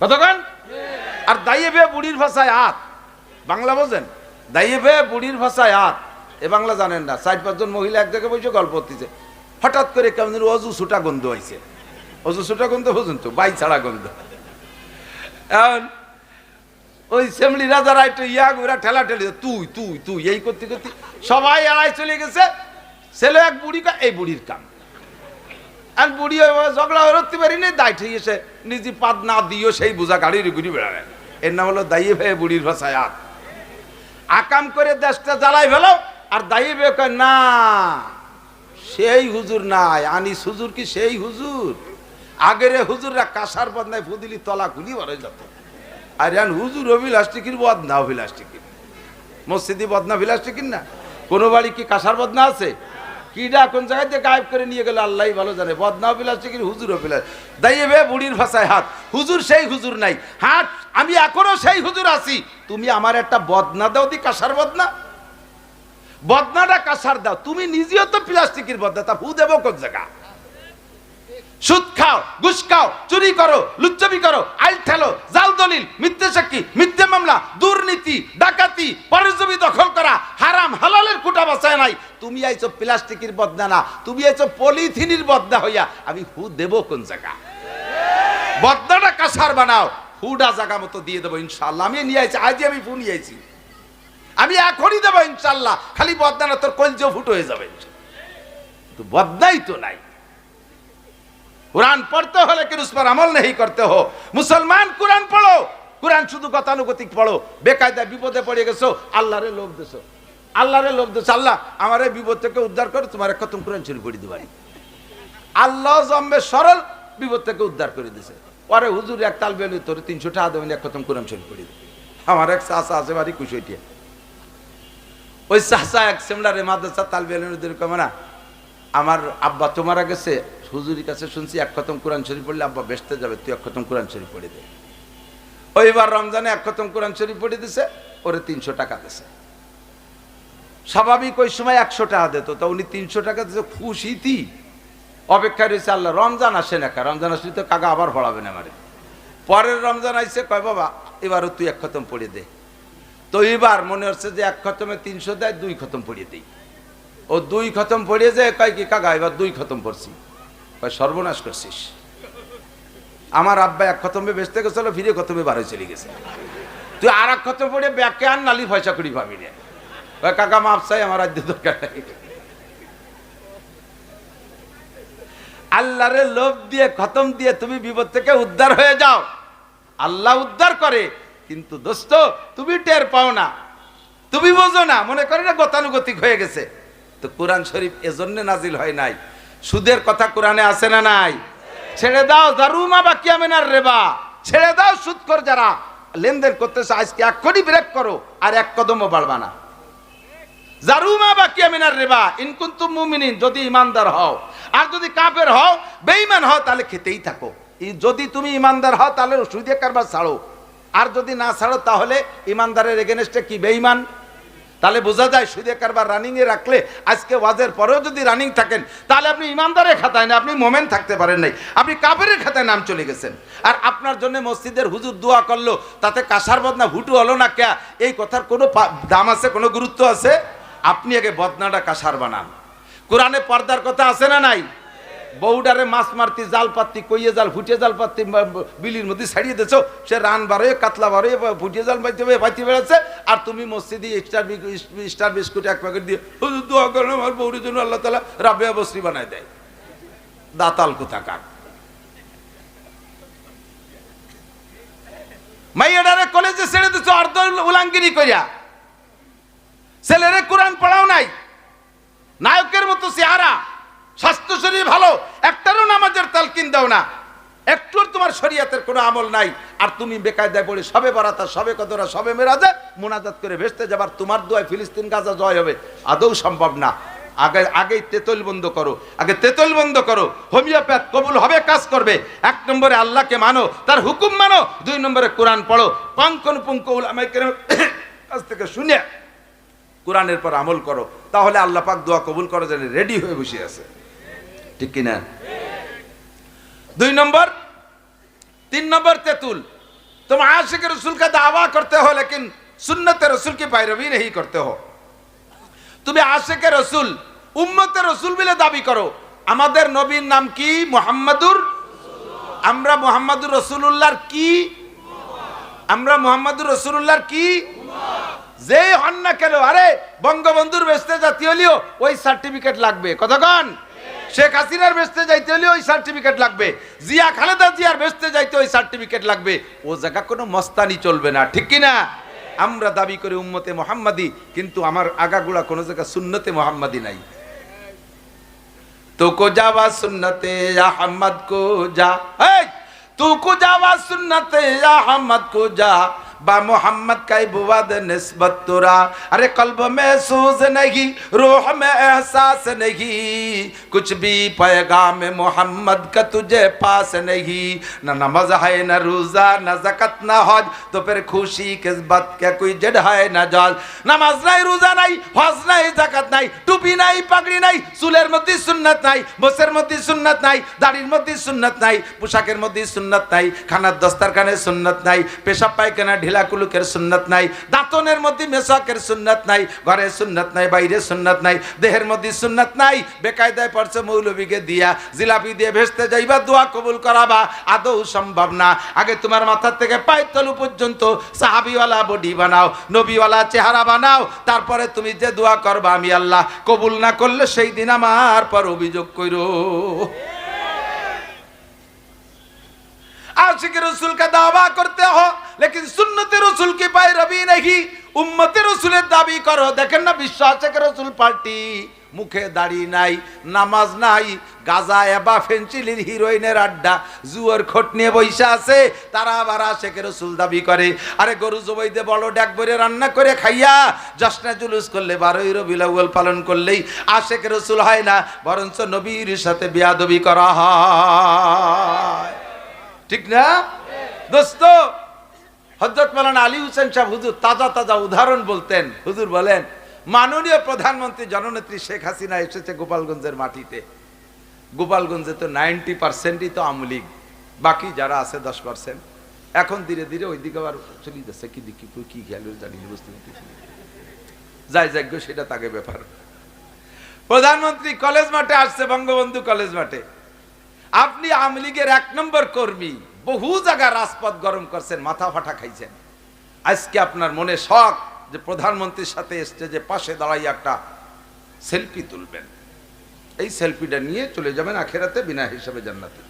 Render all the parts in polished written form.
কতক্ষণ? আর দাইয়ে বে বুড়ির ভাষায় হাত, বাংলা বোঝেন? দাইয়ে বে বুড়ির ভাষায় হাত, এ বাংলা জানেন না। 4-5 জন মহিলা এক জায়গায় বসে গল্প করতেছে, হঠাৎ করে কেমন অজু ছুটা গন্ধ হয়েছে। অজু ছুটা গন্ধ বোঝেন তো, বাই ছাড়া গন্ধ। এখন ওই সেমলি রাজারা একটু ওরা ঠেলা ঠেলি, তুই তুই তুই এই করতে করতে সবাই এড়াই চলে গেছে। ছেলে এক বুড়ি, এই বুড়ির কাম। আর বুড়ি ঝগড়া হতে পারিনি, দায় ঠিক এসে নিজে পাত না দিও সেই বোঝা গাড়ির ঘুরি বেড়ায়। এর নাম হলো দাইয়ে ভাই বুড়ির ভাষায় হাত। আকাম করে দেশটা জ্বালাই ফেলো, আর দাইয়ে ভাই কয় না সেই হুজুর নাই, আনিস হুজুর কি সেই হুজুর? আগের হুজুররা কাঁসার বদনায় ফুদিলি তলা খুলি বড় যেত। আর এখন হুজুর অভিলাষ্টিকির বদনা, অভিলাষ্টিকির মসজিদি বদনা অভিলাষ্টিকির না। কোনো বাড়ি কি কাঁসার বদনা আছে? কিডা কোন জায়গায় দিয়ে গায়েব করে নিয়ে গেল আল্লাহ ভালো জানে। বদনা অভিলাষ্টিকির, হুজুর অভিলাষ। দাইয়ে বে বুড়ির ভাষায় হাত, হুজুর সেই হুজুর নাই। হাত আমি এখনো সেই হুজুর আছি, তুমি আমার একটা বদনা দাও দি, কাঁসার বদনা। বদনাটা কাঁসার দাও, তুমি নিজেও তো প্লাস্টিকের বদনা, তা হু দেবো কোন জায়গা? সুদ খাও, ঘুষ খাও, চুরি করো, লুচ্চামি করো, আইল ঠেলো, জাল দলিল, মিথ্যে সাক্ষী, মিথ্যে মামলা, দুর্নীতি, ডাকাতি, পরের জমি দখল করা, হারাম হালালের খুঁটা বাঁচায় নাই। তুমি আইছো প্লাস্টিকের বদনা না, তুমি আইছো পলিথিনের বদনা হইয়া। আমি হু দেব কোন জায়গা? বদনাটা কাঁসার বানাও, হুডা জায়গা মতো দিয়ে দেবো ইনশাল্লাহ। আমি নিয়ে আইছি, আজই আমি ফু নিয়ে আইছি, আমি এখনই দেবো ইনশাল্লাহ। খালি বদনা তোর কলজো ফুটো হয়ে যাবে। তো বদনাই তো নাই। कुरान पढ़ते हो लेकिन उस पर अमल नहीं करते हो। मुसलमान कुरान पढ़ो, कुरान शुद्ध गतानुगतिक पढ़ो। बेकायदा विपदे पड़े गेছো আল্লাহরে লোভ দেছো, আল্লাহরে লোভ দেছো, আল্লাহ আমারে বিপদ থেকে উদ্ধার করে তোমার খতম কোরআন শরীফ পড়ে দিবাই। আল্লাহ জম্বে সরল বিপদ থেকে উদ্ধার করে দিয়েছে। পরে হুজুর এক তাল বেলে তোর 300 টাকা দেবেন, এক খতম কোরআন শরীফ পড়ে দিবে। আমার এক চাচা আছে বাড়ি কুশইটিয়া, ওই চাচা এক সেমলারে মাদ্রাসা তাল বেলের কমে না, আমার আব্বা তো মারা গেছে, হুজুরের কাছে শুনছি এক খতম কোরআন শরীফ পড়লে আব্বা বেহেশতে যাবে, তুই এক খতম কোরআন শরীফ পড়ে দে। ওইবার রমজানে এক খতম কোরআন শরীফ পড়ে দিছে, ওরে 300 টাকা দিছে। স্বাভাবিক ওই সময় 100 টাকা দিত, তা উনি 300 টাকা দিছে, খুশিতি অপেক্ষা রয়েছে আল্লাহ রমজান আসে না, রমজান আসলে তো কাকা আবার পড়াবে না আমারে। পরের রমজান আইসে, কয় বাবা এবারও তুই এক খতম পড়ে দে। তো এবার মনে হচ্ছে যে এক খতমে 300 দেয়, 2 খতম পড়িয়ে দেই। ও 2 খতম পড়িয়ে যায়, কয় কি কাকা এবার 2 খতম পড়ছি। কয় সর্বনাশ করছিস, আমার আব্বা এক খতমে বেচতে গেছিল, ফিরে খতমে বারো চলে গেছে, তুই আর এক খতম পড়ে ব্যাকে আর নালি পয়সা করি পাবি না। কয় কাকা মাপ চাই, আমার রাজ্য দরকার নাই। আল্লাহরে লোভ দিয়ে খতম দিয়ে তুমি বিপদ থেকে উদ্ধার হয়ে যাও, আল্লাহ উদ্ধার করে। কিন্তু দোস্ত তুমি টের পাও না, তুমি বোঝো না, মনে করে না গতানুগতিক হয়ে গেছে। তো কোরআন শরীফ এজন্য নাজিল হয় নাই। সুদের কথা কোরআনে আছে না নাই? ছেড়ে দাও জারুমা বাকিয়ামিনার রিবা, ছেড়ে দাও সুদখোর যারা লেনদেন করতেছে, আজকে এক্ষুনি ব্রেক করো, আর এক কদমও বাড়বা না। জারুমা বাকিয়ামিনার রিবা ইন কুনতুম মুমিনিন, যদি ইমানদার হও। আর যদি কাফের হও, বেঈমান হও, তাহলে খেতেই থাকো। যদি তুমি ইমানদার হও তাহলে সুদে কারবার ছাড়ো, আর যদি না ছাড়ো তাহলে ইমানদারের এগেনস্টে কি বেঈমান। তাহলে বোঝা যায় সুদে কারবার রানিং এ রাখলে, আজকে ওয়াজের পরেও যদি রানিং থাকেন, তাহলে আপনি ইমানদারের খাতায় না, আপনি মোমেন থাকতে পারেন নাই, আপনি কাফেরের খাতায় নাম চলে গেছেন। আর আপনার জন্য মসজিদের হুজুর দোয়া করলো, তাতে কাঁসার বদনা ভুটু হলো না কে? এই কথার কোনো দাম আছে, কোনো গুরুত্ব আছে? আপনি আগে বদনাটা কাঁসার বানান। কোরআনে পর্দার কথা আছে না নাই? বউডারে মাছ মারতি, জাল পাতি, কইয়ে জাল, ফুটিয়ে জাল পাতি বিলির মধ্যে ছাড়িয়ে দিছো, সে রান বারো, কাতলা বারো, ফুটিয়ে জাল পাইতে বেড়াচ্ছে, আর তুমি মসজিদে স্টার বিস্কুট এক প্যাকেট দিয়ে হুজুর দোয়া করেন আমার বউরের জন্য আল্লাহ তাআলা রাবেয়া বসরি বানায় দেয়। দাতাল কোথাকার। মাইয়াডারে কলেজে ছেড়ে দিছো অর্ধ উলাঙ্গিরি করিয়া, ছেলেরে কোরআন পড়াও নাই, নায়কের মতো চেহারা, স্বাস্থ্য শরীর ভালো, একটারও নামাজের তালকিন দাও না, একটুর তোমার শরীয়তের কোনো আমল নাই, আর তুমি বেকায়দায় পড়ে সবে বারাতা, সবে কদরা, সবে মেরাজে মুনাজাত করে ভেস্তে যাবার, তোমার দোয়ায় ফিলিস্তিন গাজা জয় হবে, আদৌ সম্ভব না। আগেই তেতল বন্ধ করো, আগে তেতল বন্ধ করো। হোমিওপ্যাথ কবুল হবে, কাজ করবে। 1 নম্বরে আল্লাহকে মানো, তার হুকুম মানো। 2 নম্বরে কোরআন পড়ো, পাঙ্কনপুঙ্ক উলামায়ে কেরামের কাছ থেকে শুনে কোরআনের পর আমল করো, তাহলে আল্লাহ পাক দোয়া কবুল করার জন্য রেডি হয়ে বসে আছে, ঠিক কিনা? 2 নম্বর, 3 নম্বর তেতুল, तुम आशिक रसूल का दावा करते हो लेकिन सुन्नत रसूल की पैरवी नहीं करते हो। तुम्हें आशिक रसूल उम्मत रसूल बिले दाबी करो। আমাদের নবীর নাম কি? মুহাম্মাদুর। আমরা মুহাম্মাদুর রাসূলুল্লাহর কি? আমরা মুহাম্মাদুর রাসূলুল্লাহর কি? যেই হন না কেন, আরে বঙ্গবন্ধুর বেস্তে জাতি হলেও ওই সার্টিফিকেট লাগবে। কতক্ষণ? শেখ হাসিনার বেস্তে যাইতে হলে ওই সার্টিফিকেট লাগবে, জিয়া খালেদা জিয়ার বেস্তে যাইতে ওই সার্টিফিকেট লাগবে। ও জায়গা কোনো মস্তানি চলবে না, ঠিক কি না? আমরা দাবি করি উম্মতে মুহাম্মাদি, কিন্তু আমার আগাগুলা কোনো জায়গা সুন্নতে মুহাম্মাদি নাই। तू को जावा सुन्नते अहमद को जा, तू को जावा सुन्नते अहमद को जा, बा मोहम्मद का बुवाद निस्बत तुरा। अरे कल्ब में सूज नहीं, रूह में एहसास नहीं, कुछ भी पैगाम मोहम्मद का तुझे पास नहीं। न नमाज है न रोजा न ज़कात न हज, तो फिर खुशी किस बात क्या कोई जड़ है न जाल। नमाज नहीं, रोजा नहीं, हज नहीं, ज़कात नहीं, टुपी नहीं, पगड़ी नहीं, चुलेर मध्य सुन्नत नहीं, बसेर मध्य सुन्नत नहीं, दाढ़िर मध्य सुन्नत नहीं, पोशाकेर मध्य सुन्नत नहीं, खानार दस्तरखाने सुन्नत नहीं, पेशाब पायखाना ঢিলাকুলুকের সুন্নাত নাই, দাঁতনের মধ্যে মেসাকের সুন্নাত নাই, ঘরে সুন্নাত নাই, বাইরে সুন্নাত নাই, দেহের মধ্যে সুন্নাত নাই। বেকায়দায় পড়ছে মৌলবীকে দিয়া জিলাপি দিয়ে ভেস্তে যাইবা, দোয়া কবুল করাবা, আদৌ সম্ভব না। আগে তোমার মাথা থেকে পায়ের তলু পর্যন্ত সাহাবিওয়ালা বডি বানাও, নবীওয়ালা চেহারা বানাও, তারপরে তুমি যে দোয়া করবা আমি আল্লাহ কবুল না করলে সেই দিন আমার পর অভিযোগ কইরো। आशिक रसूल का दावा करते हो लेकिन सुन्नत रसूल की पैरवी नहीं, उम्मत रसूल दाबी करो। देखें ना विश्व आशिक रसूल पार्टी, मुखे दाढ़ी নাই, নামাজ নাই, গাজা এবা ফেন্সিলির হিরোইনের আড্ডা জুয়ার খোট নিয়ে বইসা আছে, তারা আবার আশিক রসুল দাবি করে। আরে গরু জবাই দিয়ে বড় ডাক ভরে রান্না করে খাইয়া জশ্নে জুলুস করলে 12ই রবিউল আউয়াল পালন করলেই আশিক রসুল হয় না, বরঞ্চ নবীর সাথে বিয়াদবি করা হয়, ঠিক না দোস্ত? হযরত মাওলানা আলী হোসেন সাহেব হুজুর তাজা তাজা উদাহরণ বলতেন। হুজুর বলেন মাননীয় প্রধানমন্ত্রী জননেত্রী শেখ হাসিনা এসেছে গোপালগঞ্জের মাটিতে। গোপালগঞ্জে তো 90%ই তো আওয়ামী লীগ, বাকি যারা আছে 10%। এখন ধীরে ধীরে ওই দিকে আবার চলে যাচ্ছে, কি দেখি কি খেয়াল জানি বুঝতে পারতেছি, যাই যাজ্ঞ সেটা তাকে ব্যাপার। প্রধানমন্ত্রী কলেজ মাঠে আসছে, বঙ্গবন্ধু কলেজ মাঠে। আপনি আওয়ামী লীগের 1 নম্বর কর্মী, বহু জায়গায় রাজপথ গরম করছেন, মাথা ফাটা খাইছেন। আজকে আপনার মনে শখ যে প্রধানমন্ত্রীর সাথে স্টেজে পাশে দাঁড়াই একটা সেলফি তুলবেন, এই সেলফিটা নিয়ে চলে যাবেন আখিরাতে বিনা হিসাবে জান্নাতে।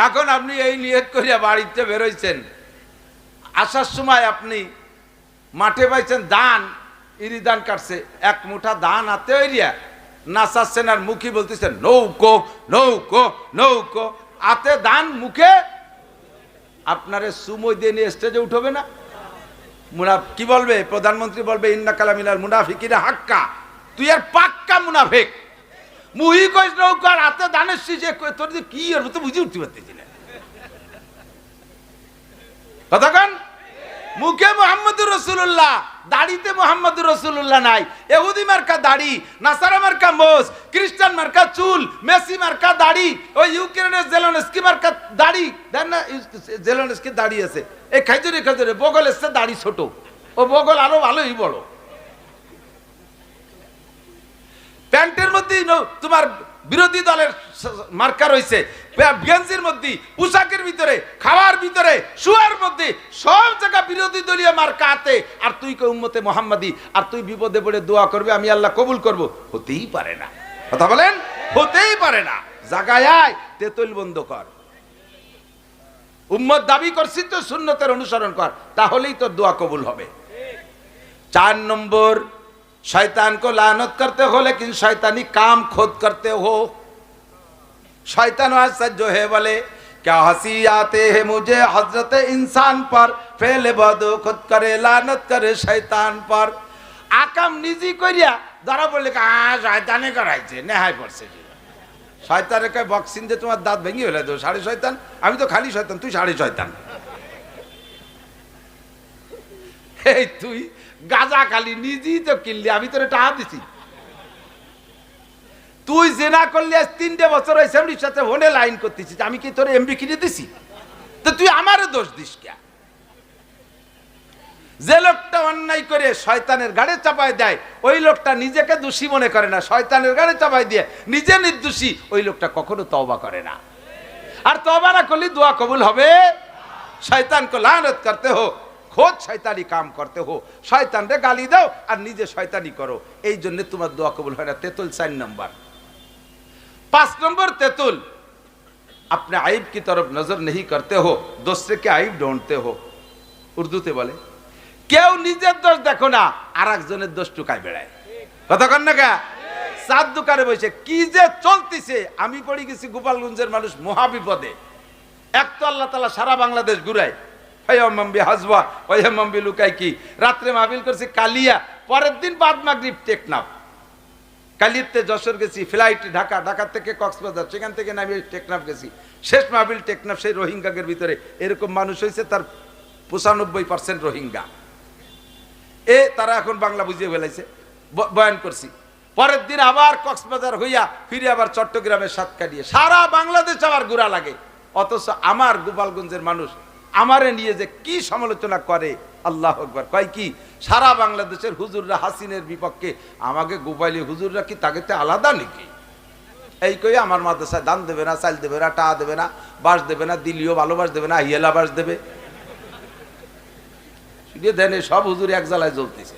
এখন আপনি এই নিয়ত করিয়া বাড়িতে বেরোইছেন, আসার সময় আপনি মাঠে পাইছেন ধান, ইরি ধান কাটছে, 1 মুঠা ধান হাতে হইয়া নাচাচ্ছেন আর মুখী বলতেছেন নৌকো নৌকো নৌকো, হাতে ধান মুখে। আপনারে সুমই দিয়ে নিয়ে স্টেজে উঠবে না? কি বলবে প্রধানমন্ত্রী? বলবে ইন্না কালামিনাল মুনাফিকিনা হাক্কা, তুই আর পাক্কা মুনাফিক। মুহি কইস নৌকা আর হাতে ধানের শীষে, তোর যে কি আর তো বুঝে উঠতে পারতেছি না। কতক্ষণ মুখে মুহাম্মদুর রাসূলুল্লাহ, দাড়িতে মুহাম্মদুর রাসূলুল্লাহ নাই। ইহুদি মার্কা দাড়ি, নাসারা মার্কা মোজ, খ্রিস্টান মার্কা চুল, মেসি মার্কা দাড়ি, ওই ইউক্রেনের জেলেনস্কি মার্কা দাড়ি। দেন না জেলেনস্কি দাড়ি আছে, এই খাইজুরে খাইজুরে বগল এসছে দাড়ি ছোট, ও বগল আরো ভালোই বড়। প্যান্টের মধ্যে তোমার বিরোধী দলের মার্কা রয়েছে, গেঞ্জির মধ্যে, পোশাকের ভিতরে, খাওয়ার ভিতরে, শুয়ার মধ্যে, সব জায়গা বিরোধী দলীয় মার্কা হাতে। আর তুই কে উম্মতে মুহাম্মাদি, আর তুই বিপদে পড়ে দোয়া করবে আমি আল্লাহ কবুল করব? হতেই পারে না। কথা বলেন, হতেই পারে না। জায়গায় আয়, তেতুল বন্ধ কর। উম্মত দাবি করছিস তো সুন্নতের অনুসরণ কর, তাহলেই তোর দোয়া কবুল হবে। 4 নম্বর, शैतान को लानत करते हो लेकिन शैतानी काम खुद करते हो। शैतान वासद जो है बोले क्या हंसी आते हैं मुझे हजरत इंसान पर, फेले बदो खुद करे लानत करे शैतान पर। आकाम निजी करिया धरा बोले शैताने कराइছে নেহাই পড়ছে। শয়তানের কয় বক্সিং দিয়ে তোমার দাঁত ভেঙে ফেলে দেবো, সাড়ে শয়তান। আমি তো খালি শয়তান, তুই সাড়ে শয়তান। এই তুই গাজা খালি নিজেই তো কিনলি, আমি তোর টাকা দিছি। তুই জেনা করলি, আজ 3টে বছর হয়েছে সাথে ফোনে লাইন করতেছিস, আমি কি তোর এমবি কিনে দিছি? তো তুই আমারে দোষ দিস কে? যে লোকটা অন্যায় করে শয়তানের ঘাড়ে চাপায় দেয় ওই লোকটা নিজেকে দোষী মনে করে না, শয়তানের ঘাড়ে চাপায় দিয়ে নিজে নির্দোষী, ওই লোকটা কখনো তওবা করে না। আর তওবা না করলে দোয়া কবুল হবে? শয়তান को लानत करते हो, খোদ শয়তানি কাম করতে হো, শয়তানরে গালি দাও আর নিজে শয়তানি করো, এই জন্য তোমার দোয়া কবুল হয় না। তেতুল 4 নম্বর। 5 নম্বর তেতুল, अपने आइब की तरफ नजर नहीं करते हो, दूसरे के आइब ढूंढते हो। উর্দুতে বলে কেউ নিজের দোষ দেখো না, আর একজনের দোষ টুকায় বেড়ায়। কথা কন না কা? চাঁদ দোকানে বসে কি যে চলতিছে, আমি পড়ে গেছি গোপালগঞ্জের মানুষ মহাবিপদে। এক তো আল্লাহ তাআলা সারা বাংলাদেশ ঘুরায়, হায়াম্বি হাজবা ওয়াহাম্বি লুকাই কি, রাত্রে মাহফিল করছি কালিয়া, পরের দিন বাদ মাগরিব টেকনাফ। কালিয়াতে যশোর গেছি, ফ্লাইটে ঢাকা, ঢাকা থেকে কক্সবাজার, সেখান থেকে নামি টেকনাফ গেছি। শেষ মাহফিল টেকনাফ, সেই রোহিঙ্গাদের ভিতরে এরকম মানুষ হয়েছে তার 95% রোহিঙ্গা। তারা এখন বাংলা বুঝিয়ে ফেলাইছে, বয়ান করছি। পরের দিন আবার কক্সবাজার হইয়া ফিরে আবার চট্টগ্রামের সাতকানিয়ে, সারা বাংলাদেশ আবার ঘোরা লাগে। অথচ আমার গোপালগঞ্জের মানুষ আমারে নিয়ে যে কি সমালোচনা করে, আল্লাহ আকবার। কয় কি সারা বাংলাদেশের হুজুররা হাসিনের বিপক্ষে, আমাকে গোপালী হুজুররা কি তাকে আলাদা নাকি? এই কই আমার মাদ্রাসায় দান দেবে না, চাল দেবে না, টা দেবে না, বাস দেবে না, দিল্লিও ভালোবাস দেবে না, হিয়েলা বাস দেবে। দেন সব হুজুর এক জ্বালায় জ্বলতেছে।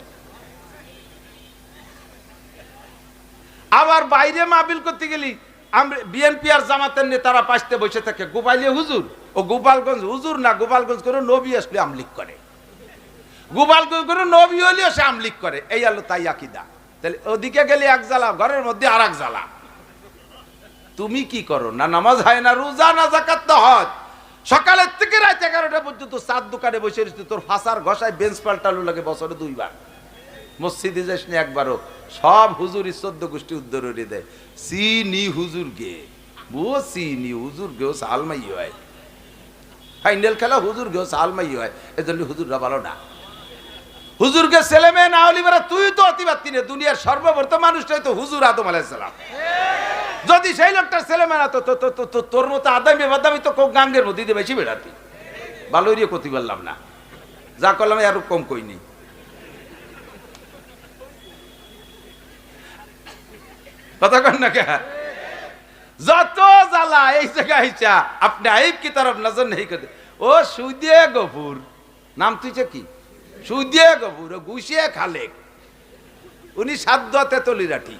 আবার বাইরে মাহফিল করতে গেলি বিএনপি আর জামাতের নেতারা পাশে বসে থাকে, গোপালী হুজুর ও গোপালগঞ্জ হুজুর না, গোপালগঞ্জ করে নবী আসলে আমলিক করে, গোপালগঞ্জ করে নবী হলেও সে আমলিক করে। এই আলো তাই আকিদা। তাহলে ওদিকে গেলে এক জ্বালা, ঘরের মধ্যে আর এক জ্বালা। তুমি কি করো না? নামাজ হয় না, রোজা না, যাকাত না, হজ। সকালের থেকে রাত 11টা পর্যন্ত চার দোকানে বসে রয়েছে, তোর ফাঁসার ঘষায় বেঞ্চ পাল্টালো লাগে বছরে 2 বার। মসজিদে যাস না একবারও। সব হুজুর 14 গোষ্ঠী উদ্ধারে দেয়। সিনি হুজুর গে বো, সিনি হুজুর গেও সালমাই হয়, ফাইনাল খেলা হুজুর গেও সালমাই হয়। এজন্য হুজুররা ভালো না। হুজুরকে ছেলে মেয়ে না হলি বেড়া তুই তো অতিবাত্তি নে। দুনিয়ার সর্বপ্রথম মানুষটাই তো হুজুর আদম আলাইহিস সালাম। যদি সেই লোকটার ছেলে মেয়ে না তো তোর মতো আদামি বাদামি তো গাঙ্গের মধ্যে দিয়ে বেশি বেড়াতি। ভালোই রে ক্ষতি বললাম না, যা করলাম আর কম কইনি। কথা কন না কে? যত জ্বালা এই জায়গায় আইসা আপনি আইব কি তরফ নজর নেই করতে। ও সুদিয়ে গফুর নাম তুইছে কি? সুদিয়ে গফুর ও গুছিয়ে খালেক, উনি সাধ্য তেতলি রাঠি।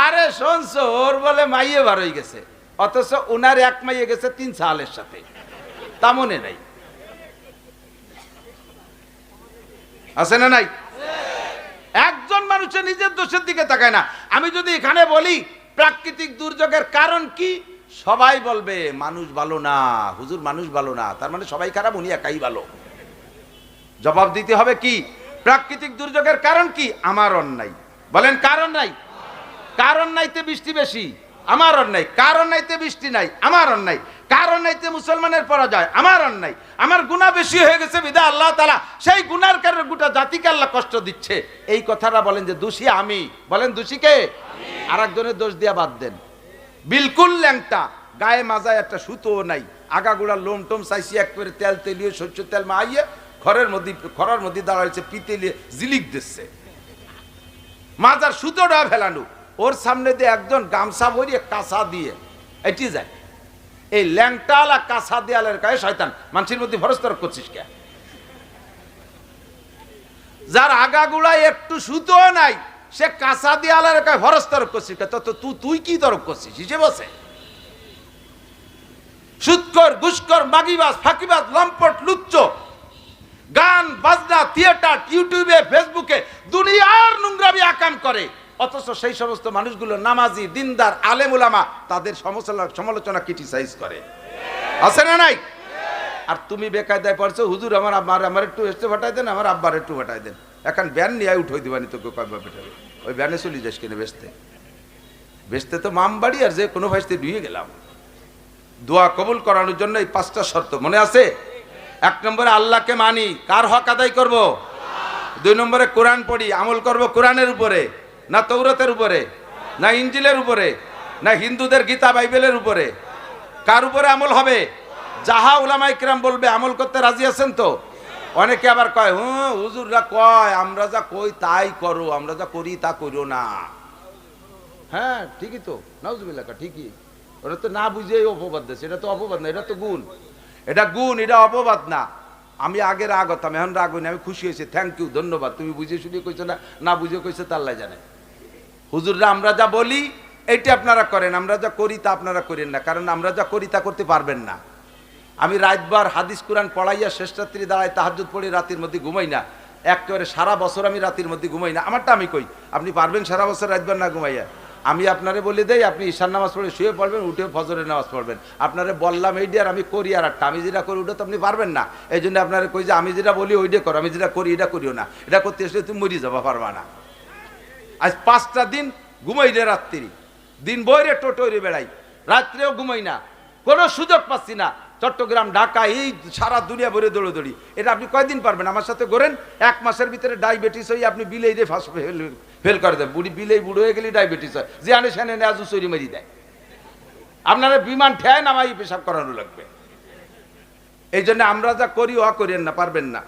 আরে শুনছো ওর বলে মাইয়ে বার হয়ে গেছে, অথচ উনার এক মাইয়ে গেছে 3 সালের সাথে, তা মনে নাই। আছে না নাই? একজন মানুষের নিজের দোষের দিকে তাকায় না। আমি যদি এখানে বলি প্রাকৃতিক দুর্যোগের কারণ কি, সবাই বলবে মানুষ ভালো না, হুজুর মানুষ ভালো না, তার মানে সবাই খারাপ, উনি একাই ভালো। জবাব দিতে হবে কি? প্রাকৃতিক দুর্যোগের কারণ কি? আমার অন্যায়। বলেন কারণ নাই? কারণ নাইতে বৃষ্টি বেশি, আমার অন্যায়। কারণ নাইতে বৃষ্টি নাই, আমার অন্যায়। কারণ নাইতে মুসলমানের পরাজয়, আমার অন্যায়। আমার গুনাহ বেশি হয়ে গেছে বিধায় আল্লাহ তাআলা সেই গুনার কারণে গোটা জাতিকে আল্লাহ কষ্ট দিচ্ছে। এই কথাটা বলেন যে দোষী আমি, বলেন দোষী কে? আর একজনের দোষ দিয়া বাদ দেন। বিলকুল ল্যাংটা, গায়ে মাজায় একটা সুতোও নাই, আগাগোড়া লোম টোম চাইছি একবারে তেল তেলিয়ে শস্য তেল মাইয়ে ঘরের মধ্যে দাঁড়াইছে, পিতেলিয়ে জিলিক দিচ্ছে, মাজার সুতোটা ফেলানো। ওর সামনে দিয়ে একজন গামছা ভরিয়ে কাঁচা দিয়ে এটি যায়। এই ল্যাংটালা কাঁচা দেয়ালের গায়ে শয়তান, মানুষের মধ্যে ভরস্তর করছিস কে? যার আগাগুড়ায় একটু সুতো নাই সে কাঁচা দেয়ালের গায়ে ভরস্তর করছিস কে? তো তুই কি তরক করছিস হিসেবে বসে? সুৎকর, ঘুষকর, মাগিবাজ, ফাঁকিবাজ, লম্পট, লুচ্চ, গান বাজনা, থিয়েটার, ইউটিউবে, ফেসবুকে দুনিয়ার নোংরামি আকাম করে। অথচ সেই সমস্ত মানুষগুলো নামাজি, দিনদার, আলেম উলামা তাদের সমালোচনা ক্রিটিসাইজ করে। আছে না নাই? আর তুমি বেকায়দায় পড়ছো, হুজুর আমার একটু এসে ফাটাই দেন, আমার আব্বার একটু ফাটাই দেন। এখন ব্যান নিয়ে উঠোই দিবানি তোকে কয়েকবার পেটাবে, ওই ব্যানে চলি যাস কিনে বেচতে তো মামবাড়ি আর যে কোনো ভাইস্তে ডুয়ে গেলাম। দোয়া কবুল করানোর জন্য এই 5টা শর্ত মনে আছে? 1 নম্বরে আল্লাহকে মানি, কার হক আদায় করব? 2 নম্বরে কোরআন পড়ি, আমল করব কোরআনের উপরে, না তৌরাতের উপরে, না ইঞ্জিলের উপরে, না হিন্দুদের গীতা বাইবেলের উপরে? কার উপরে আমল হবে? যাহা উলামায়ে কিরাম বলবে আমল করতে রাজি আছেন তো? অনেকে আবার কয় হুজুররা কয় আমরা যা কই তাই করো, আমরা যা করি তা করো না। হ্যাঁ ঠিকই তো, নাউজুবিল্লাহ, ঠিকই। ওরা তো না বুঝে অপবাদ দিচ্ছে। এটা তো অপবাদ না, এটা তো গুণ। এটা গুণ, এটা অপবাদ না। আমি আগে রাগ হতাম, এখন রাগ হইনি, আমি খুশি হয়েছি। থ্যাংক ইউ, ধন্যবাদ। তুমি বুঝে শুনে কইছো না, না বুঝে কইছো তা আল্লাহ জানে। হুজুররা আমরা যা বলি এইটা আপনারা করেন, আমরা যা করি তা আপনারা করেন না, কারণ আমরা যা করি তা করতে পারবেন না। আমি রাতবার হাদিস কোরআন পড়াইয়া শেষ রাত্রি দাঁড়ায় তাহাজ্জুদ পড়ে রাতের মধ্যে ঘুমাই না। একেবারে সারা বছর আমি রাতের মধ্যে ঘুমাই না। আমারটা আমি কই, আপনি পারবেন সারা বছর রাতবার না ঘুমাইয়া? আমি আপনারে বলে দেই, আপনি ঈশার নামাজ পড়ে শুয়ে পড়বেন, উঠে ফজরের নামাজ পড়বেন। আপনারে বললাম এইটা, আর আমি করি আর একটা। আমি যেটা করি ওটা তো আপনি পারবেন না। এই জন্য আপনারে কই যে আমি যেটা বলি ওইটা করো, আমি যেটা করি এটা করিও না। এটা করতে আসলে তুমি মরি যাবা, পারবা না। আজ 5টা দিন ঘুমাই রে রাত্রি, দিন বইরে টোটোরে বেড়াই, রাত্রেও ঘুমাই না, কোনো সুযোগ পাচ্ছি না। চট্টগ্রাম, ঢাকা, এই সারা দুনিয়া ভরে দৌড়ি। এটা আপনি কয়দিন পারবেন? আমার সাথে করেন। 1 মাসের ভিতরে ডায়াবেটিস হয়ে আপনি বিলেই রে ফেল করে দেন। বিলেই বুড়ো হয়ে গেলে ডায়াবেটিস হয়, যে আনে সেনে নেজু চুরি মারি দেয়। আপনারা বিমান ঠেয় নামাই পেশাব করানো লাগবে। এই জন্য আমরা যা করি ও করেন না, পারবেন না।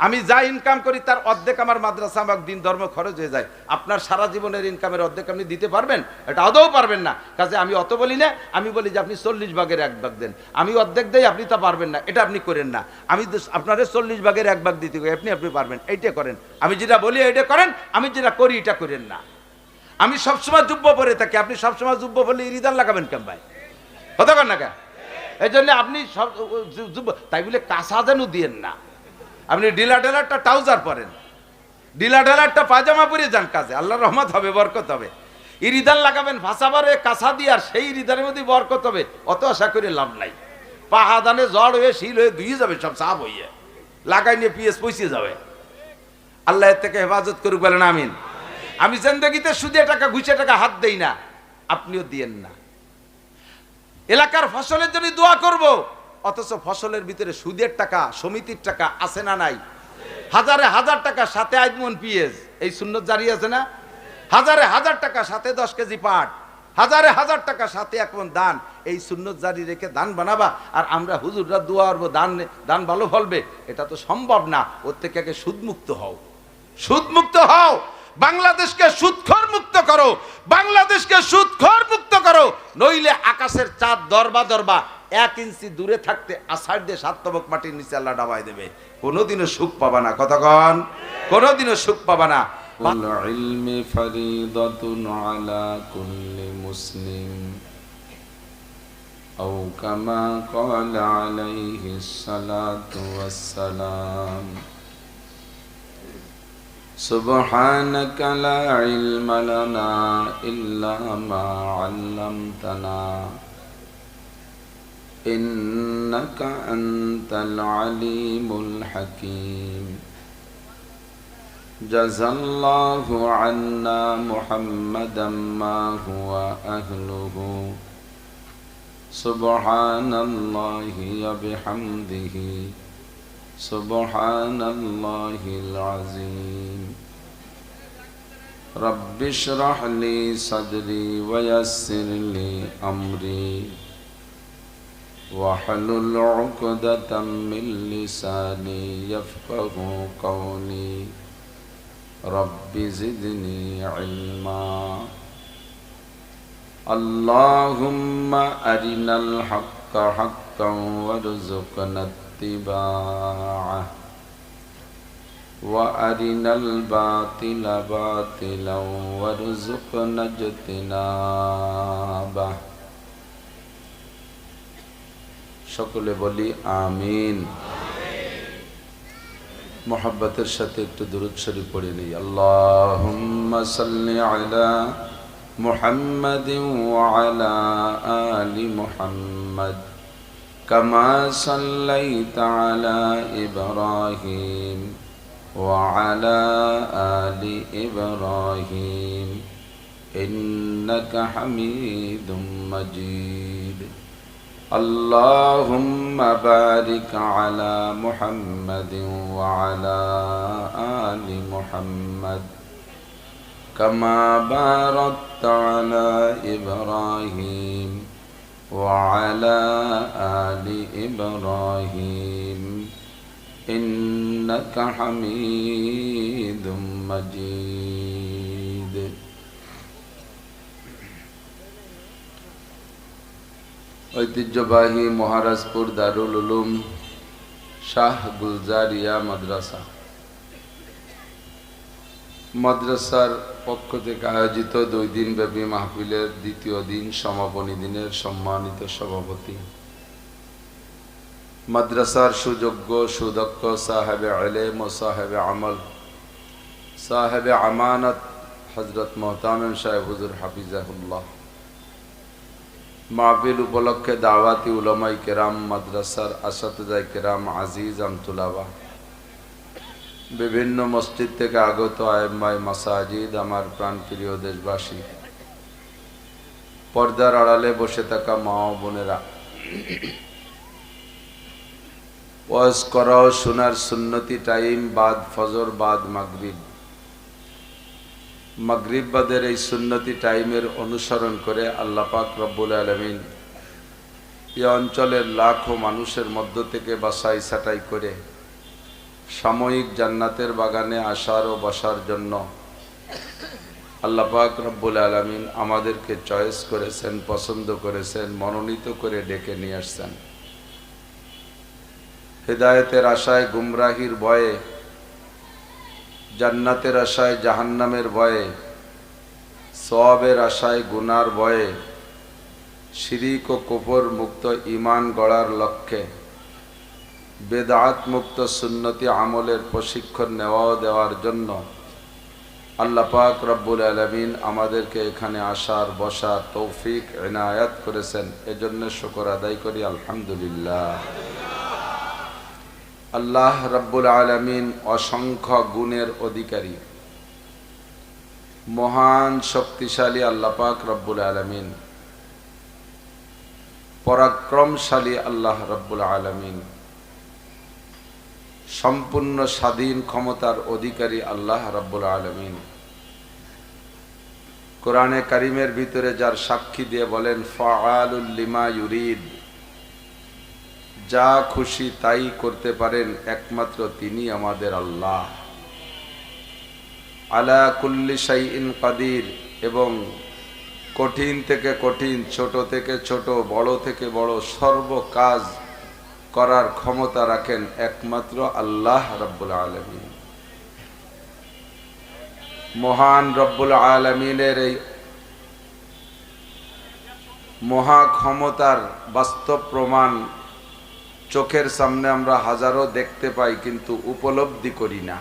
আমি যা ইনকাম করি তার অর্ধেক আমার মাদ্রাসা, আমার দিন ধর্ম খরচ হয়ে যায়। আপনার সারা জীবনের ইনকামের অর্ধেক আপনি দিতে পারবেন? এটা আদৌ পারবেন না। কাজে আমি অত বলি না, আমি বলি যে আপনি 40 ভাগের 1 ভাগ দেন। আমি অর্ধেক দেই, আপনি তা পারবেন না, এটা আপনি করেন না। আমি আপনাদের 40 ভাগের 1 ভাগ দিতে আপনি পারবেন, এইটা করেন। আমি যেটা বলি এইটা করেন, আমি যেটা করি এটা করেন না। আমি সবসময় জুব্ব পরে থাকি, আপনি সবসময় জুব্ব পরলে ইরিদার লাগাবেন কেন ভাই? হতে পারেন না কেন? এই জন্য আপনি সব জুব্ব, তাই বলে কাঁচা যেন দিয়েন না। আপনি ঢিলাঢালারটা ট্রাউজার পরেন, ঢিলাঢালারটা পায়জামা পরে যান কাজে, আল্লাহর রহমত হবে, বরকত হবে। ইরিদান লাগাবেন ভাষাবারে কাঁচা দিয়ে, আর সেই ইরিদানের মধ্যে বরকত হবে, অত আশা করে লাভ নাই। পাহাদানে জ্বর হয়ে শিল হয়ে ধুয়ে যাবে, সব সাপ হইয়ে লাগাই নিয়ে পিএস পৌঁছে যাবে। আল্লাহ এর থেকে হেফাজত করুক, বলেন আমিন। আমি জিন্দেগিতে সুদে টাকা, ঘুষে টাকা হাত দেই না, আপনিও দিয়েন না। এলাকার ফসলের জন্য দোয়া করব, অথচ ফসলের ভিতরে সুদের টাকা, সমিতির টাকা আছে না নাই? হাজারে হাজার টাকা সাথে আজমন পিএস, এই সুন্নত জারি আছে না? হাজারে হাজার টাকা সাথে 10 কেজি পাট, হাজারে হাজার টাকা সাথে 1 মণ দান, এই সুন্নত জারি রেখে দান বানাবা। আর আমরা হুজুররা দোয়া করবো দান ভালো ফলবে, এটা তো সম্ভব না। ওর থেকে আগে সুদমুক্ত হও, সুদমুক্ত হও। বাংলাদেশকে সুদখোর মুক্ত করো, বাংলাদেশকে সুদখোর মুক্ত করো, নইলে আকাশের চাঁদ দরবা 1 ইঞ্চি দূরে থাকতে আষাঢ় দিয়ে 7 তবক মাটির নিচে আল্লাহ ডাবাই দেবে। কোনোদিনও সুখ পাবা না, কতক্ষণ? কোনোদিনও সুখ পাবা না। ইলমি ফরিদাতুন আলা কুল্লি মুসলিম আও কামা ক্বালা আলাইহিস সালাতু ওয়াস সালাম। সুবহানাকা লা ইলমা লানা ইল্লা মা 'আল্লামতানা ইন্নাকা আনতাল আলিমুল হাকীম। জাযাল্লাহু আন্না মুহাম্মাদাম মা হুয়া আহলুহু সুবহানাল্লাহি ওয়া বিহামদিহি সুবহানাল্লাহিল আযীম। রাব্বি ইশরাহ লি সাদরি ওয়া ইয়াসসির লি আমরি ওয়াহলুল উকদাতাম মিন লিসানি ইয়াফকাহু কওলি। রব্বি জিদনি ইলমা। আল্লাহুম্মা আরিনাল হাক্কা হাক্কান ওয়ারযুকনা ইত্তিবা'আহ ওয়া আরিনাল বাতিলা বাতিলান ওয়ারযুকনা ইজতিনাবাহ। সকলে বলি আমিন। মোহাব্বতের সাথে একটু দুরূদ শরীফ পড়ে নেই। আল্লাহুম্মা সাল্লি আলা মুহাম্মাদিন ওয়া আলা আলি মুহাম্মাদ কামা সাল্লাইতা আলা ইব্রাহিম ওয়া আলা আলি ইব্রাহিম ইন্নাকা হামিদুম মাজিদ। আল্লাহুম্মা বারিক আলা মুহাম্মাদিন ওয়া আলা আলি মুহাম্মাদ কামা বারাকতা আলা ইব্রাহিম وعلى آل إبراهيم إنك حميد مجيد ঐতিহ্যবাহী মহারাজপুর দারুল উলুম শাহ গুলজারিয়া মাদ্রাসা মাদ্রাসার পক্ষ থেকে আয়োজিত 2 দিন ব্যাপী মাহফিলের দ্বিতীয় দিন সমাপনী দিনের সম্মানিত সভাপতি মাদ্রাসার সুযোগ্য সুদক্ষ সাহেবে ইলম ও সাহেবে আমল সাহেবে আমানত হযরত মুহতামিম সাহেব হুজুর হাফিজাহুল্লাহ মাহফিল উপলক্ষে দাওয়াতি উলামায়ে কেরাম মাদ্রাসার আসাতিজায়ে কেরাম আজিজ আমতুলাবা বিভিন্ন মসজিদ থেকে আগত আয়েম্মায়ে মাসাজিদ আমার প্রাণপ্রিয় দেশবাসী পর্দার আড়ালে বসে থাকা মা ও বোনেরা ওয়াজ করাও শোনার সুন্নতি টাইম বাদ ফজর বাদ মাগরিব বাদের এই সুন্নতি টাইমের অনুসরণ করে আল্লাহ পাক রব্বুল আলামিন এই অঞ্চলের লাখো মানুষের মধ্য থেকে বাছাই ছাঁটাই করে সাময়িক জান্নাতের বাগানে আসার ও বসার জন্য আল্লাহ পাক রব্বুল আলামিন আমাদেরকে চয়েস করেছেন, পছন্দ করেছেন, মনোনীত করে ডেকে নিয়ে আসছেন। হেদায়েতের আশায় গুমরাহির ভয়ে, জান্নাতের আশায় জাহান্নামের ভয়ে, সওয়াবের আশায় গুনার ভয়ে, শিরিক ও কুফর মুক্ত ঈমান গড়ার লক্ষ্যে বেদাত মুক্ত সুন্নতি আমলের প্রশিক্ষণ নেওয়া দেওয়ার জন্য আল্লাহ পাক রব্বুল আলামিন আমাদেরকে এখানে আসার বসার তৌফিক ইনায়াত করেছেন। এজন্য শুকর আদায় করি আলহামদুলিল্লাহ। আল্লাহ রব্বুল আলামিন অসংখ্য গুণের অধিকারী, মহান শক্তিশালী আল্লাহ পাক রব্বুল আলামিন, পরাক্রমশালী আল্লাহ রব্বুল আলামিন, সম্পূর্ণ স্বাধীন ক্ষমতার অধিকারী আল্লাহ রব্বুল আলামিন। কোরআনে কারিমের ভিতরে যার সাক্ষী দিয়ে বলেন ফাআলুল লিমা ইউরিদ, যা খুশি তাই করতে পারেন একমাত্র তিনি আমাদের আল্লাহ। আলা কুল্লি শাইইন কাদির, এবং কঠিন থেকে কঠিন, ছোট থেকে ছোট, বড় থেকে বড় সর্ব কাজ করার ক্ষমতা রাখেন একমাত্র আল্লাহ রব্বুল আলামিন। মহান রব্বুল আলামিনের এই মহা ক্ষমতার বাস্তব প্রমাণ চোখের সামনে আমরা হাজারো দেখতে পাই, কিন্তু উপলব্ধি করি না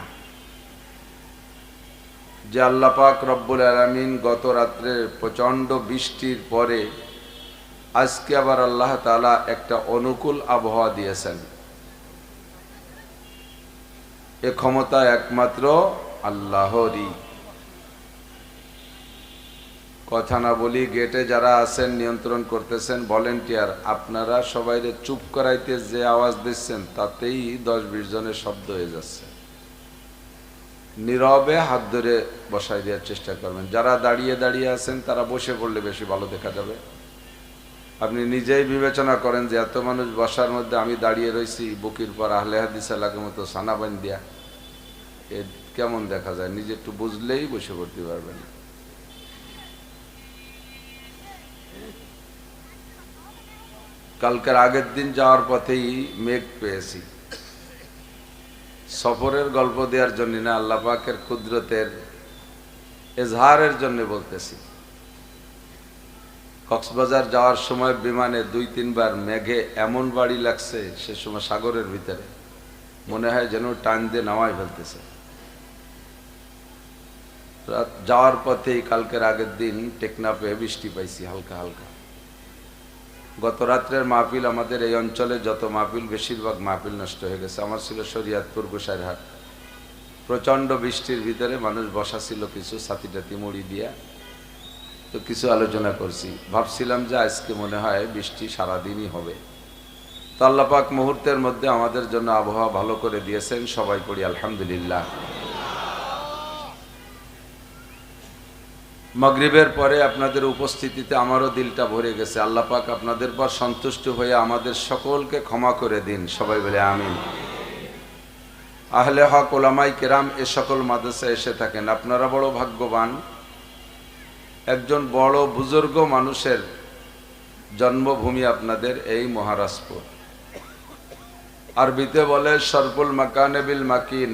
যে আল্লাহ পাক রব্বুল আলামিন গত রাত্রে প্রচণ্ড বৃষ্টির পরে আজকে আবার আল্লাহ তাআলা একটা অনুকূল আবহাওয়া দিয়েছেন। এ ক্ষমতা একমাত্র আল্লাহরই। কথা না বলি, গেটে যারা আছেন নিয়ন্ত্রণ করতেছেন ভলেন্টিয়ার, আপনারা সবাইরে চুপ করাইতে যে আওয়াজ দিচ্ছেন তাতেই 10-20 জনের শব্দ হয়ে যাচ্ছে। নীরবে হাত ধরে বসাই দেওয়ার চেষ্টা করবেন। যারা দাঁড়িয়ে দাঁড়িয়ে আছেন তারা বসে পড়লে বেশি ভালো দেখা যাবে। আপনি নিজেই বিবেচনা করেন যে এত মানুষ বসার মধ্যে আমি দাঁড়িয়ে রয়েছি, বুকির পর আহলে হাদিস এলাকার মতো সানা বান দিয়া, এ কেমন দেখা যায়? নিজে একটু বুঝলেই বসে পড়তে পারবেন। কালকের আগের দিন যাওয়ার পথেই মেঘ পেয়েছি। সফরের গল্প দেওয়ার জন্য না, আল্লাহ পাকের কুদরতের এজহারের জন্য বলতেছি। কক্সবাজার যাওয়ার সময় বিমানে 2-3 বার মেঘে এমন বাড়ি লাগছে, সে সময় সাগরের ভিতরে মনে হয় যেন টান দিয়ে নামাই ফেলতেছে। যাওয়ার পথেই কালকের আগের দিন টেকনাফে বৃষ্টি পাইছি হালকা হালকা। গত রাত্রের মাহফিল, আমাদের এই অঞ্চলে যত মাহফিল বেশিরভাগ মাহফিল নষ্ট হয়ে গেছে। আমার ছিল শরীয়তপুর গোসাইরহাট। প্রচণ্ড বৃষ্টির ভিতরে মানুষ বসা ছিল কিছু ছাতি টাতি মুড়ি দিয়া, তো কিছু আলোচনা করছি। ভাবছিলাম যে আজকে মনে হয় বৃষ্টি সারাদিনই হবে। তো আল্লাহ পাক মুহূর্তের মধ্যে আমাদের জন্য আবহাওয়া ভালো করে দিয়েছেন। সবাই পড়ি আলহামদুলিল্লাহ। মাগরিবের পরে আপনাদের উপস্থিতিতে আমারও দিলটা ভরে গেছে। আল্লাহ পাক আপনাদের পর সন্তুষ্ট হয়ে আমাদের সকলকে ক্ষমা করে দিন, সবাই বলে আমিন। আহলে হক ওলামাই কেরাম এ সকল মাদ্রাসায় এসে থাকেন, আপনারা বড় ভাগ্যবান। একজন বড় বুজুর্গ মানুষের জন্মভূমি আপনাদের এই মহারাজপুর। আরবিতে বলে শরফুল মাকানে বিল মাকিন,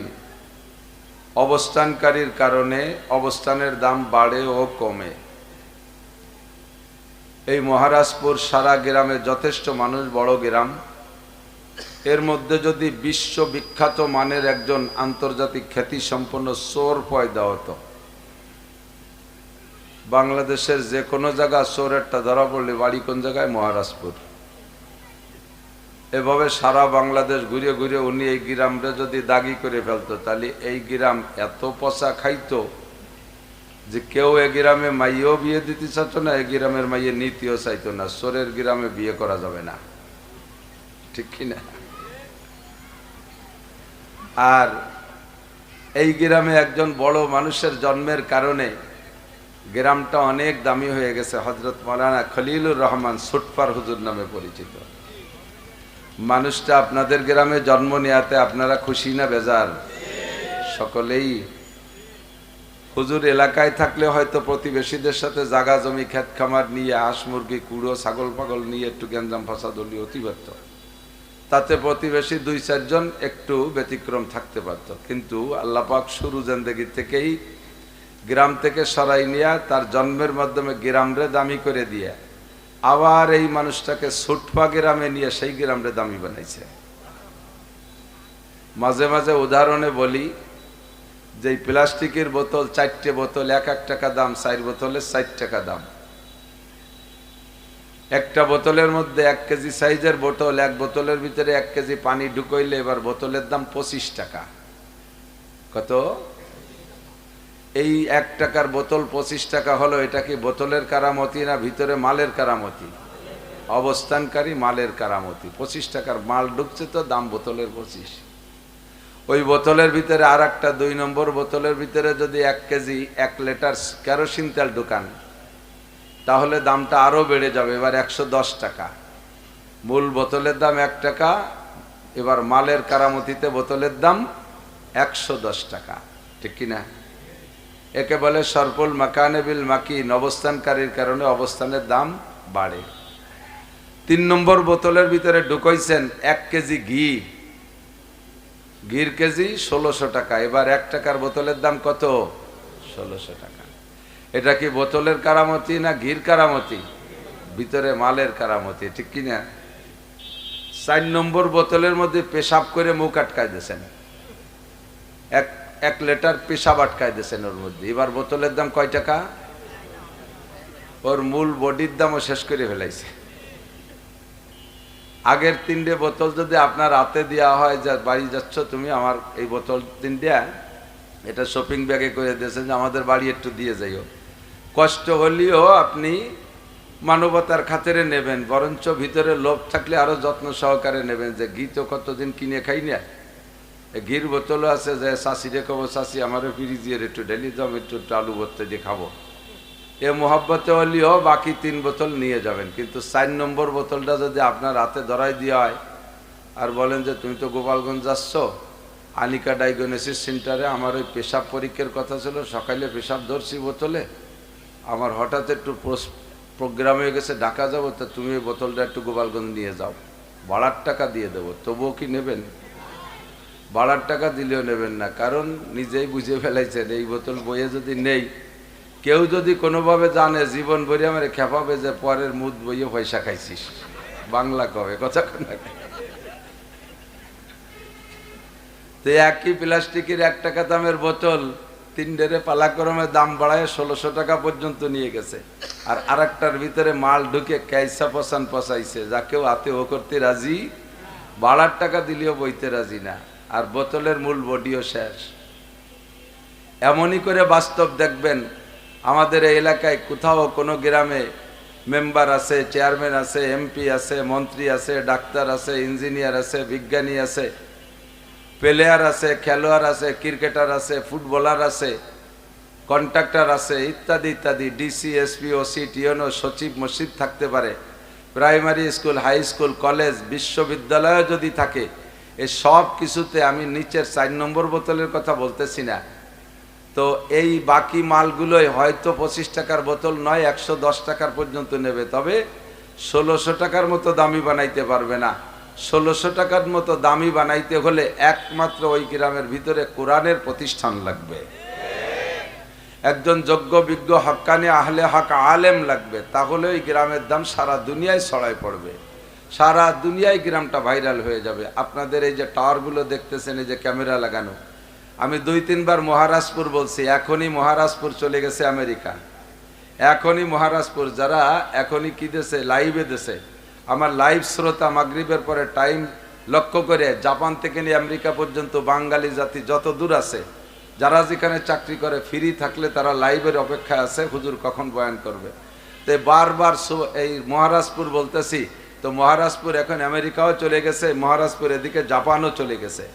অবস্থানকারীর কারণে অবস্থানের দাম বাড়ে ও কমে। এই মহারাজপুর সারা গ্রামে যথেষ্ট মানুষ, বড় গ্রাম। এর মধ্যে যদি বিশ্ববিখ্যাত মানের একজন আন্তর্জাতিক খ্যাতি সম্পন্ন চোর পয়দা হতো, বাংলাদেশের যে কোনো জায়গা চোরেরটা ধরা পড়লে বাড়ি কোন জায়গায়? মহারাজপুর। এভাবে সারা বাংলাদেশ ঘুরে ঘুরে উনি এই গ্রামটা যদি দাগি করে ফেলতো, তাহলে এই গ্রাম এত পচা খাইতো যে কেউ এ গ্রামে মাইয়েও বিয়ে দিতে চাইত না, এই গ্রামের মাইয়ে নীতিও চাইতো না। চোরের গ্রামে বিয়ে করা যাবে না, ঠিক কিনা? আর এই গ্রামে একজন বড় মানুষের জন্মের কারণে গ্রামটা অনেক দামি হয়ে গেছে। হযরত মাওলানা খলিলুর রহমান সুটপার হুজুর নামে পরিচিত মানুষটা আপনাদের গ্রামে জন্ম নেয়াতে আপনারা খুশি না বেজার? সকলেই। হুজুর এলাকায় থাকলে হয়তো প্রতিবেশীদের সাথে জাগা জমি ক্ষেত খামার নিয়ে হাঁস মুরগি কুড়ো ছাগল পাগল নিয়ে একটু গ্যাঞ্জাম ফাসাদ হলে অতি পারত, তাতে প্রতিবেশী 2-4 জন একটু ব্যতিক্রম থাকতে পারত। কিন্তু আল্লাহ পাক শুরু জিন্দেগি থেকেই গ্রাম থেকে সরাই নিয়ে তার জন্মের মাধ্যমে গ্রামরে দামি করে দিয়ে আবার এই মানুষটাকে সুটপা গ্রামে নিয়ে সেই গ্রামরে দামি বানাইছে। মাঝে মাঝে উদাহরণে বলি যে প্লাস্টিকের বোতল 4টে বোতল 1 টাকা দাম, 4 বোতলের 4 টাকা দাম। একটা বোতলের মধ্যে 1 কেজি সাইজের বোতল, এক বোতলের ভিতরে 1 কেজি পানি ঢুকাইলে এবার বোতলের দাম 25 টাকা। কত? এই 1 টাকার বোতল 25 টাকা হলো। এটা কি বোতলের কারামতি না ভিতরে মালের কারামতি? অবস্থানকারী মালের কারামতি। 25 টাকার মাল ঢুকছে তো দাম বোতলের 25। ওই বোতলের ভিতরে আর একটা 2 নম্বর বোতলের ভিতরে যদি 1 কেজি 1 লিটার কেরোসিন তেল ঢুকান, তাহলে দামটা আরো বেড়ে যাবে, এবার 110 টাকা। মূল বোতলের দাম 1 টাকা, এবার মালের কারামতিতে বোতলের দাম 110 টাকা, ঠিক কিনা? একে বলে শরফুল মাকানে বিল মাকিন, অবস্থানকারীর কারণে অবস্থানের দাম বাড়ে। 3 নম্বর বোতলের ভিতরে ঢুকাইছেন 1 কেজি ঘি, ঘির কেজি 1600 টাকা, এবার 1 টাকার বোতলের দাম কত? 1600 টাকা। এটা কি বোতলের কারামতি না ঘির কারামতি? ভিতরে মালের কারামতি, ঠিক কিনা? 4 নম্বর বোতলের মধ্যে পেশাব করে মুখ আটকায় দিয়েছেন, 1 লিটার পেশাব আটকায় দিয়েছেন ওর মধ্যে, এবার বোতলের দাম কয় টাকা? ওর মূল বডির দামও শেষ করে ফেলাইছে। আগের 3টে বোতল যদি আপনার হাতে দেওয়া হয়, যা বাড়ি যাচ্ছ তুমি, আমার এই বোতল 3টা এটা শপিং ব্যাগে করে দিয়েছেন যে আমাদের বাড়ি একটু দিয়ে যাইও, কষ্ট হলেও আপনি মানবতার খাতিরে নেবেন, বরঞ্চ ভিতরে লোভ থাকলে আরো যত্ন সহকারে নেবেন। যে ঘি তো কতদিন কিনে খাই না, ঘির বোতলও আছে, যে শাশি রে কব শাশি আমারও ফ্রিজিয়ে একটু ঢেলি দাম, একটু আলু ভর্তে দিয়ে খাবো, এ মোহাব্বতে হলেও বাকি 3 বোতল নিয়ে যাবেন। কিন্তু 4 নম্বর বোতলটা যদি আপনার হাতে ধরাই দেওয়া হয় আর বলেন যে তুমি তো গোপালগঞ্জ যাচ্ছ, আনিকা ডায়াগনোসিস সেন্টারে আমার ওই পেশাব পরীক্ষার কথা ছিল, সকালে পেশাব ধরছি বোতলে, আমার হঠাৎ একটু প্রোগ্রাম হয়ে গেছে, ঢাকা যাবো, তা তুমি ওই বোতলটা একটু গোপালগঞ্জ নিয়ে যাও, ভাড়ার টাকা দিয়ে দেবো, তবুও কি নেবেন? ভাড়ার টাকা দিলেও নেবেন না, কারণ নিজেই বুঝে ফেলাইছেন এই বোতল বইয়ে যদি নেই, কেউ যদি কোনোভাবে জানে জীবন ভরে আমার খেপাবে যে পরের মুদ বইয়ে পয়সা খাইছিস, বাংলা কবে কথা। তো একই প্লাস্টিকের 1 টাকা দামের বোতল 3 পালাক্রমে দাম বাড়ায় 1600 টাকা পর্যন্ত নিয়ে গেছে। আর আরেকটার ভিতরে মাল ঢুকে কাইসা পছান পচাইছে, যা কেউ হাতে ও করতে রাজি, ভাড়ার টাকা দিলেও বইতে রাজি না, আর বোতলের মূল বডিও শেষ। এমনই করে বাস্তব দেখবেন আমাদের এই এলাকায় কোথাও কোনো গ্রামে মেম্বার আছে, চেয়ারম্যান আছে, এমপি আছে, মন্ত্রী আছে, ডাক্তার আছে, ইঞ্জিনিয়ার আছে, বিজ্ঞানী আছে, প্লেয়ার আছে, খেলোয়াড় আছে, ক্রিকেটার আছে, ফুটবলার আছে, কন্ট্রাক্টর আছে, ইত্যাদি ইত্যাদি, ডিসি, এসপি, ওসি, টিএনও, সচিব, মসজিদ থাকতে পারে, primary school, high school, college, বিশ্ববিদ্যালয় যদি থাকে, এই সব কিছুতে আমি নিচের 4 নম্বর বোতলের কথা বলতেছি না। তো এই বাকি মালগুলোই হয়তো 25 টাকার বোতল নয়, 110 টাকার পর্যন্ত নেবে, তবে 1600 টাকার মতো দামি বানাইতে পারবে না। 1600 টাকার মতো দামি বানাইতে হলে একমাত্র ওই গ্রামের ভিতরে কোরআনের প্রতিষ্ঠান লাগবে, একজন যোগ্য বিজ্ঞ হক্কানি আহলে হক আলেম লাগবে, তাহলে ওই গ্রামের দাম সারা দুনিয়ায় ছড়ায় পড়বে, সারা দুনিয়ায় গ্রামটা ভাইরাল হয়ে যাবে। আপনাদের এই যে টাওয়ারগুলো দেখতেছেন, এই যে ক্যামেরা লাগানো, আমি 2-3 বার মহারাজপুর বলছি, এখনই মহারাজপুর চলে গেছে আমেরিকা, এখনই মহারাজপুর, যারা এখনই কি দেশে লাইভে দেশে, আমার লাইভ শ্রোতা মাগরিবের পরে টাইম লক্ষ্য করে জাপান থেকে নিয়ে আমেরিকা পর্যন্ত বাঙালি জাতি যত দূর আছে, যারা যেখানে চাকরি করে ফ্রি থাকলে তারা লাইভের অপেক্ষায় আছে হুজুর কখন বয়ান করবে। তো বারবার এই মহারাজপুর বলতেছি, তো মহারাজপুর এখন আমেরিকাও চলে গেছে, মহারাজপুর এদিকে জাপানও চলে গেছে।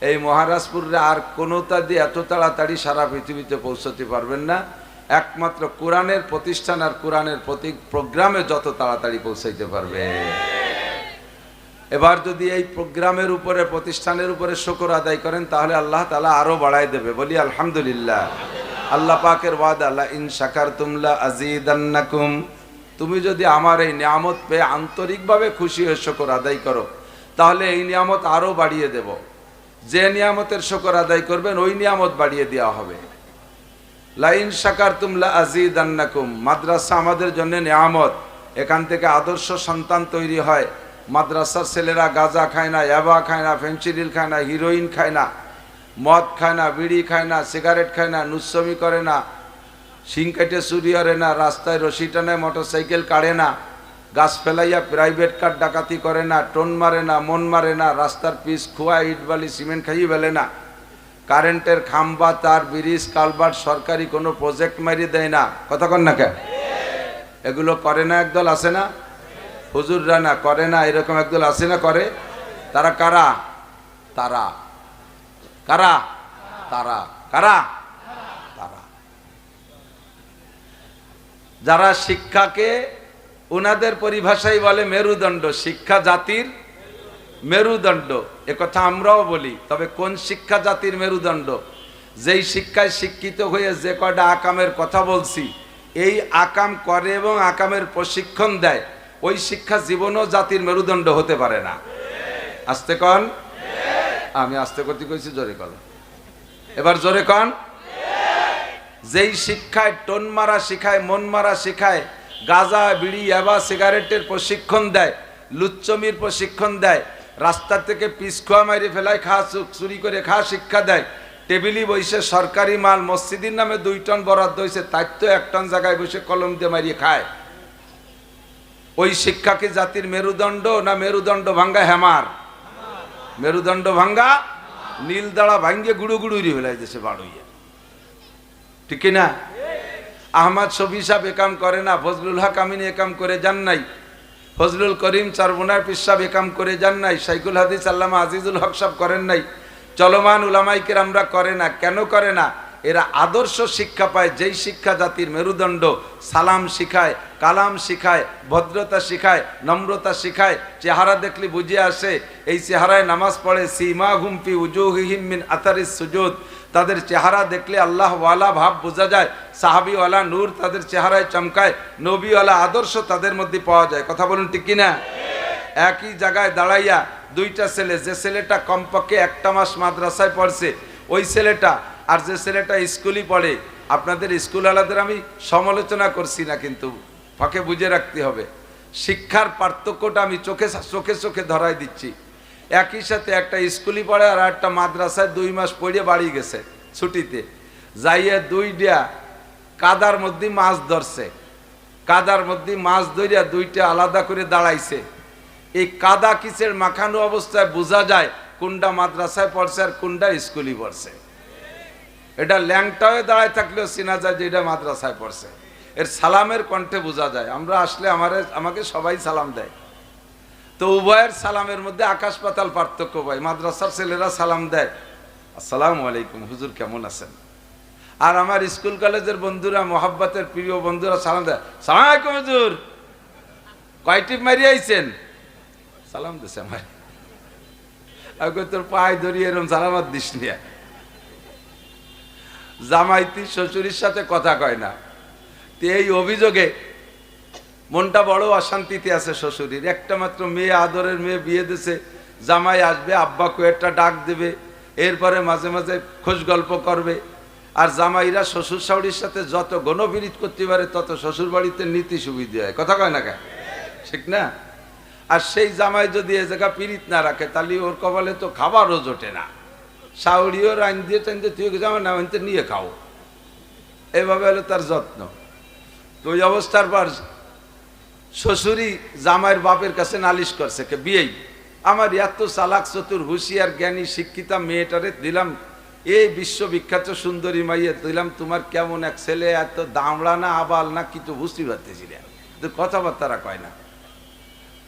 এই মহারাজপুরে আর কোনোটা দিয়ে এত তাড়াতাড়ি সারা পৃথিবীতে পৌঁছতে পারবেন না, একমাত্র কোরআনের প্রতিষ্ঠান আর কোরআনের প্রতি প্রোগ্রামে যত তাড়াতাড়ি পৌঁছাইতে পারবে। এবার যদি এই প্রোগ্রামের উপরে, প্রতিষ্ঠানের উপরে শুকর আদায় করেন, তাহলে আল্লাহ তাআলা আরো বাড়ায় দেবে। বলি আলহামদুলিল্লাহ। আল্লাহ পাকের ওয়াদা, লা ইন শাকারতুম লা আযীদান্নাকুম, তুমি যদি আমার এই নিয়ামত পেয়ে আন্তরিকভাবে খুশি হয়ে শুকর আদায় করো, তাহলে এই নিয়ামত আরো বাড়িয়ে দেব। যে নিয়ামতের শুকর আদায় করবেন ওই নিয়ামত বাড়িয়ে দেওয়া হবে। লা ইন শাকারতুম লা আযীদান্নাকুম, মাদ্রাসা আমাদের জন্য নিয়ামত, এখান থেকে আদর্শ সন্তান তৈরি হয়। মাদ্রাসার ছেলেরা গাঁজা খায় না, ইয়াবা খায় না, ফেন্সিডিল খায় না, হিরোইন খায় না, মদ খায় না, বিড়ি খায় না, সিগারেট খায় না, নুচ্ছমি করে না, শিং কেটে চুরি করে না, রাস্তায় রশি টানে মোটরসাইকেল কাড়ে না, গাছ ফেলাইয়া প্রাইভেট কার ডাকাতি করে না, টোন মারে না, মন মারে না, রাস্তার পিচ খোয়া ইট বালি সিমেন্ট খাইয়ে ফেলে না, কারেন্টের খাম্বা, তার, ব্রিজ, কালভার্ট সরকারি কোনো প্রজেক্ট মারিয়ে দেয় না। কথা কন না কেন? এগুলো করে না একদল আছে না, হুজুররা না করে না, এরকম একদল আছে না করে। তারা কারা? তারা কারা? তারা কারা? তারা যারা শিক্ষাকে ওনাদের পরিভাষায় বলে মেরুদণ্ড, শিক্ষা জাতির মেরুদণ্ড। একথা আমরাও বলি, তবে কোন শিক্ষা জাতির মেরুদণ্ড? যেই শিক্ষায় শিক্ষিত হয়ে যে কয়টা আকামের কথা বলছি, এই আকাম করে এবং আকামের প্রশিক্ষণ দেয়, ওই শিক্ষা জীবনও জাতির মেরুদণ্ড হতে পারে না। আস্তে কন। আমি আস্তে করতে কইছি, জোরে কন। এবার জোরে কন। যেই শিক্ষায় টোন মারা শিখায়, মন মারা শিখায়, গাঁজা, বিড়ি, ইয়াবা, সিগারেটের প্রশিক্ষণ দেয়, লুচ্চমির প্রশিক্ষণ দেয়, রাস্তা থেকে পিস খোয়া মারি ফেলায় খা, চুরি করে খা শিক্ষা দেয়, টেবিলি বসে সরকারি মাল মসজিদের নামে 2 টন বরাদ্দ হয়েছে, তাই তো 1 টন জায়গায় বসে কলম দিয়ে মারিয়ে খায়, ওই শিক্ষা কি জাতির মেরুদণ্ড না মেরুদণ্ড ভাঙ্গা হ্যামার? মেরুদণ্ড ভাঙ্গা, নীল দাঁড়া ভাঙ্গে গুড়ু গুড়ুরি ফেলাই দিয়েছে বাড়ুইয়া, ঠিক না? আহমদ শফি সাহেব একাম করে না, ফজলুল হক আমিন একাম করে যান নাই, ফজলুল করিম চারবোনার পীর সাহেব একাম করে যান নাই, শাইখুল হাদিস আল্লামা আজিজুল হক সাহেব করেন নাই, চলমান উলামাইকের আমরা করে না। কেন করে না? এরা আদর্শ শিক্ষা পায়, যেই শিক্ষা জাতির মেরুদণ্ড, সালাম শিখায়, কালাম শিখায়, ভদ্রতা শিখায়, নম্রতা শিখায়, চেহারা দেখলে বুঝে আসে এই চেহারায় নামাজ পড়ে, সীমা হুমফি উজুহিহিম মিন আতারিস সুজুদ, তাদের চেহারা দেখলে আল্লাহওয়ালা ভাব বোঝা যায়, সাহাবিওয়ালা নূর তাদের চেহারায় চমকায়, নবীওয়ালা আদর্শ তাদের মধ্যে পাওয়া যায়। কথা বলুন ঠিক কিনা? একই জায়গায় দাঁড়াইয়া 2টা ছেলে, যে ছেলেটা কমপক্ষে 1টা মাস মাদ্রাসায় পড়ছে ওই ছেলেটা, আর যে ছেলেটা স্কুলই পড়ে, আপনাদের স্কুলওয়ালাদের আমি সমালোচনা করছি না, কিন্তু ফাঁকে বুঝে রাখতে হবে, শিক্ষার পার্থক্যটা আমি চোখে চোখে ধরাই দিচ্ছি। একই সাথে একটা স্কুলই পড়ে আর একটা মাদ্রাসায় 2 মাস পড়ে বাড়ি গেছে ছুটিতে, যাইয়ে 2টা কাদার মধ্যে মাছ ধরছে, কাদার মধ্যে মাছ ধরিয়া 2টা আলাদা করে দাঁড়াইছে। এই কাদা কিসের মাখানো অবস্থায় বোঝা যায় কোনটা মাদ্রাসায় পড়ছে আর কোনটা স্কুলই পড়ছে। এটা ল্যাংটা হয়ে দাঁড়ায় থাকলেও চেনা যায় যে এটা মাদ্রাসায় পড়ছে, এর সালামের কণ্ঠে বোঝা যায়। আমরা আসলে আমাকে সবাই সালাম দেয়, তো উভয়ের সালামের মধ্যে আকাশ পাতাল পার্থক্য পাই। মাদ্রাসার ছেলেরা সালাম দেয়, আসসালামু আলাইকুম হুজুর কেমন আছেন, আর আমার স্কুল কলেজের বন্ধুরা, মোহাব্বতের প্রিয় বন্ধুরা সালাম দেয়, সালাম আলাইকুম হুজুর, কয় টিপ মারি আইছেন? সালাম দিছে আমার। তোর পায়ে ধরিয়ে এরকম সালামাত দিস নিয়া। জামাইতি শ্বশুরের সাথে কথা কয় না, এই অভিযোগে মনটা বড় অশান্তিতে আছে শ্বশুরের। একটা মাত্র মেয়ে, আদরের মেয়ে, বিয়ে দিছে, জামাই আসবে, আব্বা কয়েকটা ডাক দেবে, এরপরে মাঝে মাঝে খোঁজ গল্প করবে। আর জামাইরা শ্বশুর শাশুড়ির সাথে যত গণবিরিত করতে পারে তত শ্বশুর বাড়িতে নীতি সুবিধা হয়, কথা কয় না কেন, ঠিক না? আর সেই জামাই যদি এ জায়গা পিরিত না রাখে তাহলে ওর কপালে তো খাবারও জোটে না। শাউরিও রাইন দিয়ে টাইন দিয়ে তুই জামা না আনতে নিয়ে খাও, এভাবে হলো তার যত্ন। তো ওই অবস্থার পর শ্বশুরই জামাইয়ের বাপের কাছে নালিশ করছে, কে বিয়েই আমার এত চালাক চতুর হুঁশিয়ার জ্ঞানী শিক্ষিতা মেয়েটারে দিলাম, এই বিশ্ববিখ্যাত সুন্দরী মাইয়ে দিলাম, তোমার কেমন এক ছেলে, এত দামড়া না আবাল না কিছু বুঝতে পারতেছি না, কথাবার্তারা কয় না।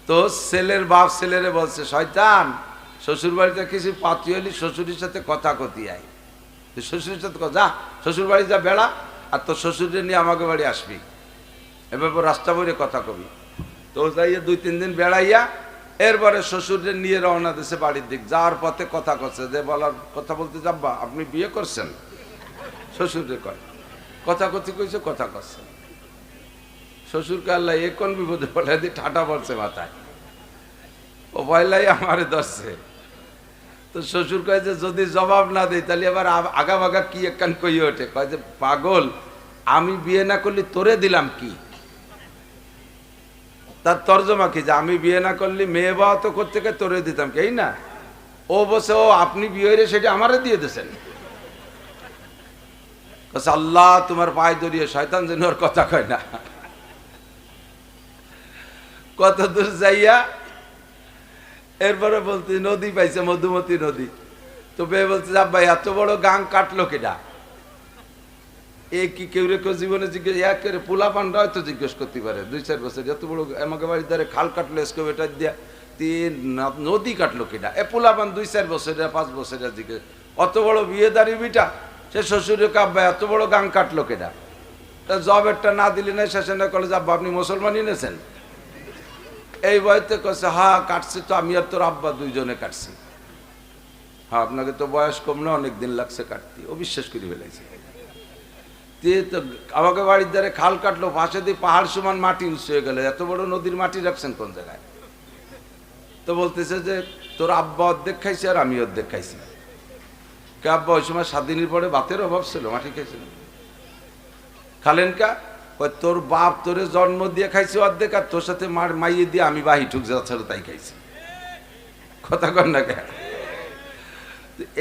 তো ছেলের বাপ ছেলেরে বলছে, শয়তান, শ্বশুর বাড়িতে কিছু পাতি হলি শ্বশুরের সাথে কথা কতি আয়, শ্বশুরের সাথে যা, শ্বশুর বাড়ি যা বেড়া, আর তোর শ্বশুরে নিয়ে আমাকে বাড়ি আসবি, এভাবে রাস্তা বইরে কথা কবি। তো যাইয়া 2-3 দিন বেড়াইয়া এরপরে শ্বশুরে নিয়ে রওনা দিছে বাড়ির দিক। যাওয়ার পথে কথা করছে, যে বলার কথা বলতে যাব্বা, আপনি বিয়ে করছেন? শ্বশুরে কয় কথা কথি কইছে, কথা করছেন। শ্বশুরকে আল্লাহ এ কোন বিপদে বলে দিয়ে ঠাটা পড়ছে মাথায়, ও পয়লাই আমারে ধরছে। তো শ্বশুর কয় যে যদি জবাব না দেয় তাহলে আবার আগা বাগা কি একখান কই ওঠে, কয় যে পাগল, আমি বিয়ে না করলে তোরে দিলাম কি? তার তর্জমা কি, যে আমি বিয়ে না করলে মেয়ে বাবা তো করতে গিয়ে তোরে দিতাম কি, এই না? ও বসে, ও আপনি বিয়ে হয়ে সেটা আমারে দিয়ে দিয়েছেন। আল্লাহ তোমার পায়ে ধরিয়ে, শয়তান যেন ওর কথা কয় না। কত দূর যাইয়া এরপরে বলতে নদী পাইছে, মধুমতি নদী। তো মেয়ে বলছে, ভাই এত বড় গাং কাটলো কেডা? এ কি কেউ রেখো জীবনে জিজ্ঞেস, একেবারে পোলা পান্ডা হয়তো জিজ্ঞেস করতে পারে, 2-4 বছর এত বড় আমাকে বাড়ির ধারে খাল কাটলো এসকোভেটার দিয়া, নদী কাটলো কেডা? এ পোলা পান 2-4 বছরের 5 বছরের জিজ্ঞেস, অত বড় বিয়েদারি বিটা, সে শ্বশুরে কাব্বা এত বড় গাং কাটলো কেডা? তা জবেরটা না দিলে না, শেষে না করলে যাব্বা আপনি মুসলমানই নেছেন? এই বয়সে কছে, হ্যাঁ কাটছি তো, আমি আর তোর আব্বা দুইজনে কাটছি। হ্যাঁ আপনাকে তো বয়স কম না, অনেক দিন লাগছে কাটতে। ও বিশ্বাস করে ফেলেছে। তো আমাকে বাড়ির ধারে খাল কাটলো, পাশে দিয়ে পাহাড় সমান মাটি উঁচু হয়ে গেল, এত বড় নদীর মাটি রাখছেন কোন জায়গায়? তো বলতেছে যে তোর আব্বা অর্ধেক খাইছে আর আমি অর্ধেক খাইছি। কে আব্বা ওই সময় 7 দিনের পরে ভাতের অভাব ছিল, মাটি খাইছিল। খালেন কা, তোর বাপ তোরে জন্ম দিয়ে খাইছে অর্ধেক, আর তোর সাথে মাইয়ে দিয়ে আমি বাহি ঠুক যা ছিল তাই খাইছি। কথা কর না কে?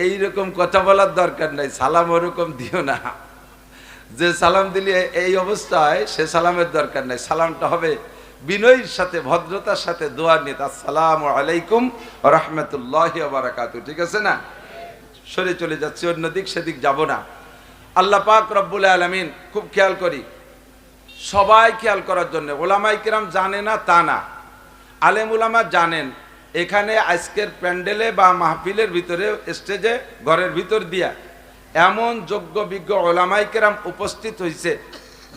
এইরকম কথা বলার দরকার নাই, সালাম ওরকম দিও না। যে সালাম দিলে এই অবস্থায়, সে সালামের দরকার নাই। সালামটা হবে বিনয়ের সাথে, ভদ্রতার সাথে, দোয়া নিয়ে, আসসালামু আলাইকুম ওয়া রাহমাতুল্লাহি ওয়া বারাকাতুহু। ঠিক আছে না? সরে চলে যাচ্ছি, অন্যদিক সেদিক যাব না। আল্লাহ পাক রব্বুল আলামিন খুব খেয়াল করি, সবাই খেয়াল করার জন্য। ওলামাই কিরাম জানে না তা না, আলেম ওলামা জানেন। এখানে আজকের প্যান্ডেলে বা মাহফিলের ভিতরে, স্টেজে, ঘরের ভিতর দিয়া এমন যোগ্য বিজ্ঞ ওলামাই কিরাম উপস্থিত হয়েছে,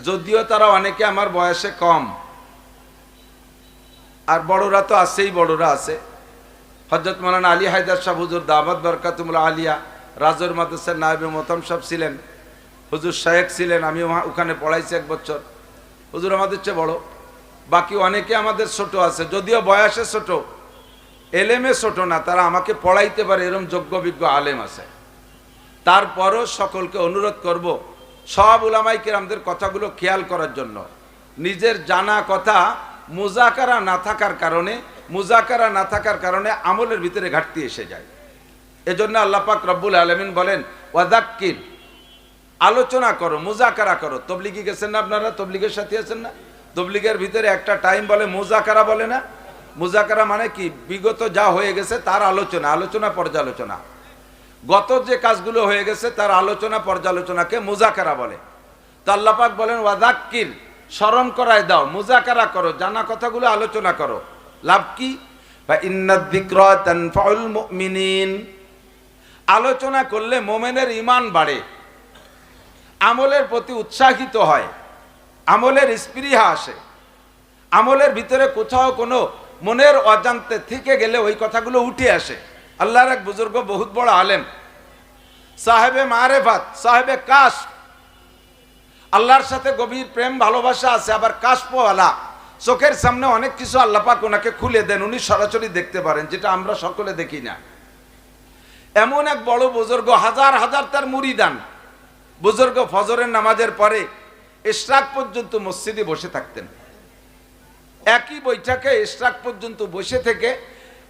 যদিও তারা অনেকে আমার বয়সে কম, আর বড়রা তো আছেই, বড়রা আছে। হযরত মাওলানা আলী হায়দার সাহেব হুজুর দাওয়াত বরকাতুল্লাহ আলিয়া রাজর মাদ্রাসার নায়েবে মোহতাম সাহেব ছিলেন, হুজুর শায়েখ ছিলেন, আমি ওখানে পড়াইছি 1 বছর। হুজুর আমাদের চেয়ে বড়, বাকি অনেকে আমাদের ছোট আছে, যদিও বয়সে ছোট, এলেমে ছোট না, তারা আমাকে পড়াইতে পারে, এরকম যোগ্য বিজ্ঞ আলেম আছে। তারপরও সকলকে অনুরোধ করব, সব উলামায়ে কেরামদের কথাগুলো খেয়াল করার জন্য। নিজের জানা কথা মুজাকারা না থাকার কারণে আমলের ভিতরে ঘাটতি এসে যায়। এজন্য আল্লাহ পাক রব্বুল আলামিন বলেন, ওয়াদাক্কির, আলোচনা করো, মুজাকারা করো। তবলিগি গেছেন না আপনারা? তবলিগের সাথে আছেন না? তবলিগের ভিতরে একটা টাইম বলে মুজাকারা, বলে না? মুজাকারা মানে কি? বিগত যা হয়ে গেছে তার আলোচনা পর্যালোচনা। গত যে কাজগুলো হয়ে গেছে তার আলোচনা পর্যালোচনাকে মুজাকারা বলে। তো আল্লাহ পাক বলেন, ওয়াদাক্কির, স্মরণ করায় দাও, মুজাকারা করো, জানা কথাগুলো আলোচনা করো। লাভ কি? ফা ইন্নাদ যিকরা তানফাউল মুমিনিন, আলোচনা করলে মোমেনের ঈমান বাড়ে। আমলের প্রতি উৎসাহিত হয়, আমলের স্পৃহা আসে, আমলের ভিতরে কোথাও কোনো মনের অজান্তে থেকে গেলে ওই কথাগুলো উঠে আসে। আল্লাহর এক বুজুর্গ, বহুত বড় আলেম, সাহেবে মারেফাত, সাহেবে কাশ, আল্লাহর সাথে গভীর প্রেম ভালোবাসা আছে, আবার কাশপওয়ালা, চোখের সামনে অনেক কিছু আল্লাহ পাক ওনাকে খুলে দেন, উনি সরাসরি দেখতে পারেন, যেটা আমরা সকলে দেখি না। এমন এক বড় বুজুর্গ, হাজার হাজার তার মুরিদান বুজুর্গ, ফজরের নামাজের পরে ইশরাক পর্যন্ত মসজিদে বসে থাকতেন। একই বৈঠকে ইশরাক পর্যন্ত বসে থেকে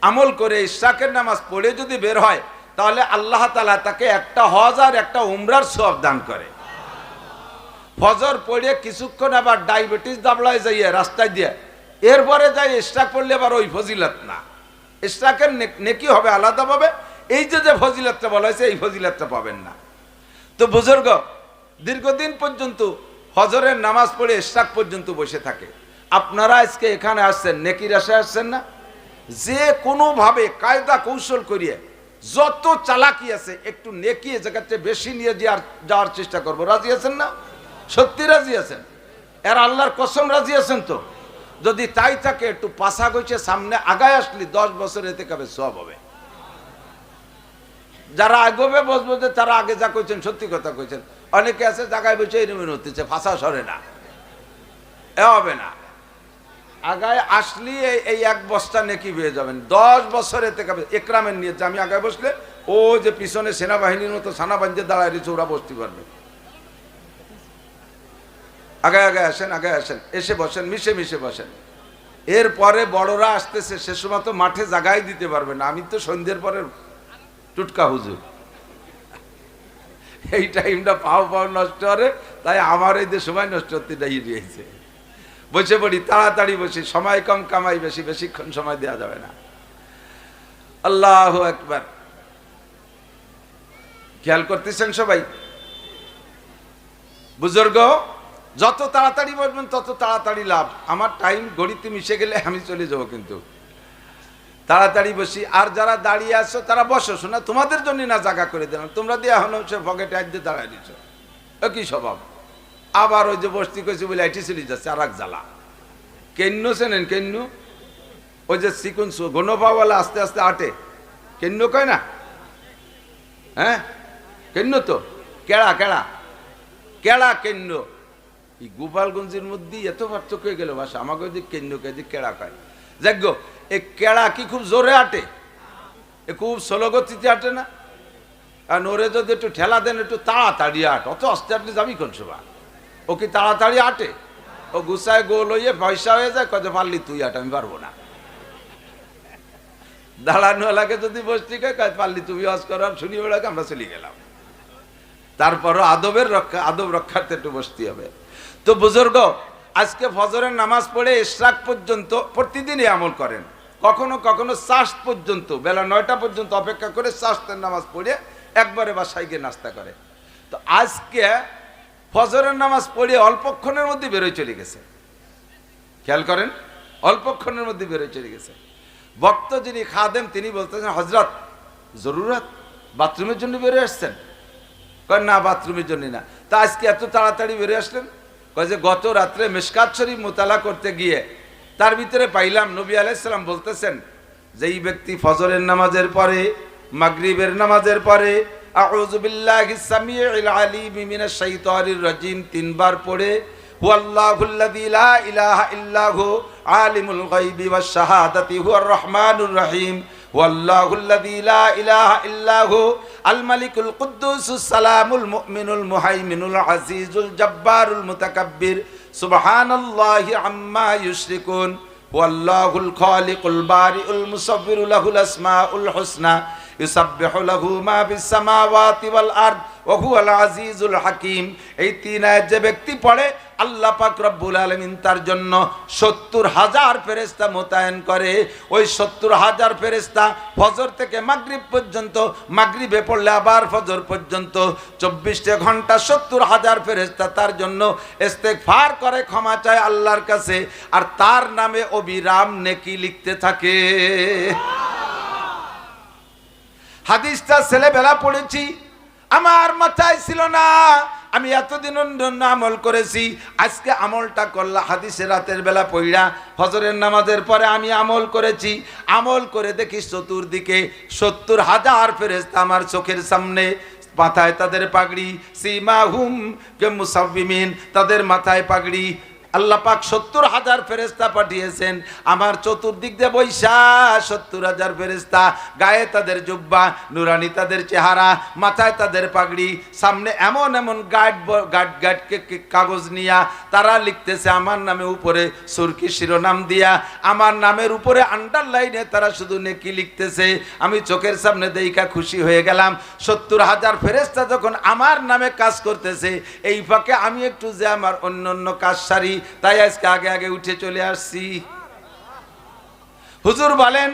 আমল করে ইশরাকের নামাজ পড়ে যদি বের হয়, তাহলে আল্লাহ তাআলা তাকে একটা হজ আর একটা উমরার সওয়াব দান করে। ফজর পড়ে কিছুক্ষণ আবার ডায়াবেটিস দাবলায় যাইয়ে রাস্তায় দিয়ে এরপরে যাই ইশরাক পড়লে আবার ওই ফজিলত না, ইশরাকের নেকি হবে আলাদাভাবে, এই যে ফজিলতটা বলা হয়েছে এই ফজিলতটা পাবেন না। তো বুজুর্গ দীর্ঘদিন পর্যন্ত ফজরের নামাজ পড়ে ইশরাক পর্যন্ত বসে থাকে। আপনারা আজকে এখানে আসছেন, নেকির আশায় আসছেন না? যে কোনোভাবে কায়দা কৌশল করিয়ে যত চালাকি আছে একটু নেকি এ জায়গাতে বেশি নিয়ে যাওয়ার চেষ্টা করবো। রাজি আছেন না? সত্যি রাজি আছেন? এর আল্লাহর কসম রাজি আছেন তো? যদি তাই থাকে একটু পাশা গইছে সামনে আগায় আসলি 10 বছর এতে কাবে সব হবে। যারা আগবে বসবো যে তারা আগে যা কইছেন সত্যি কথা কইছেন। অনেকে আছে জায়গায় বসে এরকম হতেছে, ফাঁসা সরে না, এ হবে না। আগায় আসলি এই এক বস্তা নেকি পেয়ে যাবেন। 10 বছর এতে কাবে একরামের নিয়ে আমি আগায় বসলে ও যে পিছনে সেনাবাহিনীর মতো সানা বাঞ্জে দাঁড়ায় রয়েছে ওরা বসতে পারবে। আগায় আগায় আসেন, আগায় আসেন, এসে বসেন, মিশে মিশে বসেন। এরপরে বড়রা আসতেছে, সে সময় তো মাঠে জায়গায় দিতে পারবে না। আমি তো সন্ধ্যের পরে টুটকা হুজুর, এই টাইমটা পাও নষ্ট করে, তাই আমার এই যে সময় নষ্ট হতে দিয়েছে। বসে পড়ি, তাড়াতাড়ি বসি, সময় কম কামাই বেশি, বেশিক্ষণ সময় দেওয়া যাবে না। আল্লাহু আকবার। খেয়াল করতেছেন সবাই? বুজুর্গ যত তাড়াতাড়ি বসবেন তত তাড়াতাড়ি লাভ। আমার টাইম গড়িতে মিশে গেলে আমি চলে যাবো, কিন্তু তাড়াতাড়ি বসি। আর যারা দাঁড়িয়ে আছো তারা বসো, শোনা তোমাদের জন্য না জায়গা করে দিলাম, তোমরা দিয়ে এখন সে পকেটে এক দিয়ে দাঁড়ায় দিচ্ছ, কি স্বভাব। আবার ওই যে বসতি কইছি বলে এটি চলে যাচ্ছে আর এক জ্বালা। কেন্ন চেনেন? কেন্ন ওই যে চিকুন ঘনপাওয়ালা আস্তে আস্তে আটে, কেন্ন কয় না? হ্যাঁ কেন্ন তো, কেড়া কেড়া কেড়া কেন্ন। এই গোপালগঞ্জের মধ্যে এত পার্থক্য হয়ে গেল ভাষা। আমাকে ওই যে কেন্ন কে যে কেড়া কয়, যাজ্ঞ এই কেড়া কি খুব জোরে আটে? এ খুব স্লো গতিতে আটে না? কারণ ওরে যদি একটু ঠেলা দেন একটু তাড়াতাড়ি আট, অত আস্তে আটলে যাবি কোন সভা? ও কি তাড়াতাড়ি আটে? ও গুছায় গোল হইয়ে পয়সা হয়ে যায়, কত পারলি তুই আট, আমি পারবো না। দাঁড়ানো লাগে যদি বসতি কয় পারলি তুমি হজ করো, শুনি বেড়াকে আমরা চলে গেলাম। তারপরও আদব রক্ষার্থে একটু বসতে হবে। তো বুজুর্গ আজকে ফজরের নামাজ পড়ে ইশরাক পর্যন্ত প্রতিদিনই আমল করেন, কখনো কখনো চাষ পর্যন্ত বেলা 9টা পর্যন্ত অপেক্ষা করে চাষের নামাজ পড়ে একবারে বাসায় গিয়ে নাস্তা করে। তো আজকে ফজরের নামাজ পড়ে অল্পক্ষণের মধ্যে বেরোয় চলে গেছে। খেয়াল করেন, অল্পক্ষণের মধ্যে বেরোয় চলে গেছে। ভক্ত যিনি খাদেম তিনি বলতেছেন, হজরত জরুরত বাথরুমের জন্য বেরোয় আসছেন? কয় না, বাথরুমের জন্য না। তা আজকে এত তাড়াতাড়ি বেরিয়ে আসলেন? কয় যে গত রাত্রে মিশকাত শরীফ মোতালা করতে গিয়ে তার ভিতরে পাইলাম নবী আলাইহিস সালাম বলতেছেন, যেই ব্যক্তি ফজরের নামাজের পরে মাগরিবের নামাজের পরে আউযু বিল্লাহিস সামিউল আলিম মিনাশ শাইতানির রাজিম 3 বার পড়ে হুয়াল্লাহুল্লাযী লা ইলাহা ইল্লাহু আলিমুল গায়বি ওয়াশ শাহাদাতি হুয়ার রহমানুর রহিম হুয়াল্লাহুল্লাযী লা ইলাহা ইল্লাহু আল মালিকুল কুদ্দুসুস সালামুল মুমিনুল মুহাইমিনুল আজিজুল জব্বারুল মুতাকাব্বির সুবহানাল্লাহি আম্মা ইউশরিকুন হুয়াল্লাহুল খালিকুল বারিউল মুসাব্বিরু লাহুল আসমাউল হুসনা ইউসাব্বিহু লাহু মা ফিস সামাওয়াতি ওয়াল আরদ ওয়া হুয়াল আজিজুল হাকীম। এই 3 আয়াত যে ব্যক্তি পড়ে আল্লাহ পাক রব্বুল আলামিন তার জন্য 70,000 ফেরেশতা মোতায়েন করে। ওই 70,000 ফেরেশতা ফজর থেকে মাগরিব পর্যন্ত, মাগরিবে পড়লে আবার ফজর পর্যন্ত 24টা ঘন্টা 70,000 ফেরেশতা তার জন্য ইস্তেগফার করে, ক্ষমা চায় আল্লাহর কাছে, আর তার নামে অবিরাম নেকি লিখতে থাকে। হাদিসটা ছেলেবেলা পড়েছি, আমার মাথায় ছিল না। আমি এতদিনের জন্য আমল করেছি, আজকে আমলটা করলাম হাদিসে রাতের বেলা পড়া ফজরের নামাজের পরে আমি আমল করেছি। আমল করে দেখি চতুর্দিকে 70,000 ফেরেশতা আমার চোখের সামনে, মাথায় তাদের পাগড়ি, সীমাহুম কেমুসাব্বিমিন, তাদের মাথায় পাগড়ি। আল্লাহ পাক 70,000 ফেরেশতা পাঠিয়েছেন আমার চতুর্দিক দিয়ে বৈশা, 70,000 ফেরেশতা, গায়ে তাদের জুব্বা, নুরানি তাদের চেহারা, মাথায় তাদের পাগড়ি, সামনে এমন এমন গাট কাগজ নিয়া তারা লিখতেছে আমার নামে, উপরে সুরকি শিরোনাম দিয়া আমার নামের উপরে আন্ডারলাইনে তারা শুধু নেকি লিখতেছে। আমি চোখের সামনে দেইখা খুশি হয়ে গেলাম। 70,000 ফেরেশতা যখন আমার নামে কাজ করতেছে, এই ফাঁকে আমি একটু যে আমার অন্য কাজ সারি, তাই আজকে আগে আগে উঠে চলে আসছি। হুজুর বলেন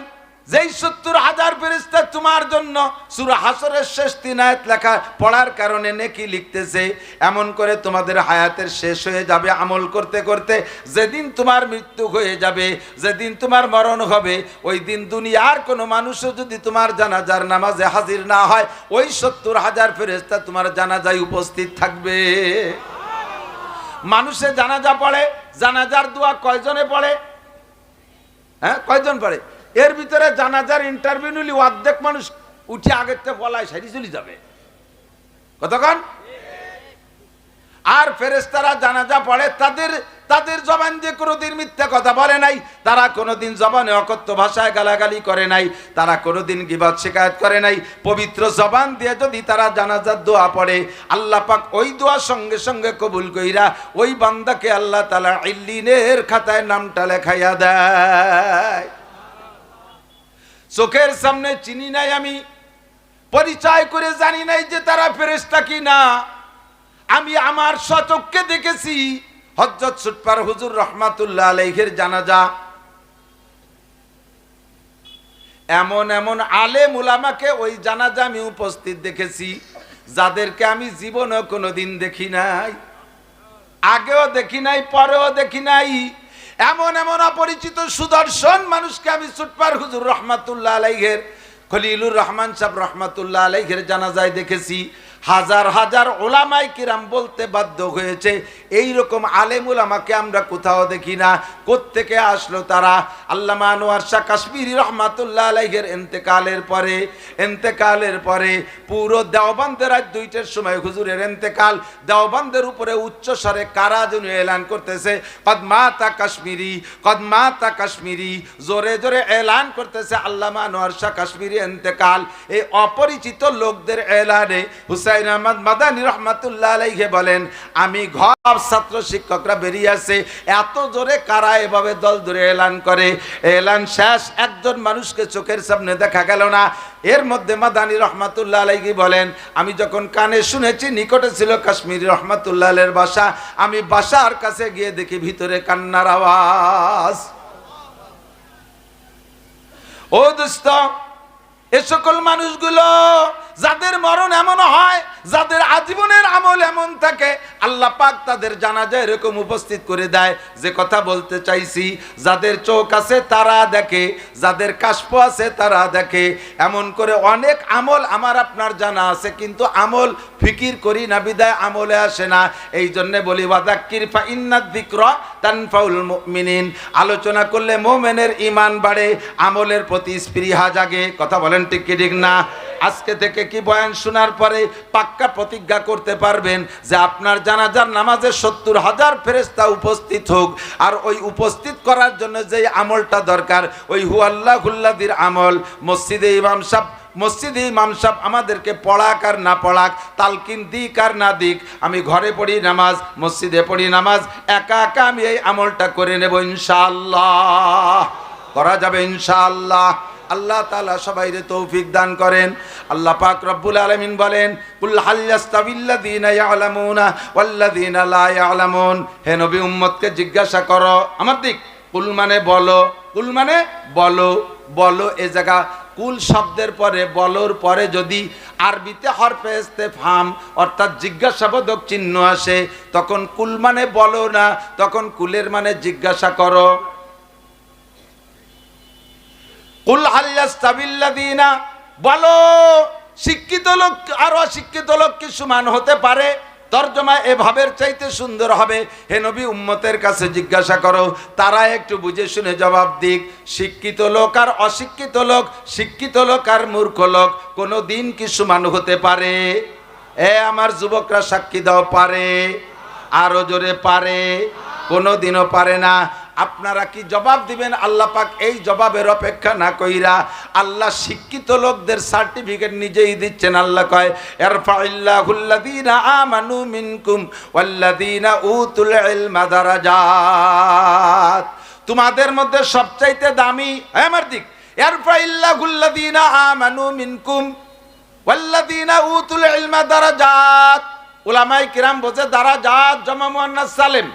যেই 70,000 ফেরেশতা তোমার জন্য সূরা হাসরের শেষ 3 আয়াত লেখা পড়ার কারণে নেকি লিখতেছে, এমন করে তোমাদের হায়াতের শেষ হয়ে যাবে আমল করতে করতে। যেদিন তোমার মৃত্যু হয়ে যাবে, যেদিন তোমার মরণ হবে, ওই দিন দুনিয়ার কোনো মানুষও যদি তোমার জানাজার নামাজে হাজির না হয়, ওই 70,000 ফেরেশতা তোমার জানাজায় উপস্থিত থাকবে। মানুষে জানাজা পড়ে, জানাজার দোয়া কয়জনে পড়ে? হ্যাঁ, কয়জন পড়ে? এর ভিতরে জানাজার ইন্টারভিউ নিলি অর্ধেক মানুষ উঠে আগের থেকে বলায় সারি চলে যাবে। কতক্ষণ? আর ফেরেশতারা জানাজা পড়ে, তাদের জবান দিয়ে কোনোদিন মিথ্যা কথা বলে নাই, তারা কোনোদিন জবানে অকথ্য ভাষায় গালাগালি করে নাই, তারা কোনোদিন গীবত শিকায়ত করে নাই। পবিত্র জবান দিয়ে যদি তারা জানাজার দোয়া পড়ে, আল্লাহ পাক ওই দোয়া সঙ্গে সঙ্গে কবুল কইরা ওই বান্দাকে আল্লাহ তাআলা ইল্লিনের খাতায় নামটা লেখাইয়া দেয়। চোখের সামনে চিনি নাই, আমি পরিচয় করে জানি নাই যে তারা ফেরেশতা কি না। আমি আমার স্বচক্ষে দেখেছি হযরত সুটপার হুজুর রহমাতুল্লাহ আলাইহির জানাজা। এমন এমন আলেম উলামাকে ওই জানাজা আমি উপস্থিত দেখেছি, যাদেরকে আমি জীবনে কোনোদিন দেখি নাই, আগেও দেখি নাই, পরেও দেখি নাই। এমন এমন অপরিচিত সুদর্শন মানুষকে আমি সুটপার হুজুর রহমাতুল্লাহ আলাইহির, খলিলুর রহমান সাহেব রহমাতুল্লাহ আলাইহির জানাজায় দেখেছি। হাজার হাজার ওলামায়ে কিরাম বলতে বাধ্য হয়েছে, এই রকম আলেম ওলামাকে আমরা কোথাও দেখি না। কোত্থেকে আসলো তারা? আল্লামা আনোয়ার শাহ কাশ্মীরি রহমাতুল্লাহ আলাইহির ইন্তেকালের পরে পুরো দেওবন্দের রাত 2টার সময় হুজুরের ইন্তেকাল, দেওবন্দের উপরে উচ্চ স্বরে কারা যেন এলান করতেছে, কদ মাতা কাশ্মীরি, কদ মাতা কাশ্মীরি, জোরে জোরে এলান করতেছে আল্লামা আনোয়ার শাহ কাশ্মীরি ইন্তেকাল। এই অপরিচিত লোকদের এলানে হুসাইন আহমদ মাদানী রহমাতুল্লাহ আলাইহি বলেন, আমি ঘর ছাত্র শিক্ষকরা বেরিয়ে আসে, এত জোরে কারা এভাবে দল ধরে এলান করে। এলান শেষ, একজন মানুষকে চোখের সামনে দেখা গেল না। এর মধ্যে মাদানী রহমাতুল্লাহ আলাইহি বলেন, আমি যখন কানে শুনেছি, নিকটে ছিল কাশ্মীরি রহমাতুল্লাহ আলাইহির বাসা, আমি বাসার কাছে গিয়ে দেখি ভিতরে কান্নার আওয়াজ। ও দোস্ত, এ সকল মানুষগুলো যাদের মরণ এমন হয়, যাদের আজীবনের আমল এমন থাকে, আল্লাহ পাক তাদের জানাজা এরকম উপস্থিত করে দেয়। যে কথা বলতে চাইছি, যাদের চোখ আছে তারা দেখে, যাদের কাশফ আছে তারা দেখে। এমন করে অনেক আমল আমার আপনার জানা আছে, কিন্তু আমল ফিকির করি না, বিদায় আমলে আসে না। এই জন্য বলি ওয়াযাক্কির ফা ইন্নায যিকরা তানফাউল মুমিনিন। আলোচনা করলে মুমিনের ঈমান বাড়ে, আমলের প্রতি স্পৃহা জাগে। কথা বলেন ঠিক কি ঠিক না? আজকে থেকে কি বয়ান শোনার পরে পাক্কা প্রতিজ্ঞা করতে পারবেন যে আপনার জানাজার নামাজে 70,000 ফেরেশতা উপস্থিত হোক। আর ওই উপস্থিত করার জন্য যে আমলটা দরকার, ওই হুয়াল্লাহুল্লাযীর আমল। মসজিদে ইমাম সাহেব আমাদেরকে পড়াক আর না পড়াক, তালকিন দিক আর না দিক, আমি ঘরে পড়ি নামাজ, মসজিদে পড়ি নামাজ, একা একা আমি এই আমলটা করে নেব ইনশাআল্লাহ। করা যাবে ইনশাআল্লাহ। আল্লাহ তাআলা সবাইরে তৌফিক দান করেন। আল্লাহ পাক রব্বুল আলামিন বলেন, কুল হাল ইয়াস্তাবিল্লাযীনা ইয়ালামুনা ওয়াল্লাযীনা লা ইয়ালামুন। হে নবী, উম্মতকে জিজ্ঞাসা করো আমার দিক। কুল মানে বলো, কুল মানে বলো, বলো। এ জায়গা কুল শব্দের পরে, বলোর পরে যদি আরবিতে হরফে ইস্তেফহাম অর্থাৎ জিজ্ঞাসাবোধক চিহ্ন আসে, তখন কুল মানে বলো না, তখন কুলের মানে জিজ্ঞাসা করো। কুল হাল ইয়াস্তাবিল্লাযীনা, বলো শিক্ষিত লোক আর অশিক্ষিত লোক কি সমান হতে পারে? তর্জমা এভাবের চাইতে সুন্দর হবে, হে নবী উম্মতের কাছে জিজ্ঞাসা করো, তারা একটু বুঝে শুনে জবাব দিক। শিক্ষিত লোক আর অশিক্ষিত লোক, শিক্ষিত লোক আর মূর্খ লোক কোনো দিন কি সমান হতে পারে? আমার যুবকরা সাক্ষী দাও, পারে? আরো জোরে পারে? কোনো দিনও পারে না। আপনারা কি জবাব দিবেন? আল্লাহ পাক এই জবাবের অপেক্ষা না কইরা আল্লাহ শিক্ষিত লোকদের সার্টিফিকেট নিজেই দিচ্ছেন। আল্লাহ কয়, ইরফাইল্লাহুল্লাযীনা আমানু মিনকুম ওয়াল্লাযীনা উতুল ইলমা দারাজাত। তোমাদের মধ্যে সবচাইতে দামি, আমার দিক, ইরফাইল্লাহুল্লাযীনা আমানু মিনকুম ওয়াল্লাযীনা উতুল ইলমা দারাজাত। উলামায়ে কিরাম বলে দারাজাত জমা মুয়ান্নাস সালিম,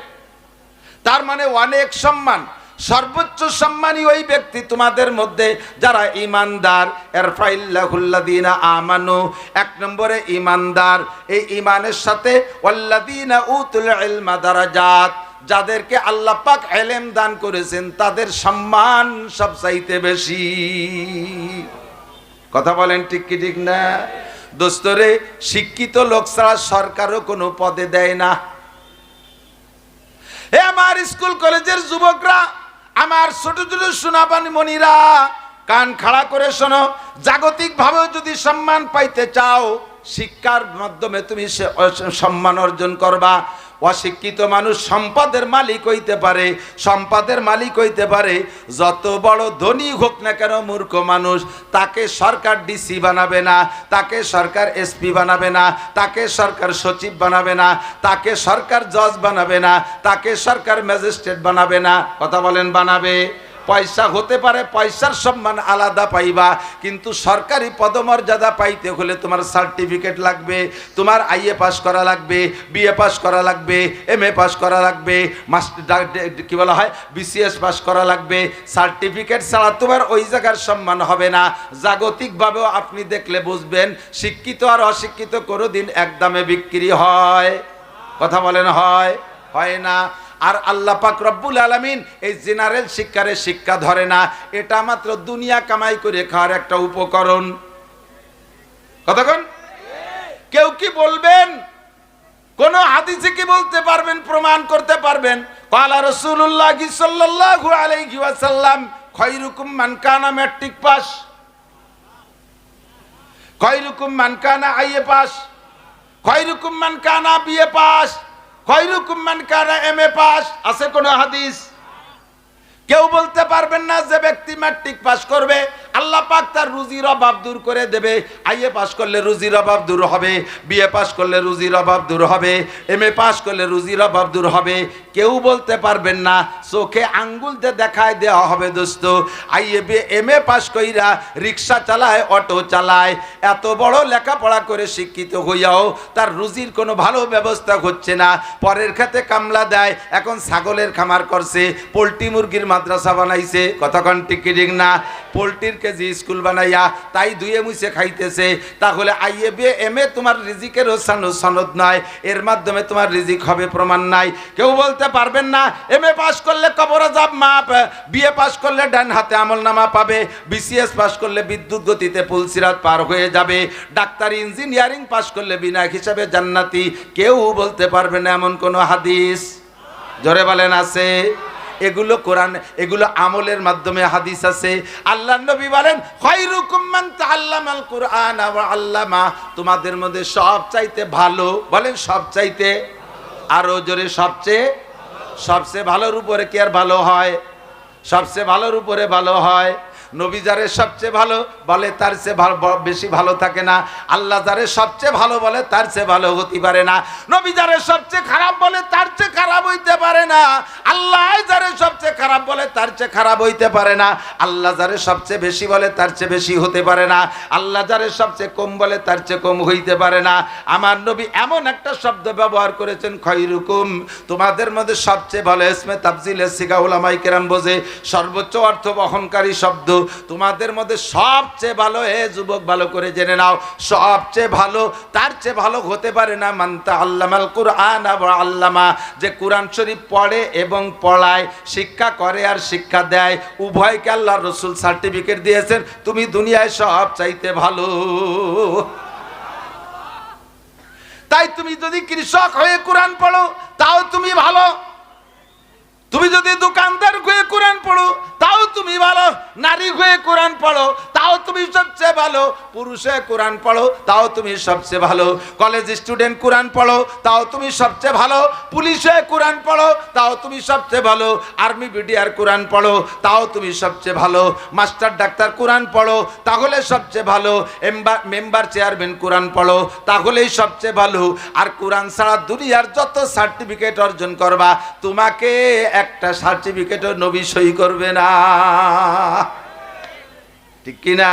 তার মানে অনেক সম্মান। সর্বোচ্চ সম্মানী ওই ব্যক্তি তোমাদের মধ্যে যারা ইমানদার। ইরফাইল্লাহুল্লাযীনা আমানু, এক নম্বরে ইমানদার, এই ইমানের সাথে ওয়াল্লাযীনা উতুল ইলমা দারাজাত, যাদেরকে আল্লাহ পাক ইলম দান করেছেন তাদের সম্মান সবচাইতে বেশি। কথা বলেন ঠিক কি ঠিক না? দোস্তরে, শিক্ষিত লোক ছাড়া সরকারও কোনো পদে দেয় না। আমার স্কুল কলেজের যুবকরা, আমার ছোট ছোট সোনাপানি মনিরা, কান খাড়া করে শোনো। জাগতিক ভাবে যদি সম্মান পাইতে চাও, শিক্ষার মাধ্যমে তুমি সম্মান অর্জন করবা। অশিক্ষিত মানুষ সম্পদের মালিক হইতে পারে, সম্পদের মালিক হইতে পারে, যত বড় ধনী হোক না কেন, মূর্খ মানুষ, তাকে সরকার ডিসি বানাবে না, তাকে সরকার এসপি বানাবে না, তাকে সরকার সচিব বানাবে না, তাকে সরকার জজ বানাবে না, তাকে সরকার ম্যাজিস্ট্রেট বানাবে না। কথা বলেন, বানাবে? পয়সা হতে পারে, পয়সার সম্মান আলাদা পাইবা, কিন্তু সরকারি পদমর্যাদা পাইতে হলে তোমার সার্টিফিকেট লাগবে, তোমার আইএ পাস করা লাগবে, বিএ পাস করা লাগবে, এমএ পাস করা লাগবে, কি বলা হয়, বিসিএস পাস করা লাগবে। সার্টিফিকেট ছাড়া তোমার ওই জায়গার সম্মান হবে না। জাগতিকভাবেও আপনি দেখলে বুঝবেন, শিক্ষিত আর অশিক্ষিত কোনোদিন এক দামে বিক্রি হয়? কথা বলেন, হয়? হয় না। আর আল্লাহ পাক রব্বুল আলামিন এই জেনারেল শিক্ষারে শিক্ষা ধরে না, এটা মাত্র দুনিয়া কামাই করে খাওয়ার একটা উপকরণ। কতক্ষণ? কেউ কি বলবেন, কোন হাদিসে কি বলতে পারবেন, প্রমাণ করতে পারবেন? ক্বালা রাসূলুল্লাহ সাল্লাল্লাহু আলাইহি ওয়াসাল্লাম, খায়রুকুম মান কানা ম্যাট্রিক পাস, খায়রুকুম মান কানা আইএ পাস, খায়রুকুম মান কানা বিএ পাস, খায়রুকুম মান কানা এমএ পাস। আছে কোন হাদিস? কেউ বলতে পারবেন না যে ব্যক্তি ম্যাট্রিক পাস করবে আল্লাহ পাক তার রুজির অভাব দূর করে দেবে। আইএ পাস করলে রুজির অভাব দূর হবে, বিএ পাস করলে রুজির অভাব দূর হবে, এমএ পাস করলে রুজির অভাব দূর হবে। কেউ বলতে পারবেন না, চোখে আঙ্গুল দিয়ে দেখায় দেওয়া হবে। দোস্ত, আইএ বিএ এমএ পাস কইরা রিক্সা চালায়, অটো চালায়, এত বড় লেখাপড়া করে শিক্ষিত হইয়াও তার রুজির কোনো ভালো ব্যবস্থা হচ্ছে না। পরের খেতে কামলা দেয়, এখন ছাগলের খামার করছে, পোল্ট্রি মুরগির মাদ্রাসা বানাইছে। কতক্ষণ ঠিক ঠিক না? পোল্ট্রির কেজি স্কুল বানাইয়া তাই ধুয়ে মুছে খাইতেছে। তাহলে আইএ বিএ এমএ তোমার রিজিকের সনদ নয়, এর মাধ্যমে তোমার রিজিক হবে প্রমাণ নাই। কেউ বলতে পারবেন না এমএ পাস করলে কবরে যাব মাপ, বিএ পাস করলে ডান হাতে আমলনামা পাবে, বিসিএস পাস করলে বিদ্যুৎ গতিতে পুলসিরাত পার হয়ে যাবে, ডাক্তারি ইঞ্জিনিয়ারিং পাস করলে বিনা হিসাবে জান্নাতি। কেউ বলতে পারবে না এমন কোন হাদিস? জোরে বলেন, আছে? এগুলো কোরআন, এগুলো আমলের মাধ্যমে হাদিস আছে। আল্লাহর নবী বলেন, খায়রুকুম মান তাআল্লামাল কুরআন ওয়া আল্লামা, তোমাদের মধ্যে সবচাইতে ভালো, বলেন সবচাইতে, আরো জোরে, সবচেয়ে। সবচেয়ে ভালোর উপরে কি আর ভালো হয়? সবচেয়ে ভালোর উপরে ভালো হয়। নবী যারে সবচেয়ে ভালো বলে তার চেয়ে বেশি ভালো থাকে না। আল্লাহ যারে সবচেয়ে ভালো বলে তার চেয়ে ভালো হতে পারে না। নবী যারে সবচেয়ে খারাপ বলে তার চেয়ে খারাপ হইতে পারে না। আল্লাহ যারে সবচেয়ে খারাপ বলে তার চেয়ে খারাপ হইতে পারে না। আল্লাহ যারে সবচেয়ে বেশি বলে তার চেয়ে বেশি হতে পারে না। আল্লাহ যারে সবচেয়ে কম বলে তার চেয়ে কম হইতে পারে না। আমার নবী এমন একটা শব্দ ব্যবহার করেছেন, খায়রুকুম, তোমাদের মধ্যে সবচেয়ে ভালো। ইসমে তাফজিলের সিগা উলামায়ে কেরাম বোঝে সর্বোচ্চ অর্থ বহনকারী শব্দ। তোমাদের মধ্যে সবচেয়ে ভালো, হে যুবক ভালো করে জেনে নাও, সবচেয়ে ভালো, তার চেয়ে ভালো হতে পারে না মান তাআল্লামাল কুরআন ওয়া আল্লামা, যে কোরআন শরীফ পড়ে এবং পড়ায়, শিক্ষা করে আর শিক্ষা দেয়। উভয়কে আল্লাহর রাসূল সার্টিফিকেট দিয়েছেন, তুমি দুনিয়ায় সবচাইতে ভালো। তাই তুমি যদি কৃষক হয়ে কোরআন পড়ো তাও তুমি ভালো, তুমি যদি দোকানদার হয়ে কোরআন পড়ো তাও তুমি ভালো, নারী হয়ে কোরআন পড়ো তাও তুমি সবচেয়ে ভালো, পুরুষে কোরআন পড়ো তাও তুমি সবচেয়ে ভালো, কলেজ স্টুডেন্ট কোরআন পড়ো তাও তুমি সবচেয়ে ভালো, পুলিশে কোরআন পড়ো তাও তুমি সবচেয়ে ভালো, আর্মি বিডিআর কোরআন পড়ো তাও তুমি সবচেয়ে ভালো, মাস্টার ডাক্তার কোরআন পড়ো তাহলে সবচেয়ে ভালো, মেম্বার চেয়ারম্যান কোরআন পড়ো তাহলেই সবচেয়ে ভালো। আর কোরআন ছাড়া দুনিয়ার যত সার্টিফিকেট অর্জন করবা তোমাকে একটা সার্টিফিকেটও নবী সই করবে না, ঠিক কিনা?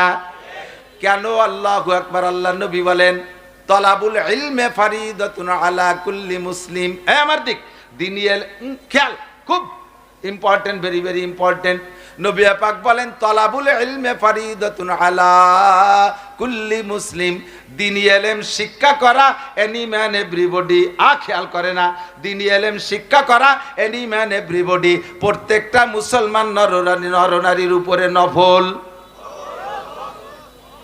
কেন? আল্লাহু আকবার। আল্লাহ নবী বলেন তলাবুল ইলমে ফারিদাতুন আলা কুল্লি মুসলিম। আমার দিক দ্বীনি খেয়াল, খুব ইম্পর্টেন্ট, ভেরি ভেরি ইম্পর্টেন্ট। নবী পাক বলেন তলাবুল ইলমে ফারিদাতুন আলা কুল্লি মুসলিম। দ্বীনি ইলম শিক্ষা করা এনি ম্যান এভরিবডি। খেয়াল করে না, দ্বীনি ইলম শিক্ষা করা এনি ম্যান এভরিবডি, প্রত্যেকটা মুসলমান নরনারীর উপরে নফল।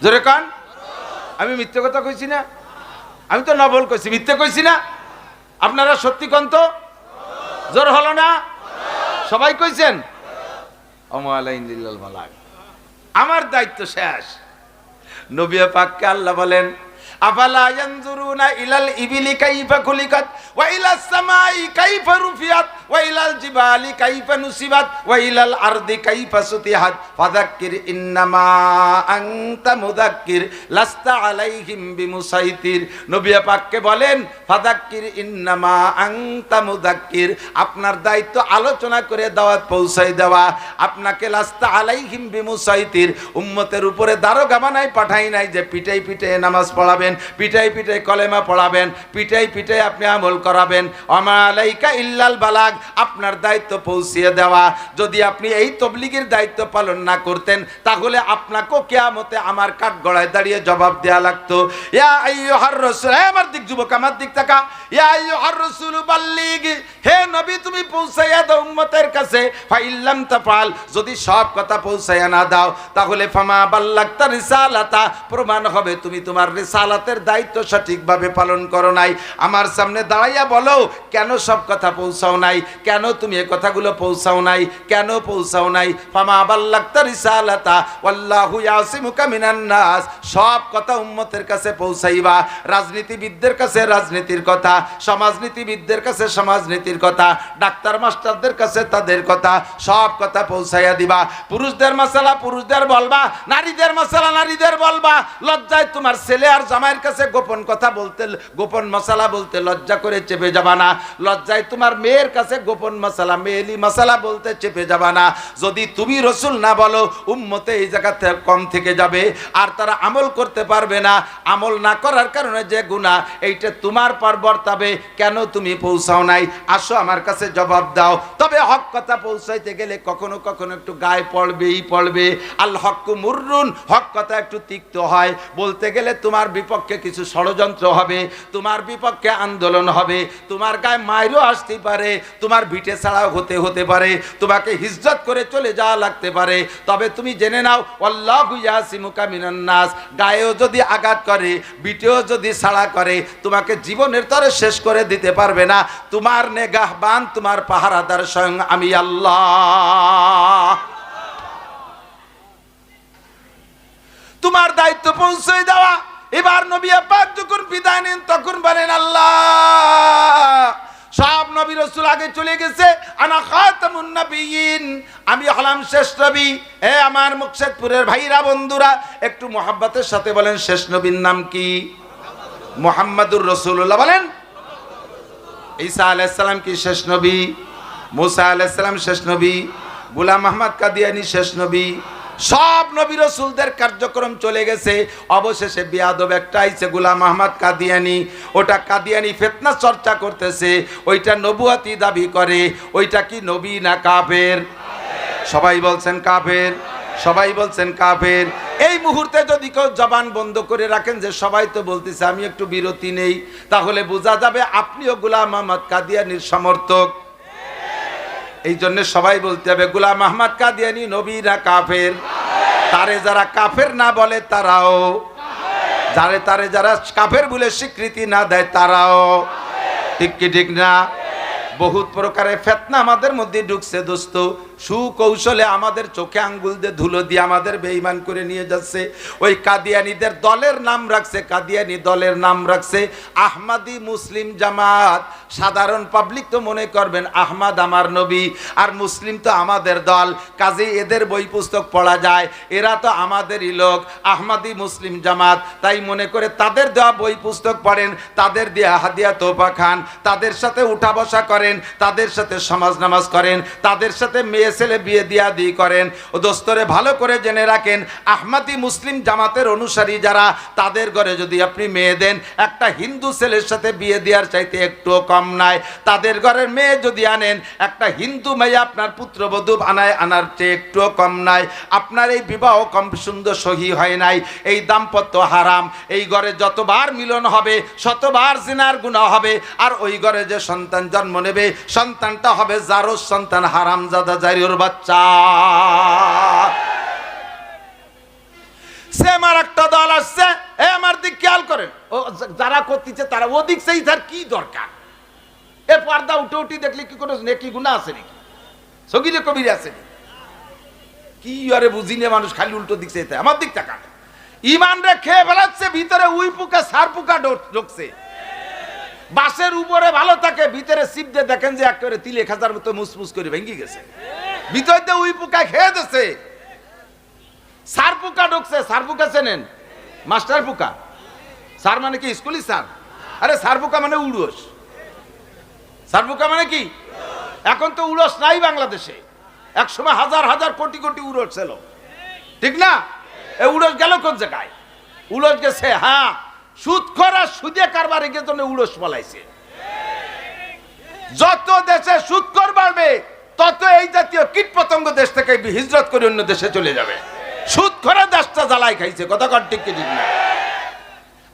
জোরে কান, আমি মিথ্যে কথা কইছি না? আমি তো নফল কইছি, মিথ্যে কইছি না? আপনারা সত্যি কোন তো? জোর হলো না? সবাই কইছেন আমার দায়িত্ব শেষ। নবী পাককে আল্লাহ বলেন আফালা ইয়ানজুরুনা ইলাল ইবিলি কাইফা খুলিকাত ওয়া ইলাস সামাই কাইফা রুফিয়াত ওয়া ইলাল জিবালি কাইফা নুসিবাত ওয়া ইলাল আরদি কাইফা সুতিহাত ফাযাক্কির ইন্নামা আনতা মুযাক্কির লাস্তা আলাইহিম বিমুসাইতির। নবী পাককে বলেন ফাযাক্কির ইন্নামা আনতা মুযাক্কির, আপনার দায়িত্ব আলোচনা করে দাওয়াত পৌঁছাই দেওয়া, আপনাকে লাস্তা আলাইহিম বিমুসাইতির, উম্মতের উপরে দারোগা বানাই পাঠাই নাই যে পিটাই পিটাই নামাজ পড়াবেন, পিটাই পিটাই কলেমা পড়াবেন, পিটাই পিটাই আপনি আমল করাবেন। ওমা আলাইকা ইল্লাল বালাগ, আপনার দায়িত্ব পৌঁছিয়ে দেওয়া। যদি আপনি এই তবলিগের দায়িত্ব পালন না করতেন তাহলে আপনাকেও কিয়ামতে আমার কাঠগড়ায় দাঁড়িয়ে জবাব দেয়া লাগতো। ইয়া আইয়ুহার রাসূল, আমার দিক যুবক, আমার দিক তাকা। ইয়া আইয়ুহার রাসূল বাল্লিগ, হে নবী তুমি পৌঁছাইয়া দাও উম্মতের কাছে। ফা ইল্লাম তাফআল, যদি সব কথা পৌঁছাইয়া না দাও তাহলে ফামা বাল্লাগতা রিসালাতা, প্রমাণ হবে তুমি তোমার রিসালাতের দায়িত্ব সঠিকভাবে পালন করো নাই। আমার সামনে দাঁড়াইয়া বলো কেন সব কথা পৌঁছাও নাই, কেন তুমি এই কথাগুলো পৌঁছাও নাই, কেন পৌঁছাও নাই? ফামা বাল্লাগতা রিসালাতা ওয়াল্লাহু ইয়াসিমুকা মিনান নাস, সব কথা উম্মতের কাছে পৌঁছাইবা। রাজনীতিবিদদের কাছে রাজনীতির কথা, সমাজনীতিবিদদের কাছে সমাজনীতির কথা, ডাক্তার মাস্টারদের কাছে তাদের কথা, সব কথা পৌঁছাইয়া দিবা। পুরুষদের মাসালা পুরুষদের বলবা, নারীদের মাসালা নারীদের বলবা। লজ্জায় তোমার ছেলে আর জামাইয়ের কাছে গোপন কথা বলতে, গোপন মশালা বলতে লজ্জা করে চেপে যাবা না। লজ্জায় তোমার মেয়ের কাছে গোপন মশালা, মেয়েলি মশালা বলতে চেপে যাবা না। যদি তুমি রসুল না বলো উম্মতে এই জায়গা থেকে কম থেকে যাবে আর তারা আমল করতে পারবে না। আমল না করার কারণে যে গুনাহ এইটা তোমার পর বর্তাবে। কেন তুমি পৌঁছাও নাই? আসো আমার কাছে জবাব দাও। তবে হক কথা পৌঁছাইতে গেলে কখনো কখনো একটু গায়ে পড়বেই পড়বে। আল হক্কু মুররুন, হক কথা একটু তিক্ত হয়। বলতে গেলে তোমার বিপক্ষে কিছু ষড়যন্ত্র হবে, তোমার বিপক্ষে আন্দোলন হবে, তোমার গায়ে মাইরও আসতে পারে, তোমার ভিটে ছাড়াও হতে পারে, তোমাকে হিজ্জত করে চলে যাওয়া লাগতে পারে। তবে তুমি জেনে নাও আল্লাহু ইয়াসিমুকা মিনান নাস, গায়েও যদি আঘাত করে, ভিটেও যদি ছাড়া করে, তোমাকে জীবনের তরে শেষ করে দিতে পারবে না। তোমার নেগাহবান, তোমার পাহারাদার স্বয়ং আমি আল্লাহ। তোমার দায়িত্ব পৌঁছে দেওয়া। এবার নবী পাক যখন বিদায় নেন তখন বলেন আল্লাহ সব নবী রাসূল আগে চলে গেছে, আনা খাতামুন নবিয়্যিন, আমি হলাম শেষ নবী। এ আমার মুকশেদপুরের ভাইরা বন্ধুরা একটু মোহাব্বতের সাথে বলেন শেষ নবীর নাম কি? মুহাম্মাদুর রাসূলুল্লাহ। বলেন ঈসা আলাইহিস সালাম কি শেষ নবী? মুসা আলাইহিস সালাম শেষ নবী? গোলাম আহমদ কাদিয়ানী শেষ নবী? সব নবী রাসূলদের কার্যক্রম চলে গেছে। অবশেষে বিয়াদব একটা আইছে গোলাম আহমদ কাদিয়ানী। ওটা কাদিয়ানী ফিতনা চর্চা করতেছে, ওইটা নবুয়তি দাবি করে। ওইটা কি নবী না কাফের? সবাই বলছেন কাফের, সবাই বলছেন কাফের। এই মুহূর্তে যদি কেউ জবান বন্ধ করে রাখেন যে সবাই তো বলতেছে আমি একটু বিরতি নেই, তাহলে বোঝা যাবে আপনিও গোলাম আহমদ কাদিয়ানীর সমর্থক। এই জন্য সবাই বলতে হবে গোলাম আহমদ কাদিয়ানী নবী না কাফের? তারে যারা কাফের না বলে তারাও, যারে তারে যারা কাফের বলে স্বীকৃতি না দেয় তারাও, ঠিক কি ঠিক না? বহুত প্রকারের ফিতনা আমাদের মধ্যে ঢুকছে দোস্ত, সুকৌশলে আমাদের চোখে আঙ্গুল দিয়ে ধুলো দিয়ে আমাদের বেঈমান করে নিয়ে যাচ্ছে। ওই কাদিয়ানীদের দলের নাম রাখছে, কাদিয়ানী দলের নাম রাখছে আহমাদি মুসলিম জামাত। সাধারণ পাবলিক তো মনে করবেন আহমদ আমার নবী আর মুসলিম তো আমাদের দল, কাজে এদের বই পুস্তক পড়া যায়, এরা তো আমাদেরই লোক, আহমাদি মুসলিম জামাত। তাই মনে করে তাদের দেওয়া বই পুস্তক পড়েন, তাদের দেওয়া হাদিয়া তোফা খান, তাদের সাথে উঠা বসা করেন, তাদের সাথে সমাজ নামাজ করেন, তাদের সাথে মেয়ে ছেলে বিয়ে দিয়া দিয়ে করেন। ও দোস্তরে ভালো করে জেনে রাখেন, আহমাদি মুসলিম জামাতের অনুসারী যারা, তাদের ঘরে যদি আপনি মেয়ে দেন, একটা হিন্দু ছেলের সাথে বিয়ে দেওয়ার চাইতে একটুও কম নাই। তাদের ঘরের মেয়ে যদি আনেন, একটা হিন্দু মেয়ে আপনার পুত্রবধূ আনার চেয়ে একটুও কম নাই। আপনার এই বিবাহ কম সুন্দর সহি হয় নাই, এই দাম্পত্য হারাম। এই ঘরে যতবার মিলন হবে শতবার জিনার গুনাহ হবে, আর ওই ঘরে যে সন্তান জন্ম নেবে সন্তানটা হবে জারজ সন্তান, হারামজাদা জারির বাচ্চা। সে আমার একটা দল আসছে, এ আমার দিক খেয়াল করেন, ও যারা করতেছে তারা ওদিক সেই তার কি দরকার? এ পর্দা উঠে উঠি দেখলে কি কোনো নেকি গুনাহ আছে নাকি? সগীরে কবিরে আছে নাকি? কি আরে বুঝিনে মানুষ খালি উল্টো দিক চাইতে, আমার দিক তাকান। ইমান রে খেয়ে ফেলাচ্ছে, ভিতরে উই পোকা সার পোকা ঢুকছে। বাসের উপরে ভালো থাকে, ভিতরে সিপ দিয়ে দেখেন যে একেবারে তিলে খাজার মতো মুসমুস করে ভেঙে গেছে, ভিতর দিয়ে উই পোকা খেয়ে দিচ্ছে। সার পোকা ঢুকছে। সার পোকা চেনেন? মাস্টার পোকা। সার মানে কি? স্কুলি সার। আরে সার পোকা মানে উড়োস। সার পোকা মানে কি? এখন তো উড়োস নাই বাংলাদেশে, একসময় হাজার হাজার কোটি কোটি উড়োস ছিল, ঠিক না? এই উড়োস গেল কোন জায়গায়? উড়োস গেছে হ্যাঁ সুদখোর আর সুদে কারবারে জন্য উড়োস পলাইছে। যত দেশে সুদখোর বাড়বে তত এই জাতীয় কীট পতঙ্গ দেশ থেকে হিজরত করে অন্য দেশে চলে যাবে। সুদখোরের দেশটা জ্বালাই খাইছে, কথা কন ঠিক কি ঠিক না?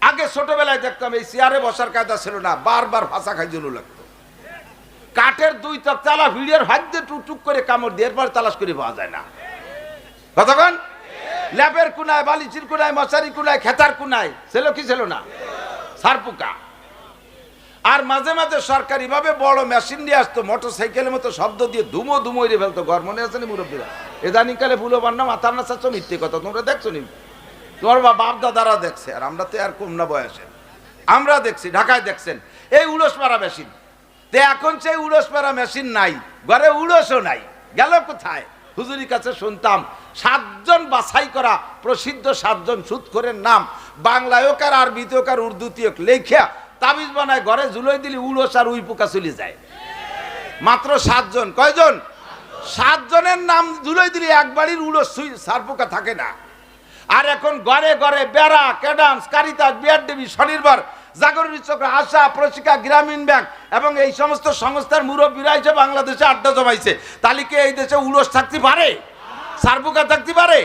আগে ছোটবেলায় দেখতাম এই চেয়ারে বসার কায়দা ছিল না, বারবার ফাঁসা খাই জন্য লাগতো। কাঠের দুই তক তালা ভিড়ের হাত দিয়ে টুকটুক করে কামড় দিয়ে এরপর তালাশ করে পাওয়া যায় না, কথা কন? ল্যাপের কুনায়, বালিচির কুনায়, মশারি কুনায়, খেতার কুনায় ছিল কি ছিল না? সার পোকা। আর মাঝে মাঝে সরকারি ভাবে বড় মেশিন দিয়ে আসতো, মোটর সাইকেলের মতো শব্দ দিয়ে ধুমো ধুমোইরে ফেলতো। ঘর মনে আছে নি মুরব্বীরা? এদানিং কালে ভুলো বান্না মাথার না চাচ্ছ মিথ্যে কথা, তোমরা দেখছো নি? তোমার বাপ দাদারা দেখছে, আর আমরা তো আর কম না বয়সে, আমরা দেখছি। ঢাকায় দেখছেন এই উড়োস মারা মেশিন, তে এখন সেই উড়োস মারা মেশিন নাই, ঘরে উড়োসও নাই, গেল কোথায়? হুজুরির কাছে শুনতাম 7 জন বাছাই করা প্রসিদ্ধ 7 জন সুদখোরের নাম বাংলায় হোক আর আরবিতে হোক আর উর্দুতে হোক লেখা তাবিজ বানায় ঘরে ঝুলোই দিলি উড়োস আর উই পোকা চলে যায়। মাত্র 7 জন। কয়জন? 7 জনের নাম ঝুলোই দিলি এক বাড়ির উড়োস সার পোকা থাকে না। আর এখন ঘরে ঘরে বেড়া, ক্যাডামস, কারিতাস, বিআরডিবি, স্বনির্ভর, জাগরণী চক্র, আশা, প্রশিকা, গ্রামীণ ব্যাংক এবং এই সমস্ত সংস্থার মুরব্বীরা এসে বাংলাদেশে আড্ডা জমাইছে। তাহলে কি এই দেশে উড়োস থাকতে পারে? সার পোকা থাকতে পারে?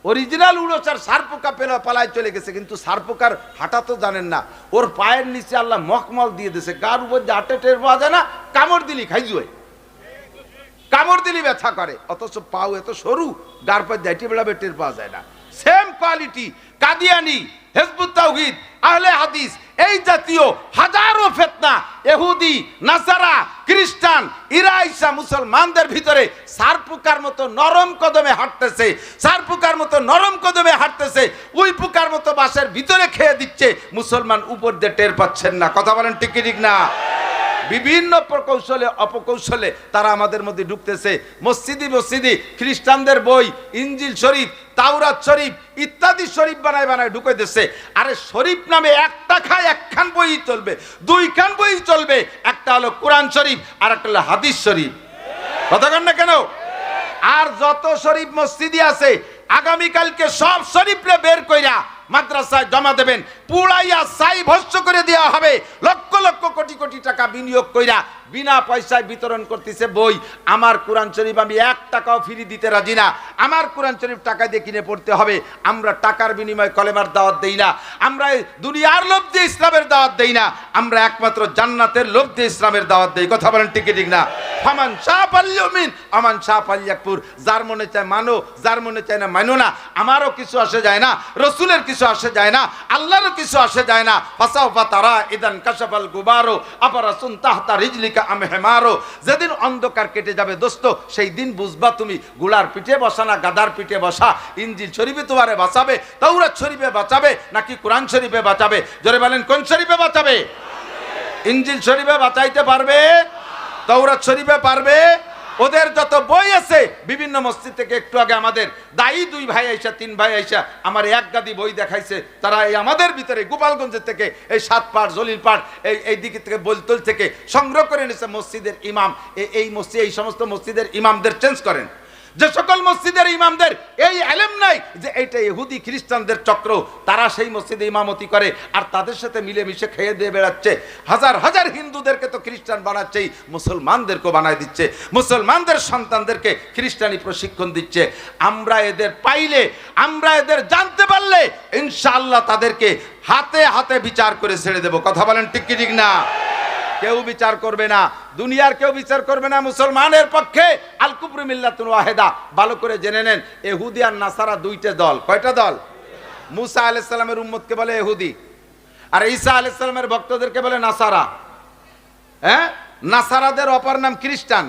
অরিজিনাল উড়োস আর সার পোকা পালায় চলে গেছে। কিন্তু সার পোকার হাঁটা তো জানেন না, ওর পায়ের নিচে আল্লাহ মখমল দিয়ে দিয়েছে, গার উপর যে হাঁটে টের পাওয়া যায় না, কামড় দিলি খাইজুয়ে, কামড় দিলি ব্যথা করে। অথচ পাও এত সরু, গার পর যাইটি বেড়াবে টের পাওয়া যায় না। সেম কোয়ালিটি কাদিয়ানি, হিজবুত তাওহীদ, আহলে হাদিস, এই জাতীয় হাজারো ফিতনা, ইহুদি, নাসারা, খ্রিস্টান, ইরাইসা মুসলমানদের ভিতরে সার পোকার মতো নরম কদমে হাঁটতেছে, সার পোকার মতো নরম কদমে হাঁটতেছে, উই পোকার মতো বাসের ভিতরে খেয়ে দিচ্ছে। মুসলমান উপর দিয়ে টের পাচ্ছেন না, কথা বলেন ঠিক কি ঠিক না? বিভিন্ন প্রকৌশলে অপকৌশলে তারা আমাদের মধ্যে ঢুকতেছে। মসজিদে খ্রিস্টানদের বই, ইনজিল শরীফ, তাওরাত শরীফ ইত্যাদি শরীফ বানায় বানায় ঢুকে দিচ্ছে। আরে শরীফ নামে একটা খায় একখান বই চলবে, 2খান বই চলবে, একটা হলো কোরআন শরীফ আর একটা হলো হাদিস শরীফ, কথা কন না কেন? আর যত শরীফ মসজিদে আছে আগামীকালকে সব শরীফরে বের কইরা মাদ্রাসায় জমা দেবেন, পুড়াইয়া ছাই ভস্ম করে দেওয়া হবে, লক্ষ লক্ষ কোটি কোটি টাকা বিনিয়োগ কইরা বিনা পয়সায় বিতরণ করতেছে বই। আমার কোরআন শরীফ আমি 1 টাকাও ফ্রি দিতে রাজি না। আমার কোরআন শরীফ টাকা দিয়ে কিনে পড়তে হবে। আমরা টাকার বিনিময়ে কলেমার দাওয়াত দেই না। আমরা দুনিয়ার লোভ দিয়ে ইসলামের দাওয়াত দেই না। আমরা একমাত্র জান্নাতের লোভ দিয়ে ইসলামের দাওয়াত দেই। কথা বলেন ঠিক ঠিক না? ফামান শাহ ফালইউমিন আমান শাহ ফালইয়াকফুর। যার মনে চায় মানো, যার মনে চায় না মানো না। আমারও কিছু আসে যায় না, রসুলের কিছু আসে যায় না, আল্লাহরও কিছু আসে যায় না। ফাসাউফা তারা ইদান কাশাফাল গুবারো আফারাসুন তাহতা রিজলিকা আম হিমারো। যেদিন অন্ধকার কেটে যাবে দোস্ত, সেই দিন বুঝবা তুমি গুলার পিঠে বসা না গাদার পিঠে বসা। ইনজিল শরীফে তোমারে বাঁচাবে, তাওরাত শরীফে বাঁচাবে নাকি কোরআন শরীফে বাঁচাবে? জোরে বলেন কোন শরীফে বাঁচাবে? ইনজিল শরীফে বাঁচাইতে পারবে? তাওরাত শরীফে পারবে? ওদের যত বই আছে বিভিন্ন মসজিদ থেকে একটু আগে আমাদের দায়ী 2 ভাই আইসা 3 ভাই আইসা আমার 1 গাদি বই দেখাইছে। তারা এই আমাদের ভিতরে গোপালগঞ্জের থেকে এই 7 পাড় জলিল পাড় এই দিক থেকে বলতল থেকে সংগ্রহ করে নিয়েছে মসজিদের ইমাম। এই মসজিদ এই সমস্ত মসজিদের ইমামদের চেঞ্জ করেন। যে সকল মসজিদের ইমামদের এই ইলম নাই যে এইটা ইহুদি খ্রিস্টানদের চক্র, তারা সেই মসজিদে ইমামতি করে আর তাদের সাথে মিলেমিশে খেয়ে দিয়ে বেড়াচ্ছে। হাজার হাজার হিন্দুদেরকে তো খ্রিস্টান বানাচ্ছেই, মুসলমানদেরকেও বানায় দিচ্ছে, মুসলমানদের সন্তানদেরকে খ্রিস্টানি প্রশিক্ষণ দিচ্ছে। আমরা এদের পাইলে, আমরা এদের জানতে পারলে ইনশাআল্লাহ তাদেরকে হাতে হাতে বিচার করে ছেড়ে দেব। কথা বলেন ঠিক কি ঠিক না? কেউ বিচার করবে না, দুনিয়ার কেউ বিচার করবে না মুসলমানের পক্ষে। আল কুফরু মিল্লাতুন ওয়াহিদা। ভালো করে জেনে নেন, ইহুদি আর নাসারা 2টা দল। কয়টা দল? মুসা আলাইহিস সালামের উম্মতকে বলে ইহুদি, আর ঈসা আলাইহিস সালামের ভক্তদেরকে বলে নাসারা। হ্যাঁ, নাসারাদের অপর নাম খ্রিস্টান।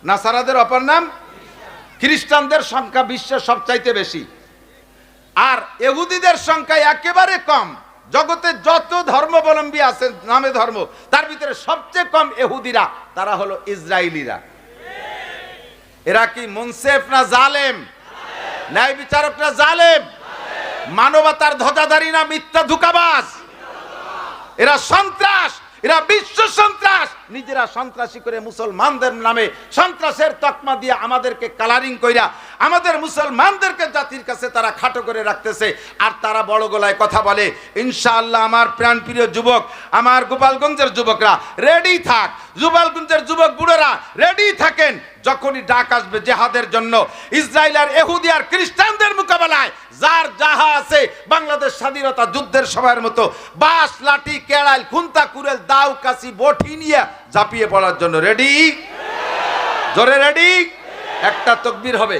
নাসারাদের অপর নাম খ্রিস্টানদের সংখ্যা বিশ্বের সবচাইতে বেশি, আর ইহুদিদের সংখ্যা একেবারে কম। জগতে যত ধর্মাবলম্বী আছে নামে ধর্ম, তার ভিতরে সবচেয়ে কম ইহুদিরা। তারা হলো ইসরায়েলিরা। এরা কি মুনসিফ না জালেম? ন্যায় বিচারক না জালেম? মানবতার ধ্বজাধারী না মিথ্যা ধোঁকাবাজ? এরা সন্ত্রাস, এরা বিশ্ব সন্ত্রাস। নিজেরা সন্ত্রাসী করে মুসলমানদের নামে সন্ত্রাসের তকমা দিয়ে আমাদেরকে কালারিং কইরা আমাদের মুসলমানদেরকে জাতির কাছে তারা খাটো করে রাখতেছে। আর তারা বড় গলায় কথা বলে। ইনশাআল্লাহ আমার প্রাণপ্রিয় যুবক, আমার গোপালগঞ্জের যুবকরা রেডি থাক, গোপালগঞ্জের যুবক বুড়োরা রেডি থাকেন। যখনই ডাক আসবে জেহাদের জন্য, ইসরায়েল আর ইহুদি আর খ্রিস্টানদের মোকাবেলায় যার যাহা আছে বাংলাদেশ স্বাধীনতা যুদ্ধের সময়ের মতো বাঁশ লাঠি কেড়াল খুন্তা কুড়েল দাও কাশি বটি নিয়ে ঝাঁপিয়ে পড়ার জন্য রেডি? জোরে রেডি? একটা তাকবীর হবে।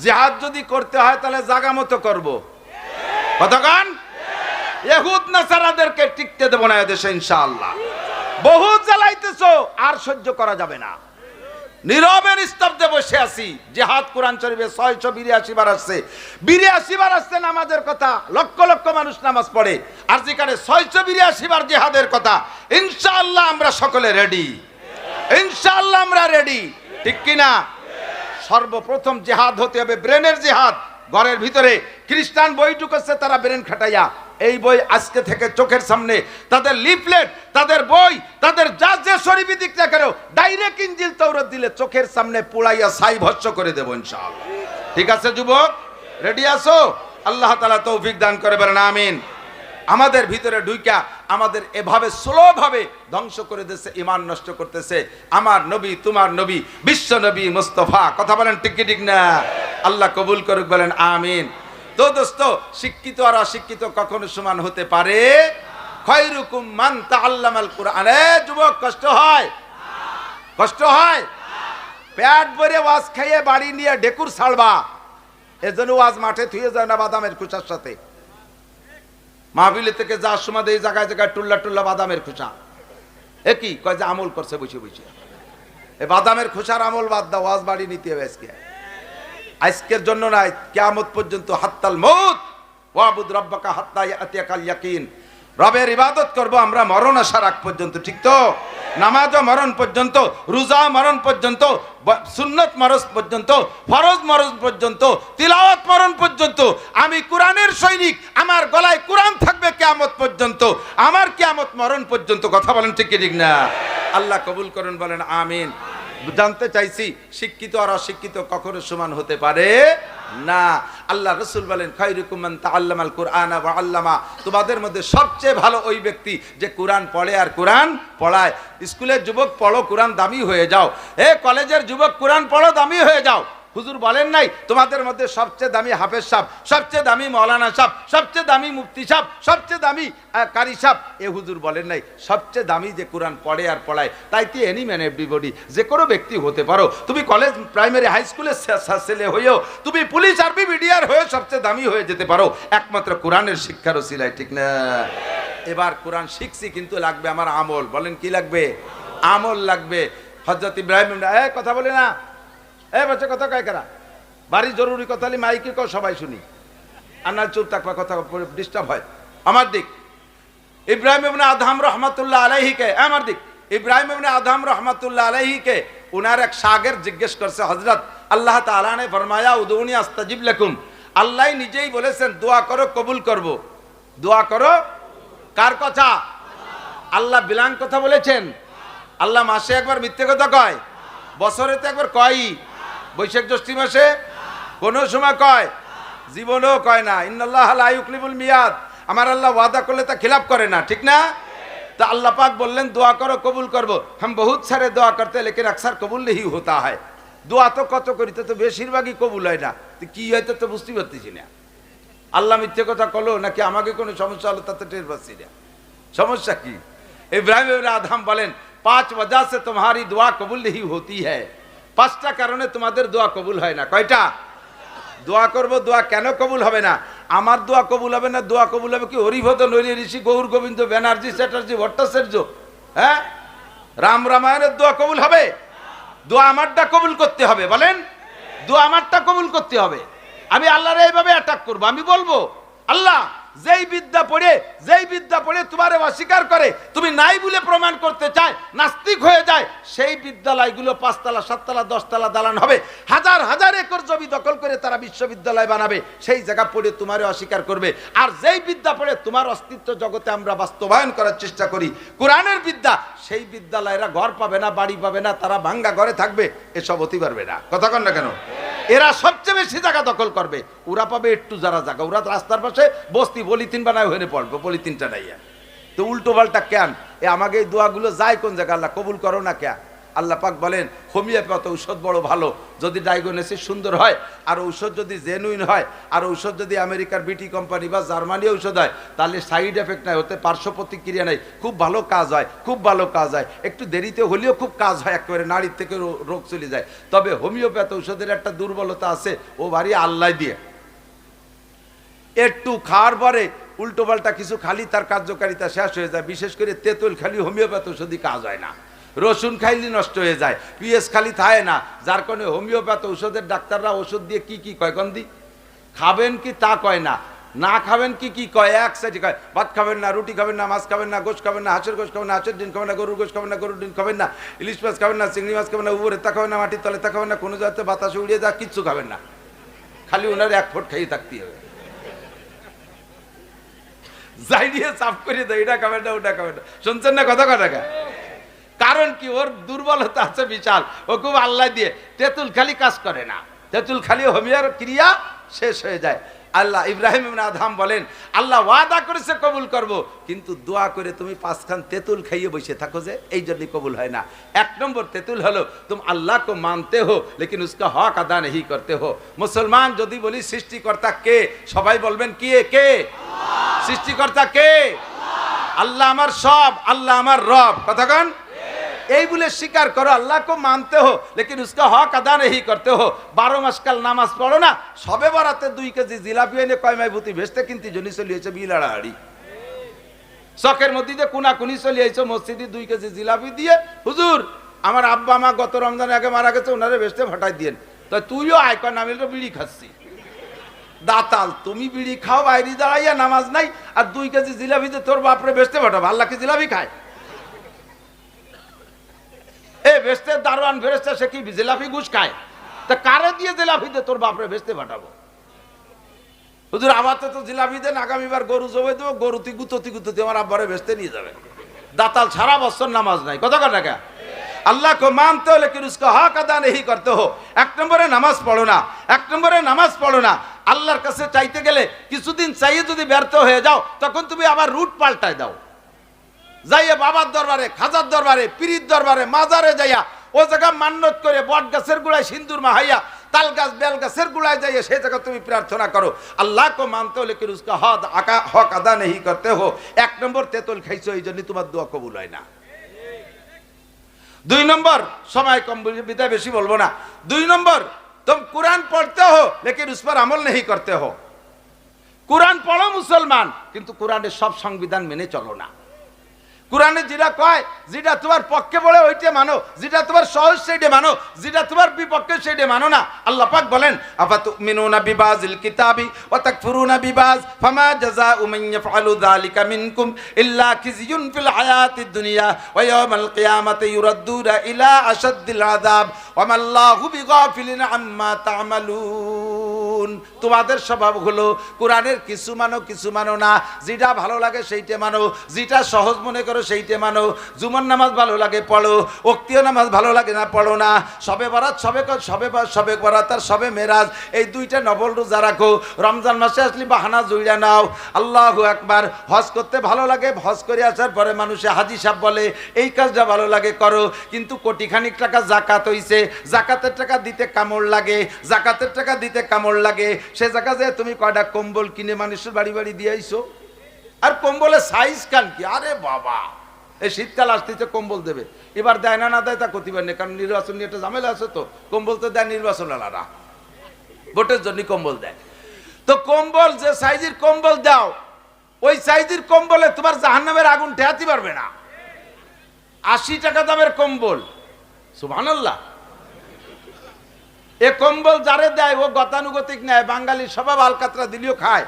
জিহাদ যদি করতে হয় তাহলে জায়গা মতো করবো। কতক্ষণ? ইহুদ নাসারাদেরকে টিকতে দেব না এদেশে ইনশাআল্লাহ। বহু জ্বালাইতেছো, আর সহ্য করা যাবে না। নীরবে নিস্তব্ধে বসে আছি। জিহাদ কোরআন শরীফে 682 বার আসছে। 82 বার আসছে নামাজের কথা, লক্ষ লক্ষ মানুষ নামাজ পড়ে। আর যেখানে 682 বার জিহাদের কথা, ইনশাআল্লাহ আমরা সকলে রেডি। ইনশাআল্লাহ আমরা রেডি, ঠিক কিনা? সর্বপ্রথম জিহাদ হতে হবে ব্রেনের জিহাদ। ঘরের ভিতরে খ্রিস্টান বই ঢুকেছে, তারা ব্রেন খাটাইয়া এই বই আজকে থেকে চোখের সামনে তাদের লিফলেট, তাদের বই, তাদের যা যে শরীফি দিক না কেন ডাইরেক্ট ইনজিল তাওরাত দিলে চোখের সামনে পুড়াইয়া ছাই ভস্ম করে দেব ইনশাআল্লাহ। ঠিক আছে যুবক, রেডি আছো? আল্লাহ তাআলা তৌফিক দান করে বলেন আমিন। আমাদের ভিতরে ঢুইকা আমাদের এভাবে স্লোভাবে ধ্বংস করে দিচ্ছে, ইমান নষ্ট করতেছে আমার নবী, তোমার নবী, বিশ্ব নবী মুস্তাফা। কথা বলেন ঠিক কি ঠিক না? আল্লাহ কবুল করুক, বলেন আমিন। তো দোস্ত, শিক্ষিত আর অশিক্ষিত কখনো সমান হতে পারে? খায়রুকুম মান তাআল্লামাল কুরআন। যুবক, কষ্ট হয়? কষ্ট হয়? পেট ভরে ওয়াজ খাইয়ে বাড়ি নিয়ে ঢেকুর ছাড়বা, এজন্য ওয়াজ মাঠে থুয়ে যায় না বাদামের খোসার সাথে। মাহফিলে থেকে যাওয়ার সময় এই জায়গায় জায়গায় টুল্লা টুল্লা বাদামের খোসা। একই কয় যে আমল করছে বসে বসে। এই বাদামের খোসার আমল বাদ দাও, ওয়াজ বাড়ি নিতে হবে আজকে। আজকের জন্য নাই, কিয়ামত পর্যন্ত। হাত্তাল মউত ওয়াবুদ রাব্বাকা হাত্তা ইয়াতিয়াকাল ইয়াকিন। রবের ইবাদত করব আমরা মরণ আসার আগ পর্যন্ত, ঠিক তো? নামাজও মরণ পর্যন্ত, রোজা মরণ পর্যন্ত, সুন্নত মরণ পর্যন্ত, ফরজ মরণ পর্যন্ত, তিলাওয়াত মরণ পর্যন্ত। আমি কোরআনের সৈনিক, আমার গলায় কোরআন থাকবে কিয়ামত পর্যন্ত, আমার কিয়ামত মরণ পর্যন্ত। কথা বলেন ঠিক কি ঠিক না? আল্লাহ কবুল করেন, বলেন আমিন। জানতে চাইছি শিক্ষিত আর অশিক্ষিত কখনো সমান হতে পারে না। আল্লাহ রাসূল বলেন খায়রুকুম মান তাআল্লামাল কুরআনা ওয়া আল্লামা, তোমাদের মধ্যে সবচেয়ে ভালো ওই ব্যক্তি যে কোরআন পড়ে আর কোরআন পড়ায়। স্কুলের যুবক পড়ো, কোরআন দামি হয়ে যাও। কলেজের যুবক কোরআন পড়ো, দামি হয়ে যাও। হুজুর বলেন নাই তোমাদের মধ্যে সবচেয়ে দামি হাফেজ সাহেব, সবচেয়ে দামি মৌলানা সাহেব, সবচেয়ে দামি মুফতি সাহেব, সবচেয়ে দামি কারি সাহেব? হুজুর বলেন নাই সবচেয়ে দামি যে কোরআন পড়ে আর পড়ায়। তাই তো এনি ম্যান এভরিবডি, যে কোনো ব্যক্তি হতে পারো। তুমি কলেজ, প্রাইমারি, হাই স্কুলের ছেলে হয়েও, তুমি পুলিশ, আর্মি, মিডিয়ার হয়ে সবচেয়ে দামি হয়ে যেতে পারো একমাত্র কোরআনের শিক্ষার ওসিলায়, ঠিক না? এবার কোরআন শিখছি, কিন্তু লাগবে আমার আমল। বলেন কি লাগবে? আমল লাগবে। হযরত ইব্রাহিম, কথা বলে না, বাচ্চা কথা কয় কারা? বাড়ি জরুরি কথা হলে মাইকে কও, সবাই শুনি। আর না চুপ থাকবা, কথা ডিস্টার্ব হয়। আমার দিক ইব্রাহিম ইবনে আদহাম রহমাতুল্লাহ আলাইহিকে, আমার দিক ইব্রাহিম ইবনে আদহাম রহমাতুল্লাহ আলাইহিকে উনার এক শাগির্দ জিজ্ঞেস করছে, হযরত আল্লাহ তাআলা ने फरमाया উদউনি আস্তাজিব লাকুম, আল্লাহ নিজেই বলেছেন দোয়া করো কবুল করব। দোয়া করো কার কথা? আল্লাহ বিলাং কথা বলেছেন? আল্লাহ মাসে একবার মিথ্যে কথা কয়? বছরে তো একবার কয়ই। বৈশাখ জ্যৈষ্ঠ মাসে কোন সময় কয়? জীবনেও কয় না। ইন্নাল্লাহ লা ইউখলিফুল মিয়াদ, আমার আল্লাহ ওয়াদা করলে তা খিলাফ করে না, ঠিক না? তা আল্লাহ পাক বললেন দোয়া করো কবুল করব। हम बहुत सारे দোয়া করতে लेकिन अक्सर कबूल नहीं होता है। দোয়া তো কত করিতে তো বেশিরভাগই কবুল হয় না। তো কি হয়তো তো বুঝতে পারতেছি না। আল্লাহ মিথ্যে কথা কলো নাকি আমাকে কোনো সমস্যা হলো তাতে টের পাচ্ছি না। সমস্যা কি? ইব্রাহিম ইবনে আদহাম বলেন 5 वजह से तुम्हारी दुआ कबूल नहीं होती है। 5টা কারণে তোমাদের দোয়া কবুল হয় না। কয়টা? দোয়া করব, দোয়া কেন কবুল হবে না? আমার দোয়া কবুল হবে না, দোয়া কবুল হবে কি হরিভদ, নরী, ঋষি, গৌর গোবিন্দ, ব্যানার্জি, চ্যাটার্জি, ভট্টাচার্য, রাম রামায়ণের দোয়া কবুল হবে? দোয়া আমারটা কবুল করতে হবে। বলেন, দোয়া আমারটা কবুল করতে হবে। আমি আল্লাহরে এইভাবে অ্যাটাক করবো, আমি বলবো আল্লাহ যেই বিদ্যা পড়ে তোমারে অস্বীকার করে, তুমি নাই বলে প্রমাণ করতে চায়, নাস্তিক হয়ে যায়, সেই বিদ্যালয়গুলো 5 তলা 7 তলা 10 তলা দালান হবে, হাজার হাজার একর জমি দখল করে তারা বিশ্ববিদ্যালয় বানাবে, সেই জায়গা পড়ে তোমারে অস্বীকার করবে। আর যেই বিদ্যা পড়ে তোমার অস্তিত্ব জগতে আমরা বাস্তবায়ন করার চেষ্টা করি, কোরআনের বিদ্যা, সেই বিদ্যালয়েরা ঘর পাবে না, বাড়ি পাবে না, তারা ভাঙ্গা ঘরে থাকবে, এসব হতে পারবে না। কথা কন না কেন? এরা সবচেয়ে বেশি জায়গা দখল করবে, ওরা পাবে একটু যারা জায়গা, ওরা রাস্তার পাশে বস্তি পলিথিন বানায় হয়ে পড়বে, পলিথিনটা নাই। তো উল্টো পাল্টা কেন? আমাকে এই দোয়াগুলো যায় কোন জায়গা? আল্লাহ কবুল করো না কেন? আল্লাহ পাক বলেন হোমিওপ্যাথ ঔষধ বড় ভালো, যদি ডায়াগনোসিস সুন্দর হয়, আর ঔষধ যদি জেনুইন হয়, আর ঔষধ যদি আমেরিকার বিটি কোম্পানি বা জার্মানি ঔষধ হয়, তাহলে সাইড এফেক্ট নাই, হতে পার্শ্ব প্রতিক্রিয়া নাই, খুব ভালো কাজ হয়, খুব ভালো কাজ হয়, একটু দেরিতে হলেও খুব কাজ হয়, একেবারে নাড়ির থেকে রোগ চলে যায়। তবে হোমিওপ্যাথ ঔষধের একটা দুর্বলতা আছে, ও ভারী আল্লাহ দিয়ে একটু খাওয়ার পরে উল্টো পাল্টা কিছু খালি তার কার্যকারিতা শেষ হয়ে যায়। বিশেষ করে তেঁতুল খালি হোমিওপ্যাথ ঔষধই কাজ হয় না, রসুন খাইলে নষ্ট হয়ে যায়, পিএস খালি থাকে না, যার কারণে হোমিওপ্যাথ ঔষধের ডাক্তাররা ওষুধ দিয়ে কি কি কয় গন্দি খাবেন কি তা কয় না, না খাবেন কি কি কয়, এক সাইডে কয় ভাত খাবেন না, রুটি খাবেন না, মাছ খাবেন না, গোশ খাবেন না, হাঁসের গোশ খাবেন না, হাঁসের ডিম খাবেন না, গরুর গোশ খাবেন না, গরুর ডিম খাবেন না, ইলিশ মাছ খাবেন না, চিংড়ি মাছ খাবেন না, উপরে তা খাবেন না, মাটির তলে তা খাবেন না, কোনো জায়গাতে বাতাসে উড়িয়ে যা কিচ্ছু খাবেন না, খালি ওনার 1 ফুট খেয়ে থাকতে হবে। যাই দিয়ে সাফ করে দেয়, এটা খাবেন না, ওটা খাবেন না। শুনছেন না কথা কথা? কারণ কি? ওর দুর্বলতা আছে বিশাল, ও খুব আল্লাহ দিয়ে। তেঁতুল খালি কাজ করে না, তেঁতুল খালি হোমিওর ক্রিয়া শেষ হয়ে যায়। আল্লাহ ইব্রাহিম ইবনে আদহাম বলেন আল্লাহ ওয়াদা করেছে কবুল করব, কিন্তু দোয়া করে তুমি 5 খান তেঁতুল খাইয়ে বসে থাকো, যে এই জন্য কবুল হয় না। 1 নম্বর তেঁতুল হলো तुम अल्लाह को मानते हो लेकिन उसका हक अदा नहीं करते हो। মুসলমান যদি বলি সৃষ্টিকর্তা কে, সবাই বলবেন কি? কে সৃষ্টিকর্তা? কে? আল্লাহ আমার সব, আল্লাহ আমার রব। কথা কন? এই বলে স্বীকার করো আল্লাহ को मानते हो लेकिन उसका हक अदा नहीं करते हो। 12 মাস কাল নামাজ পড়ো না, সবে বরাতে 2 কেজি জিলাপি এনে কয়মাই ভূতি ভেস্তে কিনতে জনি চলিয়েছে বিলাড়াহাড়ি, চকের মধ্যে দিয়ে কোনাকুনি চলিয়েছে মসজিদে 2 কেজি জিলাপি দিয়ে, হুজুর আমার আব্বা মা গত রমজান আগে মারা গেছে, ওনারে ভেস্তে ফাটাই দিয়েন, তো তুইও আয়কর নামিল বিড়ি খাচ্ছি। দাতাল তুমি বিড়ি খাও বাইরে দাঁড়াইয়া নামাজ নাই আর 2 কেজি জিলাপিতে তোর বাপরে বেচতে পাঠাবো আল্লাহ কি জিলাপি খায় এ বেচতে দারোয়ান ফেরেশতা সে কি জিলাপি ঘুষ খায় তা কারে দিয়ে জিলাপিতে তোর বাপরে বেচতে পাঠাবো হুজুর আমার তো জিলাপি দেন আগামীবার গরু জবাই দেবো গরু গুতোতে আমার আব্বারে বেচতে নিয়ে যাবে দাতাল সারা বছর নামাজ নাই কত কথা কে अल्लाह को मानते हो लेकिन उसका हक अदा नहीं करते हो एक नंबरे नामाज पढ़ो ना एक नंबरे नामाज पढ़ो ना আল্লাহর কাছে চাইতে গেলে কিছুদিন চাইয়ে যদি ব্যর্থ হয়ে যাও তখন তুমি আবার রুট পাল্টায় দাও যাইয়া বাবার দরবারে খাজার দরবারে পীরের দরবারে মাজারে যাইয়া ও জায়গা মান্নত করে বট গাছের গোড়ায় সিন্দুর মাহাইয়া তাল গাছ বেল গাছের গোড়ায় যাইয়া সেই জায়গা তুমি প্রার্থনা করো আল্লাহ কো মানতে হো লেকিন উসকা হক আদা नहीं करते हो এক নম্বর তেতুল খাইছো এই জন্য তোমার দোয়া কবুল হয় না 2 नंबर समय कम विदाय बेशी बोलबो ना 2 नंबर तुम कुरान पढ़ते हो लेकिन उस पर अमल नहीं करते हो कुरान पढ़ो मुसलमान किंतु कुराने सब संविधान मेने चलो ना कुराने जेटा कय जेटा तुम्हार पक्षे बोले ओइटे मानो जेटा तुम्हार सहज सेइटे मानो जेटा तुम्हार विपक्षे सेइटे मानो ना अल्लाह पाक बोलेन अफातुमिनुना बिबाजिल किताबि व तकफुरुना बिबाज फमा जज़ाउ मन यफअलु ज़ालिका मिनकुम इल्ला खिज़युन फिल हयातिद दुनिया व यौमल क़ियामति युरद्दूना इला अशद्दिल अज़ाब व मल्लाहु बिगाफिलिन अम्मा ता'मालून তোমাদের স্বভাব হলো কোরআনের কিছু মানো না যেটা ভালো লাগে সেইটা মানো যেটা সহজ মনে করো সেইটা মানো জুমার নামাজ ভালো লাগে পড়ো ওক্তীয় নামাজ ভালো লাগে না পড়ো না শবে বরাত শবে বরাত আর শবে মেরাজ এই দুইটা নফল রোজা রাখো রমজান মাসে আসলে বাহানা জুইরা নাও আল্লাহু আকবার হজ করতে ভালো লাগে হজ করে আসার পরে মানুষে হাজি সাহেব বলে এই কাজটা ভালো লাগে করো কিন্তু কোটিখানিক টাকা যাকাত হইছে যাকাতের টাকা দিতে কামড় লাগে যাকাতের টাকা দিতে কামড় লাগে সে জায়গা যে তুমি কয়টা কম্বল কিনে মানুষের বাড়ি বাড়ি দিয়ে আইছো আর কম্বলের সাইজ কান কি আরে বাবা এই শীতকাল আসতেছে কম্বল দেবে এবার দেয় না দেয় তা কতিবার নেই কারণ নির্বাচন নিয়ে একটা ঝামেলা আছে তো কম্বল তো দেয় নির্বাচন আলাদা ভোটের জন্য কম্বল দেয় তো কম্বল যে সাইজের কম্বল দাও ওই সাইজের কম্বলে তোমার জাহান্নামের আগুন ঠেকাতে পারবে না 80 টাকা দামের কম্বল সুবহানাল্লাহ এ কম্বল যারে দেয় ও গতানুগতিক নেয় বাঙালি স্বভাব আলকাতরা দিলেও খায়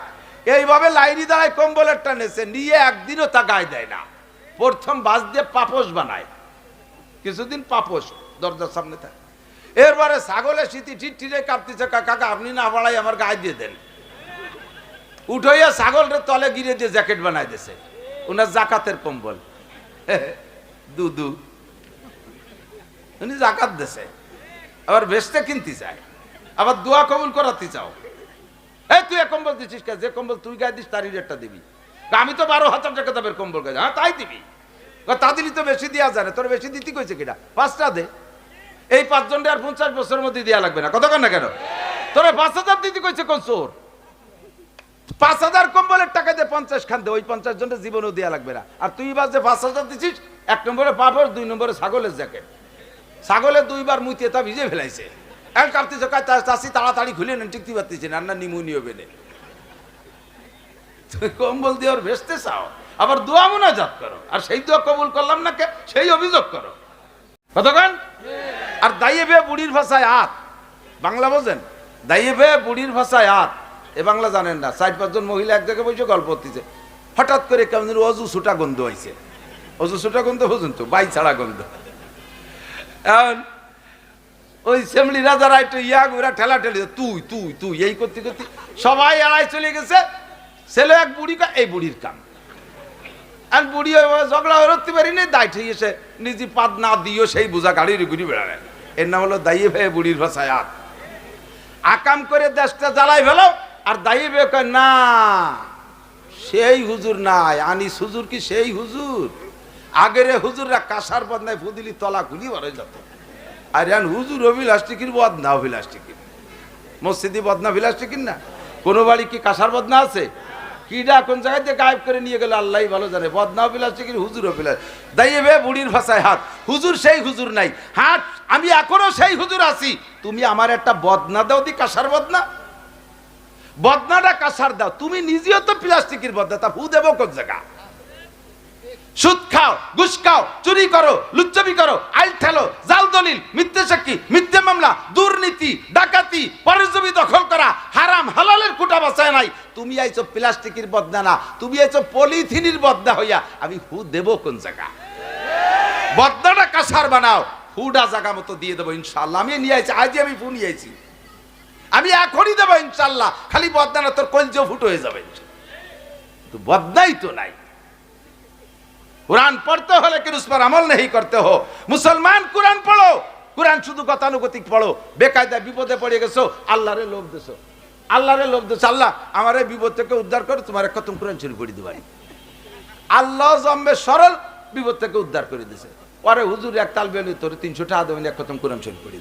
এইভাবে লাইনি দাঁড়ায় কম্বলের টানেছে নিয়ে একদিনও তা গায়ে দেয় না প্রথম বাস দিয়ে পাপোশ বানায় কিছুদিন পাপোশ দরজার সামনে থাকে এরপরে ছাগলের শীতি ঠিটঠিরে কাঁপতেছে কাকা আপনি না বাড়াই আমার গায়ে দিয়ে দেন উঠাইয়া ছাগলের তলে গিরে দিয়ে জ্যাকেট বানাই দিয়েছে ওনার জাকাতের কম্বল দুদু উনি জাকাত দিয়েছে আবার বেচতে কিনতে চায় আবার দোয়া কবুল করাতে চাও এই তুই এক কম্বল দিছিস যে কম্বল তুই গায়ে দিস তারই রেটটা দিবি আমি তো 12,000 টাকা দামের কম্বল গায়ে হ্যাঁ তাই দিবি তা দিলি তো বেশি দেওয়া যায় না তোর বেশি দিতে কইছে কিনা 5টা দে এই 5 জনটা আর 50 বছরের মধ্যে দেওয়া লাগবে না কতক্ষণ না কেন তোরে 5,000 দিতে কইছে কোন চোর 5,000 কম্বলের টাকা দিয়ে 50 খান দে ওই 50 জনের জীবনও দেওয়া লাগবে না আর তুই বাস যে 5,000 দিছিস 1 নম্বরে পাপড় 2 নম্বরে ছাগলের জ্যাকেট ছাগলে 2 বার মুইতে তা ভিজে ফেলাইছে এক কাঁপতেছে চাষি তাড়াতাড়ি খুলে নেন টিকতে পারতেছে না না নিমুনি হবে না কম্বল দিয়ে ওর ভেসতে চাও আবার দোয়া মুনাজাত করো আর সেই দোয়া কবুল করলাম না কে সেই অভিযোগ করো কতক্ষণ আর দাইয়েবে বুড়ির ভাষায় আত বাংলা বোঝেন দাইয়েবে বুড়ির ভাষায় আত এ বাংলা জানেন না 4-5 জন মহিলা এক জায়গায় বসে গল্প করতেছে হঠাৎ করে কেমন অজু ছুটা গন্ধ হয়েছে অজু ছুটা গন্ধ বুঝুন তো বাই ছাড়া গন্ধ ওই সেমলি রাজারা একটু ইয়া ঘুরা ঠেলা ঠেলি তুই এই করতে করতে সবাই এড়াই চলে গেছে ছেলে এক বুড়ি এই বুড়ির কাম আর বুড়ি ঝগড়া করতে পারি না দায় ঠিক এসে নিজে পাদ না দিও সেই বোঝা গাড়ির ঘুরি বেড়ায় এর নাম হলো দাইয়ে ভাই বুড়ির ভাষায় আকাম করে দেশটা জ্বালাই ফেলো আর দাইয়ে ভাই কয় না সেই হুজুর নাই আনিস হুজুর কি সেই হুজুর আগের হুজুররা কাঁসার বদনায় ফুদিলি তলা খুলি বড় যেত আর এখন হুজুর অভিলাষ্টিকির বদনা অভিলাষ্টিকির মসজিদি বদনা অভিলাষ্টিকির না কোনো বাড়ি কি কাঁসার বদনা আছে কিডা কোন জায়গায় দিয়ে গায়েব করে নিয়ে গেল আল্লাহ ভালো জানে বদনা অভিলাষ্টিকির হুজুর অভিলাষ দাইয়ে বে বুড়ির ভাষায় হাত হুজুর সেই হুজুর নাই হাত আমি এখনো সেই হুজুর আছি তুমি আমার একটা বদনা দাও দি কাঁসার বদনা বদনাটা কাঁসার দাও তুমি নিজেও তো প্লাস্টিকের বদনা তা হু দেবো কোন জায়গা সুদ খাও, ঘুষ খাও, চুরি করো, লুচ্চামি করো, আইল ঠেলো, জাল দলিল, মিথ্যে সাক্ষী, মিথ্যে মামলা, দুর্নীতি, ডাকাতি, পরের জমি দখল করা, হারাম হালালের কুটা বাঁচায় নাই। তুমি আইছো প্লাস্টিকের বদনা না, তুমি আইছো পলিথিনের বদনা হইয়া। আমি ফু দেব কোন জায়গা? বদনাটা কাসার বানাও, ফুডা জায়গা মতো দিয়ে দেবো ইনশাল্লাহ। আমি নিয়ে আইছি, আজই আমি ফু নিয়ে আইছি, আমি এখনই দেবো ইনশাল্লাহ। খালি বদনা তোর কলজেও ফুটো হয়ে যাবে। তো বদনাই তো নাই। कुरान पढ़ते हो लेकिन उस पर अमल नहीं करते हो। मुसलमान कुरान पढ़ो, कुरान शुद्ध गतानुगतिक पढ़ो। बेकायदा विपदे पड़े गेছো আল্লাহরে লোভ দেছো, আল্লাহরে লোভ দেছো, আল্লাহ আমারে বিপদ থেকে উদ্ধার করো, তোমারে খতম কুরআন শরীফ পড়ি দিবানি। আল্লাহ জম্বে সরল বিপদ থেকে উদ্ধার করে দিয়েছে। পরে হুজুর এক তাল বেলি তোর 300 টাকা দেবেন, এক খতম কুরআন শরীফ পড়ি।